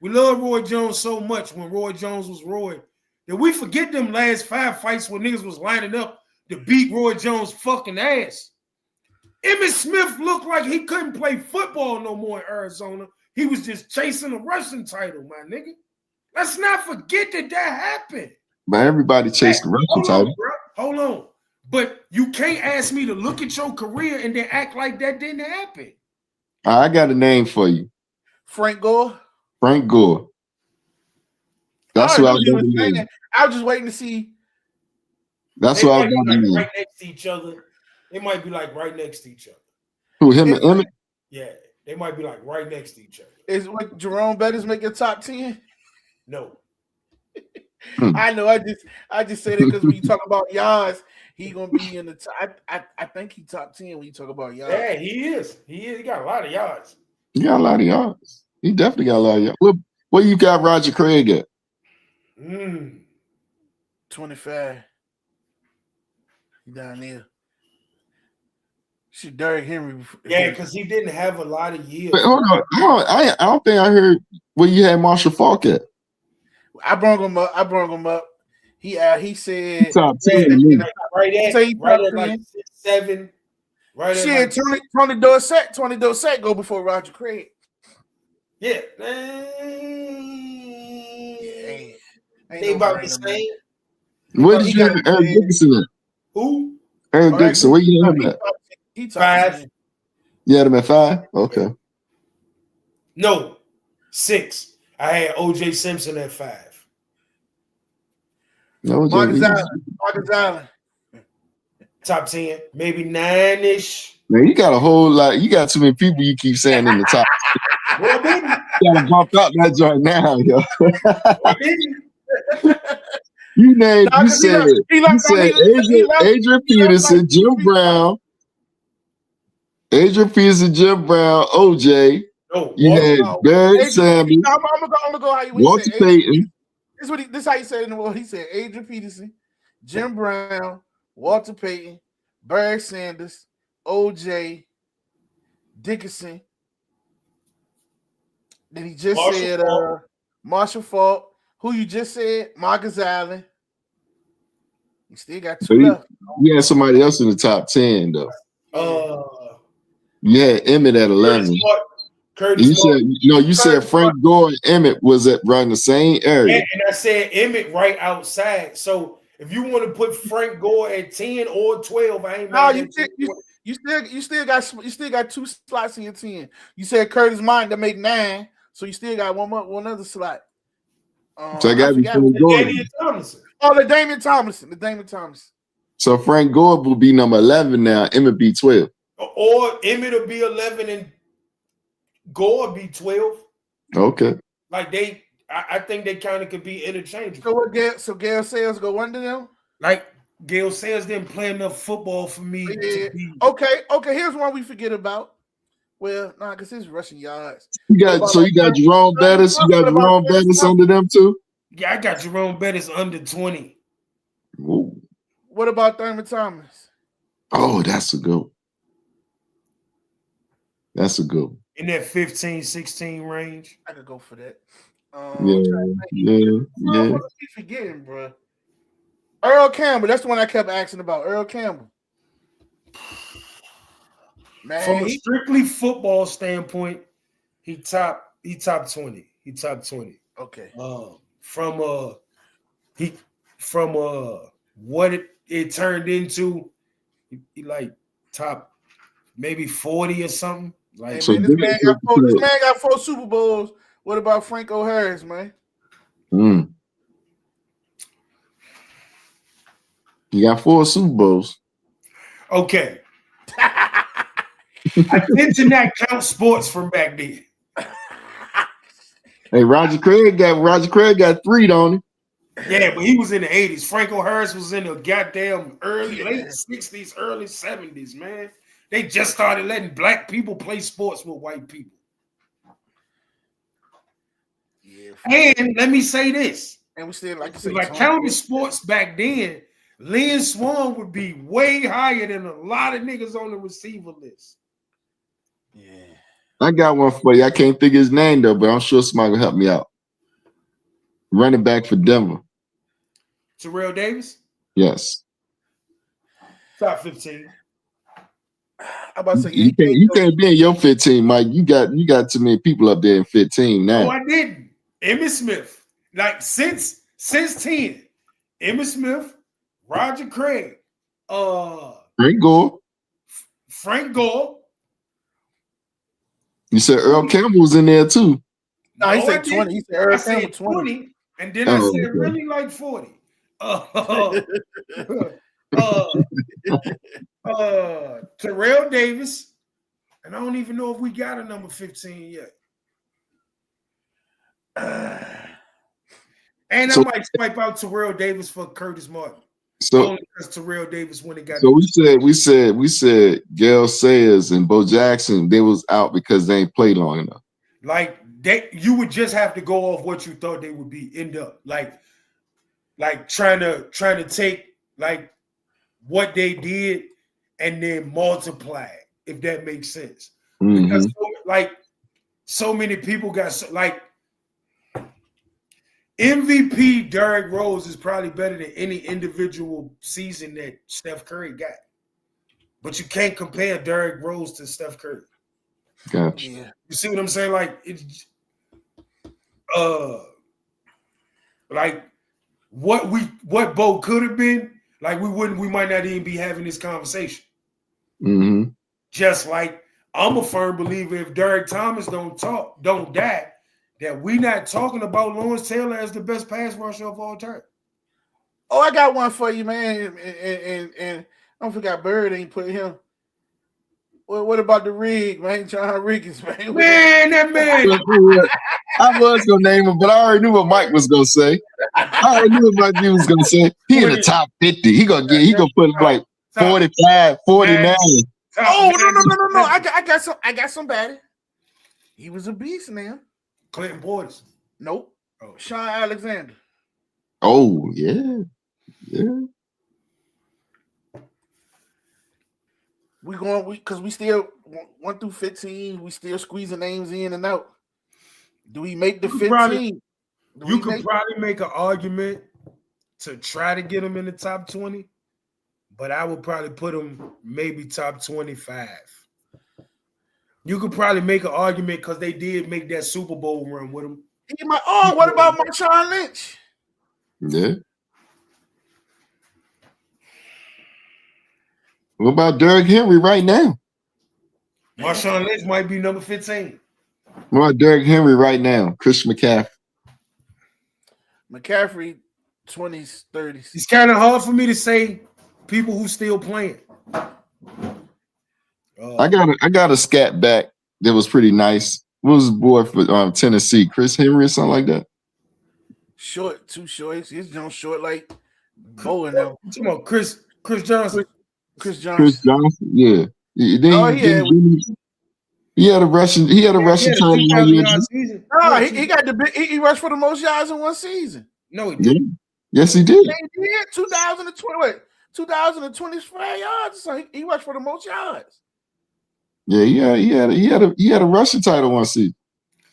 We love Roy Jones so much when Roy Jones was Roy that we forget them last 5 fights when niggas was lining up to beat Roy Jones' fucking ass. Emmitt Smith looked like he couldn't play football no more in Arizona. He was just chasing a rushing title, my nigga. Let's not forget that happened. But everybody chased the rushing title. Hold on. But you can't ask me to look at your career and then act like that didn't happen. I got a name for you. Frank Gore. Frank Gore. That's what I was going to name. I was just waiting to see. That's what I was going to name. Right next to each other. They might be like right next to each other. Who, him and Emmett? Yeah, they might be like right next to each other. Is what Jerome Bettis make your top 10? No. I know. I just said it because when you talk about yards, he gonna be in the top. I think he top 10 when you talk about yards. Yeah, he is. He got a lot of yards. He got a lot of yards. He definitely got a lot of yards. What you got Roger Craig at? 25. He down there. Shoot, Derrick Henry. Yeah, because he didn't have a lot of years. But hold on. I don't think I heard where you had Marshall Faulk at. I brought him up. He said top 10. Right at like 7. Right shit, at like, Tony Dorsett. Tony Dorsett go before Roger Craig. Yeah. They about the same. Where did you have Eric Dickerson at? Who? Eric Dickerson. Where you have him at? He 5. You had him at 5? Okay. No, 6. I had OJ Simpson at 5. No, Marcus Allen. Top 10, maybe 9-ish. Man, you got a whole lot. You got too many people you keep saying in the top. You gotta bump out that joint now, yo. You named. You said Adrian Peterson, Jim Brown. Adrian Peterson, Jim Brown, OJ. You had Barry Sanders. I'm gonna go how you Walter Payton. This how he said it in the world. He said Adrian Peterson, Jim Brown, Walter Payton, Barry Sanders, OJ, Dickerson. Then he just said Marshall Faulk. Who you just said? Marcus Allen. You still got 2 left. You had somebody else in the top 10 though. You had Emmett at 11. You said Frank Gore and Emmett was right in the same area. Yeah, and I said Emmett right outside. So if you want to put Frank Gore at 10 or 12, I ain't mad. You still got 2 slots in your 10. You said Curtis Martin that make 9, so you still got one other slot. So I got Frank Gore. The Damian Thomason. So Frank Gore will be number 11 now. Emmett be 12. Or Emmett will be 11 and Gore be 12. Okay. Like I think they kind of could be interchangeable. So Gale Sayers go under them? Like Gale Sayers didn't play enough football for me. Yeah. Okay. Here's one we forget about. Well, nah, because his rushing yards. You got Jerome Bettis. You got Jerome Bettis under them too. Yeah, I got Jerome Bettis under 20. Ooh. What about Thurman Thomas? Oh, that's a good one. That's a good one. In that 15, 16 range. I could go for that. Yeah. I keep forgetting, bro. Earl Campbell. That's the one I kept asking about. Earl Campbell. Man, From a strictly football standpoint, he top 20. He top 20. Okay. From what it turned into, he like top maybe 40 or something. Like, Hey, So man, this man got 4 Super Bowls. What about Franco Harris, man? You got 4 Super Bowls. okay. I did not count sports from back then. Hey, Roger Craig got 3, don't he? Yeah, but he was in the 80s. Franco Harris was in the goddamn late 60s, early 70s, man. They just started letting black people play sports with white people. Yeah. And let me say this. And we still like to say, If I counted sports back then, Lynn Swan would be way higher than a lot of niggas on the receiver list. Yeah. I got one for you. I can't think of his name though, but I'm sure somebody will help me out. Running back for Denver. Terrell Davis, Yes. top 15. I'm about to say You can't be in your 15, Mike. You got too many people up there in 15 now. No, I didn't. Emmitt Smith. Like since 10. Emmitt Smith, Roger Craig, Frank Gore. Frank Gore. You said Earl Campbell was in there too. No, he said 20. He said Earl I said Campbell 20. and then I said okay. really like 40. Terrell Davis, and I don't even know if we got a number 15 yet. And I might swipe out Terrell Davis for Curtis Martin. So only because Terrell Davis when it got. So we said Gale Sayers and Bo Jackson, they was out because they ain't played long enough. Like you would just have to go off what you thought they would end up like trying to take like what they did and then multiply it, if that makes sense. Mm-hmm. Because so many people got MVP Derrick Rose is probably better than any individual season that Steph Curry got. But you can't compare Derrick Rose to Steph Curry. Gotcha. Yeah. You see what I'm saying? Like it's like what Bo could have been, like we might not even be having this conversation. Mm-hmm. Just like I'm a firm believer if Derek Thomas don't die, that we not talking about Lawrence Taylor as the best pass rusher of all time. Oh, I got one for you, man. And I don't forgot Bird ain't put him. Well, what about the rig, man? John Riggins, man. Man, that man. I was gonna name him, but I already knew what Mike was gonna say. I already knew what Mike was gonna say. He in the top 50. He gonna put him like 45, 49. Oh, no. I got somebody. He was a beast, man. Clinton Portis. Nope. Sean Alexander. Oh, yeah. Because we still 1 through 15, we still squeezing names in and out. Do we make the 15? You could probably make an argument to try to get him in the top 20, but I would probably put him maybe top 25. You could probably make an argument because they did make that Super Bowl run with him. What about Marshawn Lynch? Yeah. What about Derrick Henry right now? Marshawn Lynch might be number 15. What about Derrick Henry right now? Christian McCaffrey. McCaffrey, 20s, 30s. It's kind of hard for me to say people who still playing. I got a scat back that was pretty nice. What was the boy for Tennessee? Chris Henry or something like that? Short, too short. He's short like Bo and them. Come on, Chris Johnson. Chris Johnson. Chris Johnson, yeah. He had a rushing He title had a 1 2,000 year. yard season. No, he got the big. He rushed for the most yards in one season. No, he Yeah. didn't. Yes, he did. Yeah, he did 2020. Wait, 2025 yards. So he rushed for the most yards. Yeah, he had a rushing title 1 season.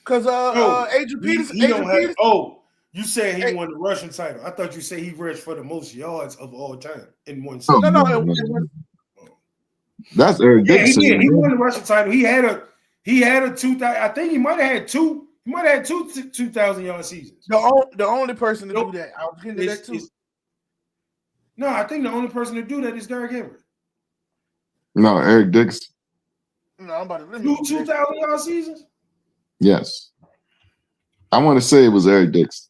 Cause Adrian Peterson. He don't Adrian have. Peterson. Oh, you said he Hey. won the rushing title. I thought you said he rushed for the most yards of all time in one Oh, season. No, no. That's Eric Yeah, he Dickerson. did. He man. won the rushing title. He had a 2,000. I think he might have had two. He might have had 2,000 yard seasons. the only person to Nope. do that. I was getting to that too. No, I think the only person to do that is Derrick Henry. No, Eric Dickerson. No, I'm about to let Two me 2,000 yard seasons. Yes. I want to say it was Eric Dickerson.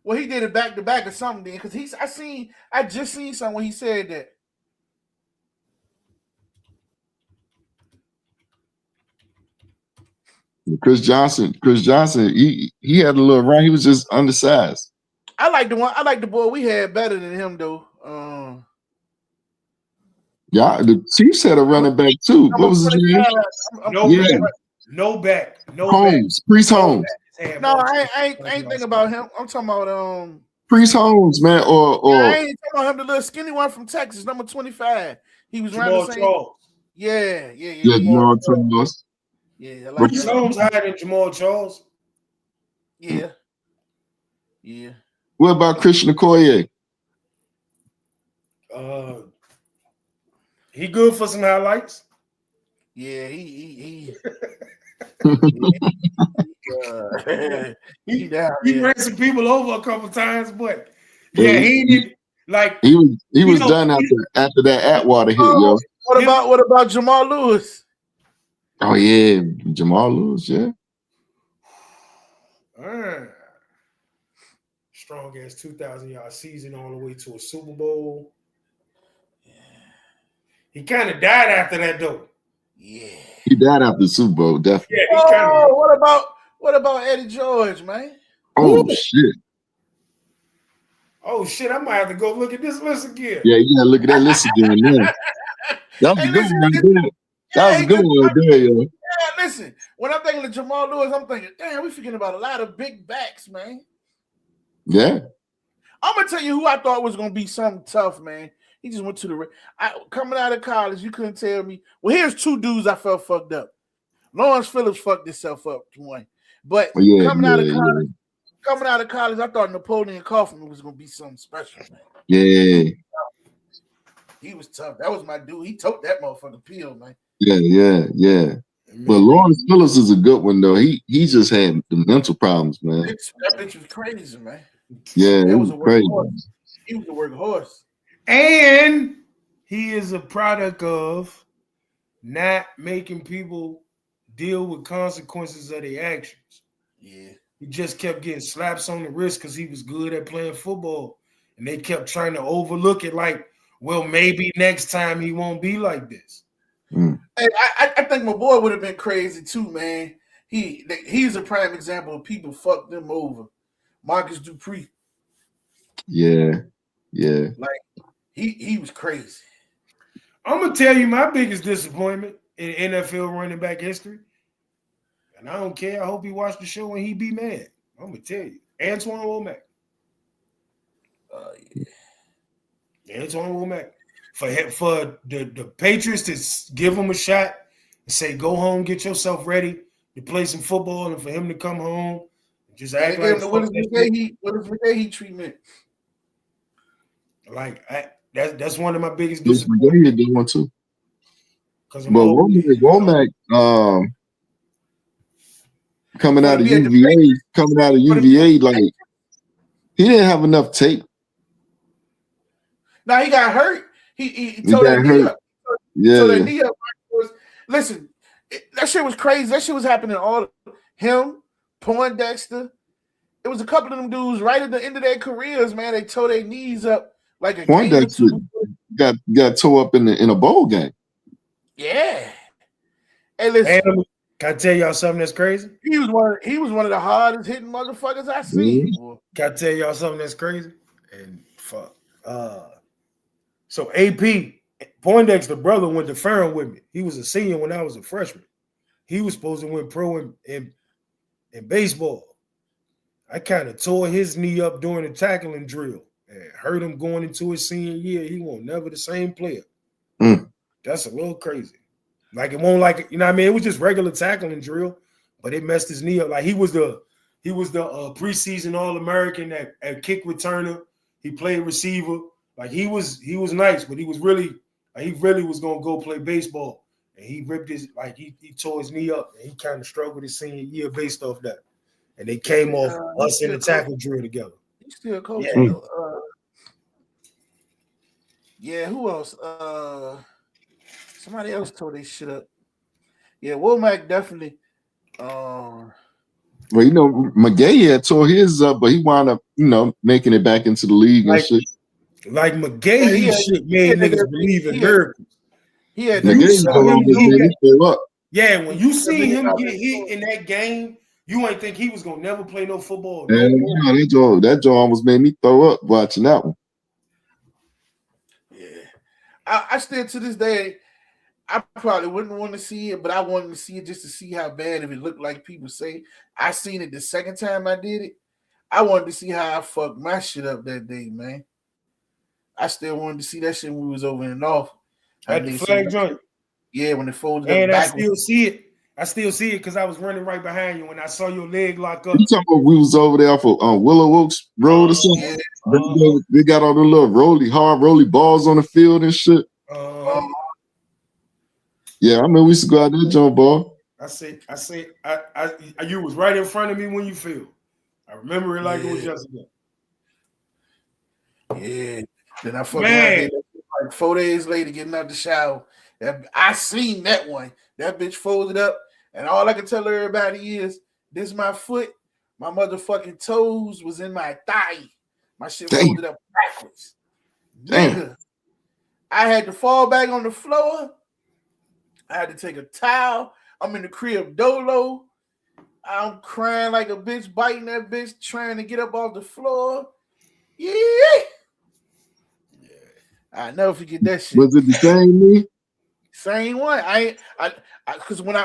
Well, he did it back to back or something then, because I just seen something when he said that. Chris Johnson, he had a little run. He was just undersized. I like the boy we had better than him though. Yeah, the Chiefs had a running back too. What was his name? No back. Holmes, Priest Holmes. No, I ain't thinking about him. I'm talking about Priest Holmes, man, or I ain't talking about him, the little skinny one from Texas, number 25. He was around the same. Charles. Yeah. Jamal Charles. Yeah, I But like Priest that. Holmes higher than Jamal Charles. Yeah. What about Christian Okoye? He good for some highlights. Yeah, he He down he there. ran some people over a couple times, but yeah, he did like He was know, done after that Atwater hit, yo. What about Jamal Lewis? Oh yeah, Jamal Lewis, yeah. Strong ass 2,000 yard season all the way to a Super Bowl. He kind of died after that though. Yeah. He died after the Super Bowl, definitely. Yeah, he kind of. What about Eddie George, man? Oh shit. Oh shit! I might have to go look at this list again. Yeah, you gotta look at that list again, man. That was a good one right there. That was a good one right there, yo. Yeah, listen. When I'm thinking of Jamal Lewis, I'm thinking, damn, we forgetting about a lot of big backs, man. Yeah. I'm gonna tell you who I thought was gonna be something tough, man. He just went to the coming out of college. You couldn't tell me. Well, here's two dudes I felt fucked up. Lawrence Phillips fucked himself up one, but coming out of college, I thought Napoleon Kaufman was gonna be something special, man. Yeah. He was tough. That was my dude. He took that motherfucking pill, man. Yeah. But Lawrence Phillips is a good one though. He just had the mental problems, man. That bitch was crazy, man. Yeah, it was crazy. He was a workhorse. And he is a product of not making people deal with consequences of their actions. Yeah. He just kept getting slaps on the wrist because he was good at playing football. And they kept trying to overlook it like, well, maybe next time he won't be like this. Hey, I think my boy would have been crazy too, man. He's a prime example of people fucked them over. Marcus Dupree. Yeah. Like he was crazy. I'm gonna tell you my biggest disappointment in NFL running back history. And I don't care. I hope he watched the show and he be mad. I'm gonna tell you. Antoine Womack. Antoine Womack. For the Patriots to give him a shot and say, go home, get yourself ready to play some football, and for him to come home and just act like what is McGahee treatment? Like that's one of my biggest Yes, disappointments. McGahee did one too. But Womack, coming out of UVA, like he didn't have enough tape. Now he got hurt. He tore that knee up. Yeah. So that knee up. Listen, that shit was crazy. That shit was happening all him, Poindexter. It was a couple of them dudes right at the end of their careers, man. They tore their knees up like a Poindexter got tore up in a bowl game. Yeah. Hey, listen. Can I tell y'all something that's crazy? He was one of the hardest hitting motherfuckers I seen. Can I tell y'all something that's crazy? And fuck. So AP Poindexter brother went to Ferrum with me. He was a senior when I was a freshman. he was supposed to win pro in baseball. I kind of tore his knee up during the tackling drill and hurt him going into his senior year. He won't never the same player. That's a little crazy. Like it won't like, you know what I mean? It was just regular tackling drill, but it messed his knee up. Like he was the preseason All-American at kick returner. He played receiver. Like he was nice, but he really was gonna go play baseball. And he ripped his, like he tore his knee up and he kind of struggled his senior year based off that. And they came off us in the tackle drill together. He's still coaching. Yeah, who else? Somebody else tore this shit up. Yeah, Womack definitely. Well, you know, McGay had tore his up, but he wound up, you know, making it back into the league and shit. Like McGay, shit made niggas believe in miracles. He had Yeah, when you see him get hit in that game, you ain't think he was gonna never play no football. Yeah, that joint almost made me throw up watching that one. Yeah, I still to this day, I probably wouldn't want to see it, but I wanted to see it just to see how bad if it looked like people say. I seen it the second time I did it. I wanted to see how I fucked my shit up that day, man. I still wanted to see that shit when we was over in North. At the flag joint. Yeah, when it folded up. And backwards. I still see it because I was running right behind you when I saw your leg lock up. You talking about we was over there for Willow Oaks Road or something? Yeah. They got all the little hard rolly balls on the field and shit. Yeah, I remember we used to go out there, John Ball. You was right in front of me when you fell. I remember it like it was yesterday. Yeah. Then I fucking like 4 days later getting out the shower. I seen that one. That bitch folded up, and all I can tell everybody is this: my foot, my motherfucking toes was in my thigh. My shit folded up backwards. Nigga, I had to fall back on the floor. I had to take a towel. I'm in the crib dolo. I'm crying like a bitch, biting that bitch, trying to get up off the floor. Yeah. I never forget that shit. Was it the same knee? Same one. Because when I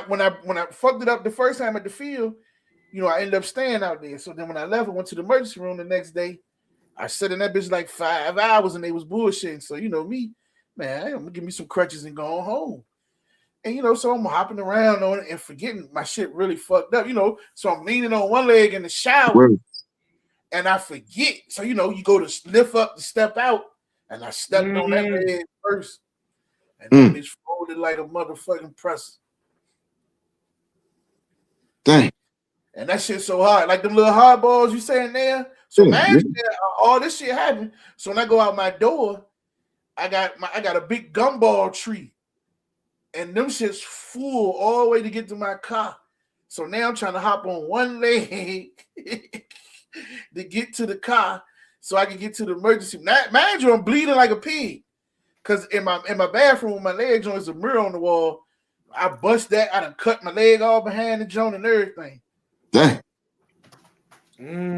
fucked it up the first time at the field, you know, I ended up staying out there. So then when I left, I went to the emergency room the next day. I sat in that bitch like 5 hours and they was bullshitting. So you know me, man, I'm gonna give me some crutches and go home. And you know, so I'm hopping around on it and forgetting my shit really fucked up. You know, so I'm leaning on one leg in the shower and I forget. So you know, you go to lift up to step out, and I stepped on that leg first. And that bitch folded like a motherfucking press. Dang. And that shit so hard. Like them little hard balls you saying there. So all this shit happened. So when I go out my door, I got a big gumball tree. And them shit's full all the way to get to my car. So now I'm trying to hop on one leg to get to the car so I can get to the emergency. Mind you, I'm bleeding like a pig. Cause in my bathroom, my leg joint is a mirror on the wall. I bust that. I done cut my leg all behind the joint and everything. Dang.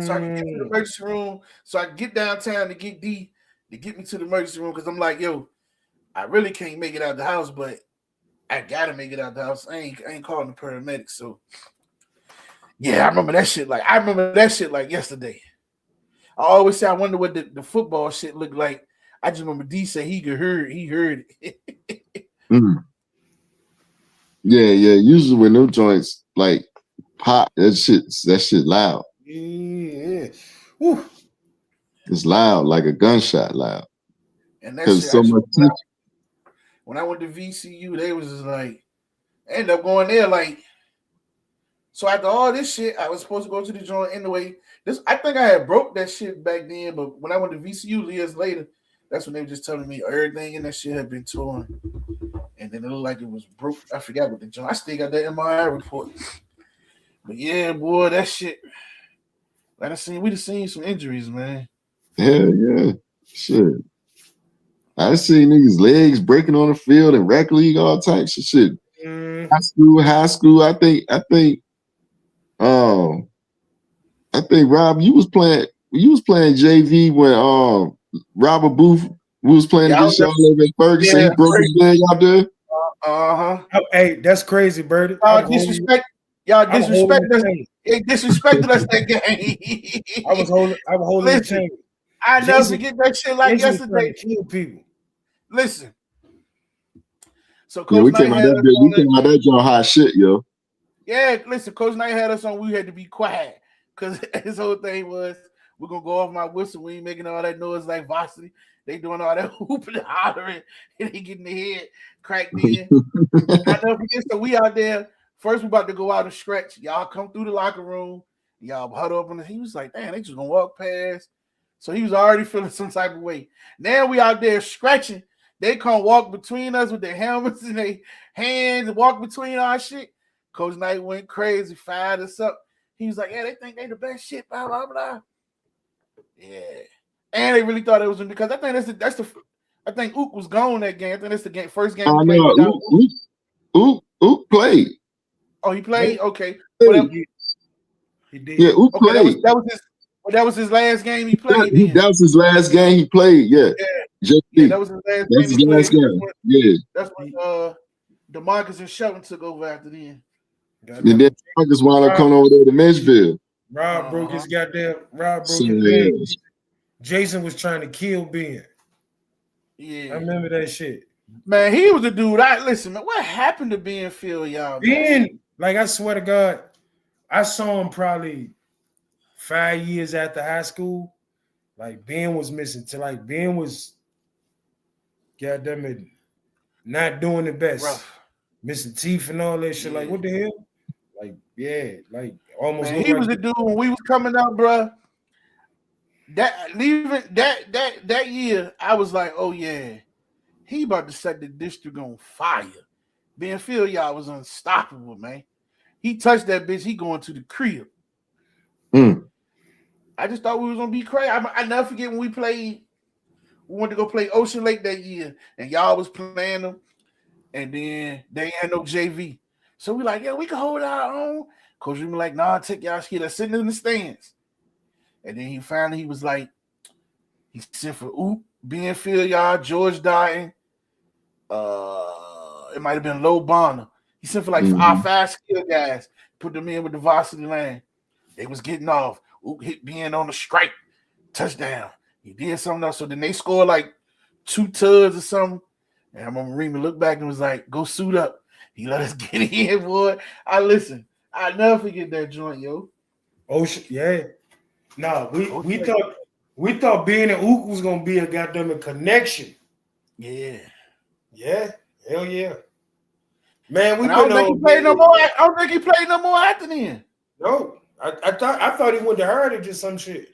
So I can get to the emergency room. So I can get downtown to get D to get me to the emergency room. Cause I'm like, yo, I really can't make it out the house, but I gotta make it out the house. I ain't calling the paramedics. So yeah, I remember that shit like yesterday. I always say I wonder what the football shit looked like. I just remember D say he heard it. Yeah. Usually when those joints like pop, that shit loud. Yeah. Woo. It's loud, like a gunshot loud. And that's so much tension. When I went to VCU, they was just like, I ended up going there like. So after all this shit, I was supposed to go to the joint anyway. I think I had broke that shit back then, but when I went to VCU years later, that's when they were just telling me everything in that shit had been torn. And then it looked like it was broke. I forgot what the joint. I still got that MRI report. But yeah, boy, that shit. We just seen some injuries, man. Yeah. Shit. I seen niggas' legs breaking on the field and rec league, all types of shit. High school. I think Rob, you was playing JV when Robert Booth was playing against y'all over at Ferguson. He broke his leg out there. Hey, that's crazy, Birdie. Y'all disrespect. Y'all disrespect us. They disrespected us that game. I was holding the Listen, chain. I never forget that shit like Jason was trying yesterday. to kill people. Listen. So Yeah, Coach we Knight came out had us that on we came out that joint hot shit, yo. Yeah, listen, Coach Knight had us on. We had to be quiet because his whole thing was we're gonna go off my whistle. We ain't making all that noise like varsity. They doing all that hooping and hollering, and they getting their head cracked in. I never forget. So we out there. First, we about to go out and stretch. Y'all come through the locker room. Y'all huddle up on the. He was like, "Damn, they just gonna walk past." So he was already feeling some type of way. Now we out there scratching. They come walk between us with their helmets and their hands and walk between our shit. Coach Knight went crazy, fired us up. He was like, "Yeah, they think they the best shit, blah blah blah." Yeah, and they really thought it was because I think that's the I think Ook was gone that game. I think that's the first game I we played without know. Ook played. Oh, he played. Okay, He did. Yeah, Ook okay, played. that was his last game he played. That was his last game he played. Yeah, yeah, that was his last That's game. his last game. Yeah, that's when DeMarcus and Shelton took over after then. and then Marcus wound up coming over there to Mitchville. Rob broke his goddamn. Rob broke So, his yeah. leg. Jason was trying to kill Ben. Yeah, I remember that shit. Man, he was a dude. Listen, man, what happened to Ben Phil, y'all? Ben, like I swear to God, I saw him probably 5 years after high school. Like Ben was missing Ben was goddamn it, not doing the best. Rough. Missing teeth and all that shit. Like, what the hell? Like, yeah, like almost. Man, he was a dude when we was coming up, bro. That year, I was like, oh yeah, he about to set the district on fire. Ben Phil, y'all was unstoppable, man. He touched that bitch, he going to the crib. I just thought we was gonna be crazy. I never forget when we went to go play Ocean Lake that year, and y'all was playing them, and then they had no JV. So we like, yeah, we can hold our own. Coach Reed was like, nah, take y'all shit. That's sitting in the stands. And then he was like, he sent for Ook, Ben Phil, y'all, George Dotton. It might have been Low Bonner. He sent for like our 5 skill guys, put them in with the varsity line. They was getting off. Ook hit Ben on the strike, touchdown. He did something else. So then they scored like 2 tuds or something. And I remember Remy looked back and was like, go suit up. He let us get in, boy. I never forget that joint, yo. Ocean, yeah. No, we thought Ben and Ook was gonna be a goddamn connection. Yeah. Yeah, hell yeah. Man, I don't think he played no more. I don't think he played no more after then. No, I thought he went to Heritage or some shit.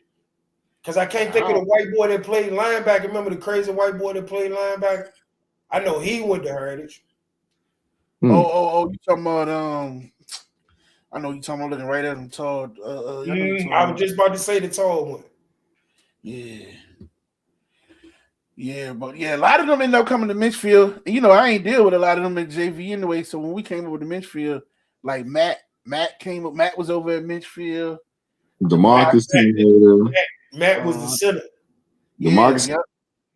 Cause I can't think of the white boy that played linebacker. Remember the crazy white boy that played linebacker? I know he went to Heritage. Oh, you talking about I know you talking about looking right at him tall. I was just about to say the tall one. Yeah. Yeah, but yeah, a lot of them end up coming to Mitchfield. And, I ain't deal with a lot of them at JV anyway. So when we came over to Mitchfield, like Matt came up. Matt was over at Mitchfield. DeMarcus came over there. Matt was the center. DeMarcus,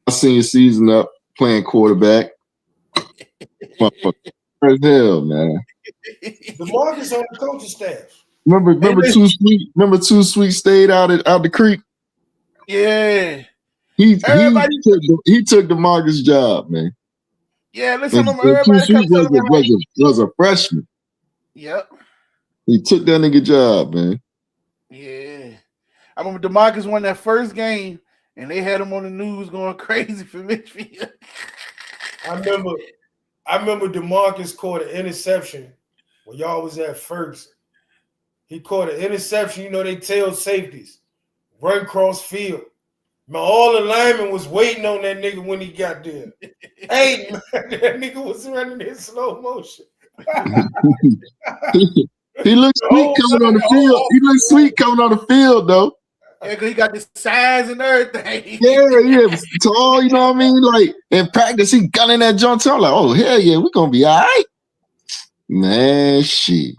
senior season up playing quarterback. As hell, man. DeMarcus on the coaching staff. Remember Too Sweet stayed out the creek. Yeah. He took DeMarcus' job, man. Yeah, listen, Too Sweet was a freshman. Yep. He took that nigga job, man. Yeah. I remember DeMarcus won that first game, and they had him on the news going crazy for Mitchfield. I remember DeMarcus caught an interception when y'all was at first. He caught an interception. They tell safeties run cross field. Man, all the linemen was waiting on that nigga when he got there. Hey, man, that nigga was running in slow motion. He looked sweet coming on the field. He looked sweet coming on the field, though. Yeah, because he got the size and everything. Yeah, tall, you know what I mean? Like, in practice, he gunning that jump. I'm like, oh, hell yeah, we're going to be all right. Man, shit.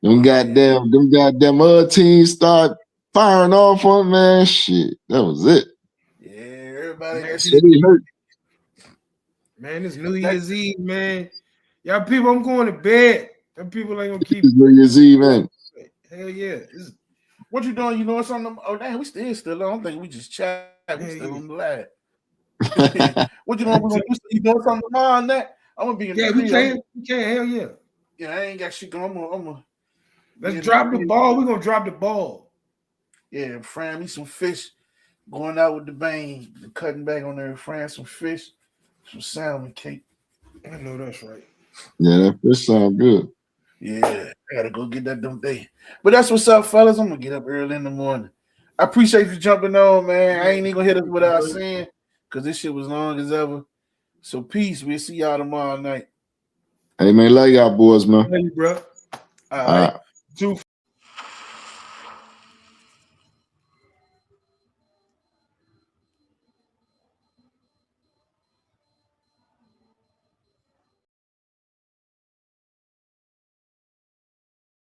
Them goddamn other teams start firing off on him, man. Shit, that was it. Yeah, everybody. It hurt. Man, it's New Year's Eve, man. Y'all people, I'm going to bed. Them people ain't gonna keep. It's New Year's Eve, man. Hell yeah. What you doing? You doing something? Oh, damn, we still on. I think we just chat. We still on the live. What you doing? You doing something tomorrow on that? I'm gonna be in the we can. Hell yeah. Yeah, I ain't got shit going. Let's drop the ball. We're gonna drop the ball. Yeah, fry me some fish. Going out with the bang, cutting back on there, frying some fish, some salmon cake. I know that's right. Yeah, that fish sound good. Yeah, I gotta go get that dumb day. But that's what's up, fellas. I'm gonna get up early in the morning. I appreciate you jumping on, man. I ain't even gonna hit us without saying, because this shit was long as ever. So peace. We'll see y'all tomorrow night. Hey man, love y'all boys, man. Love you, bro. All right. Two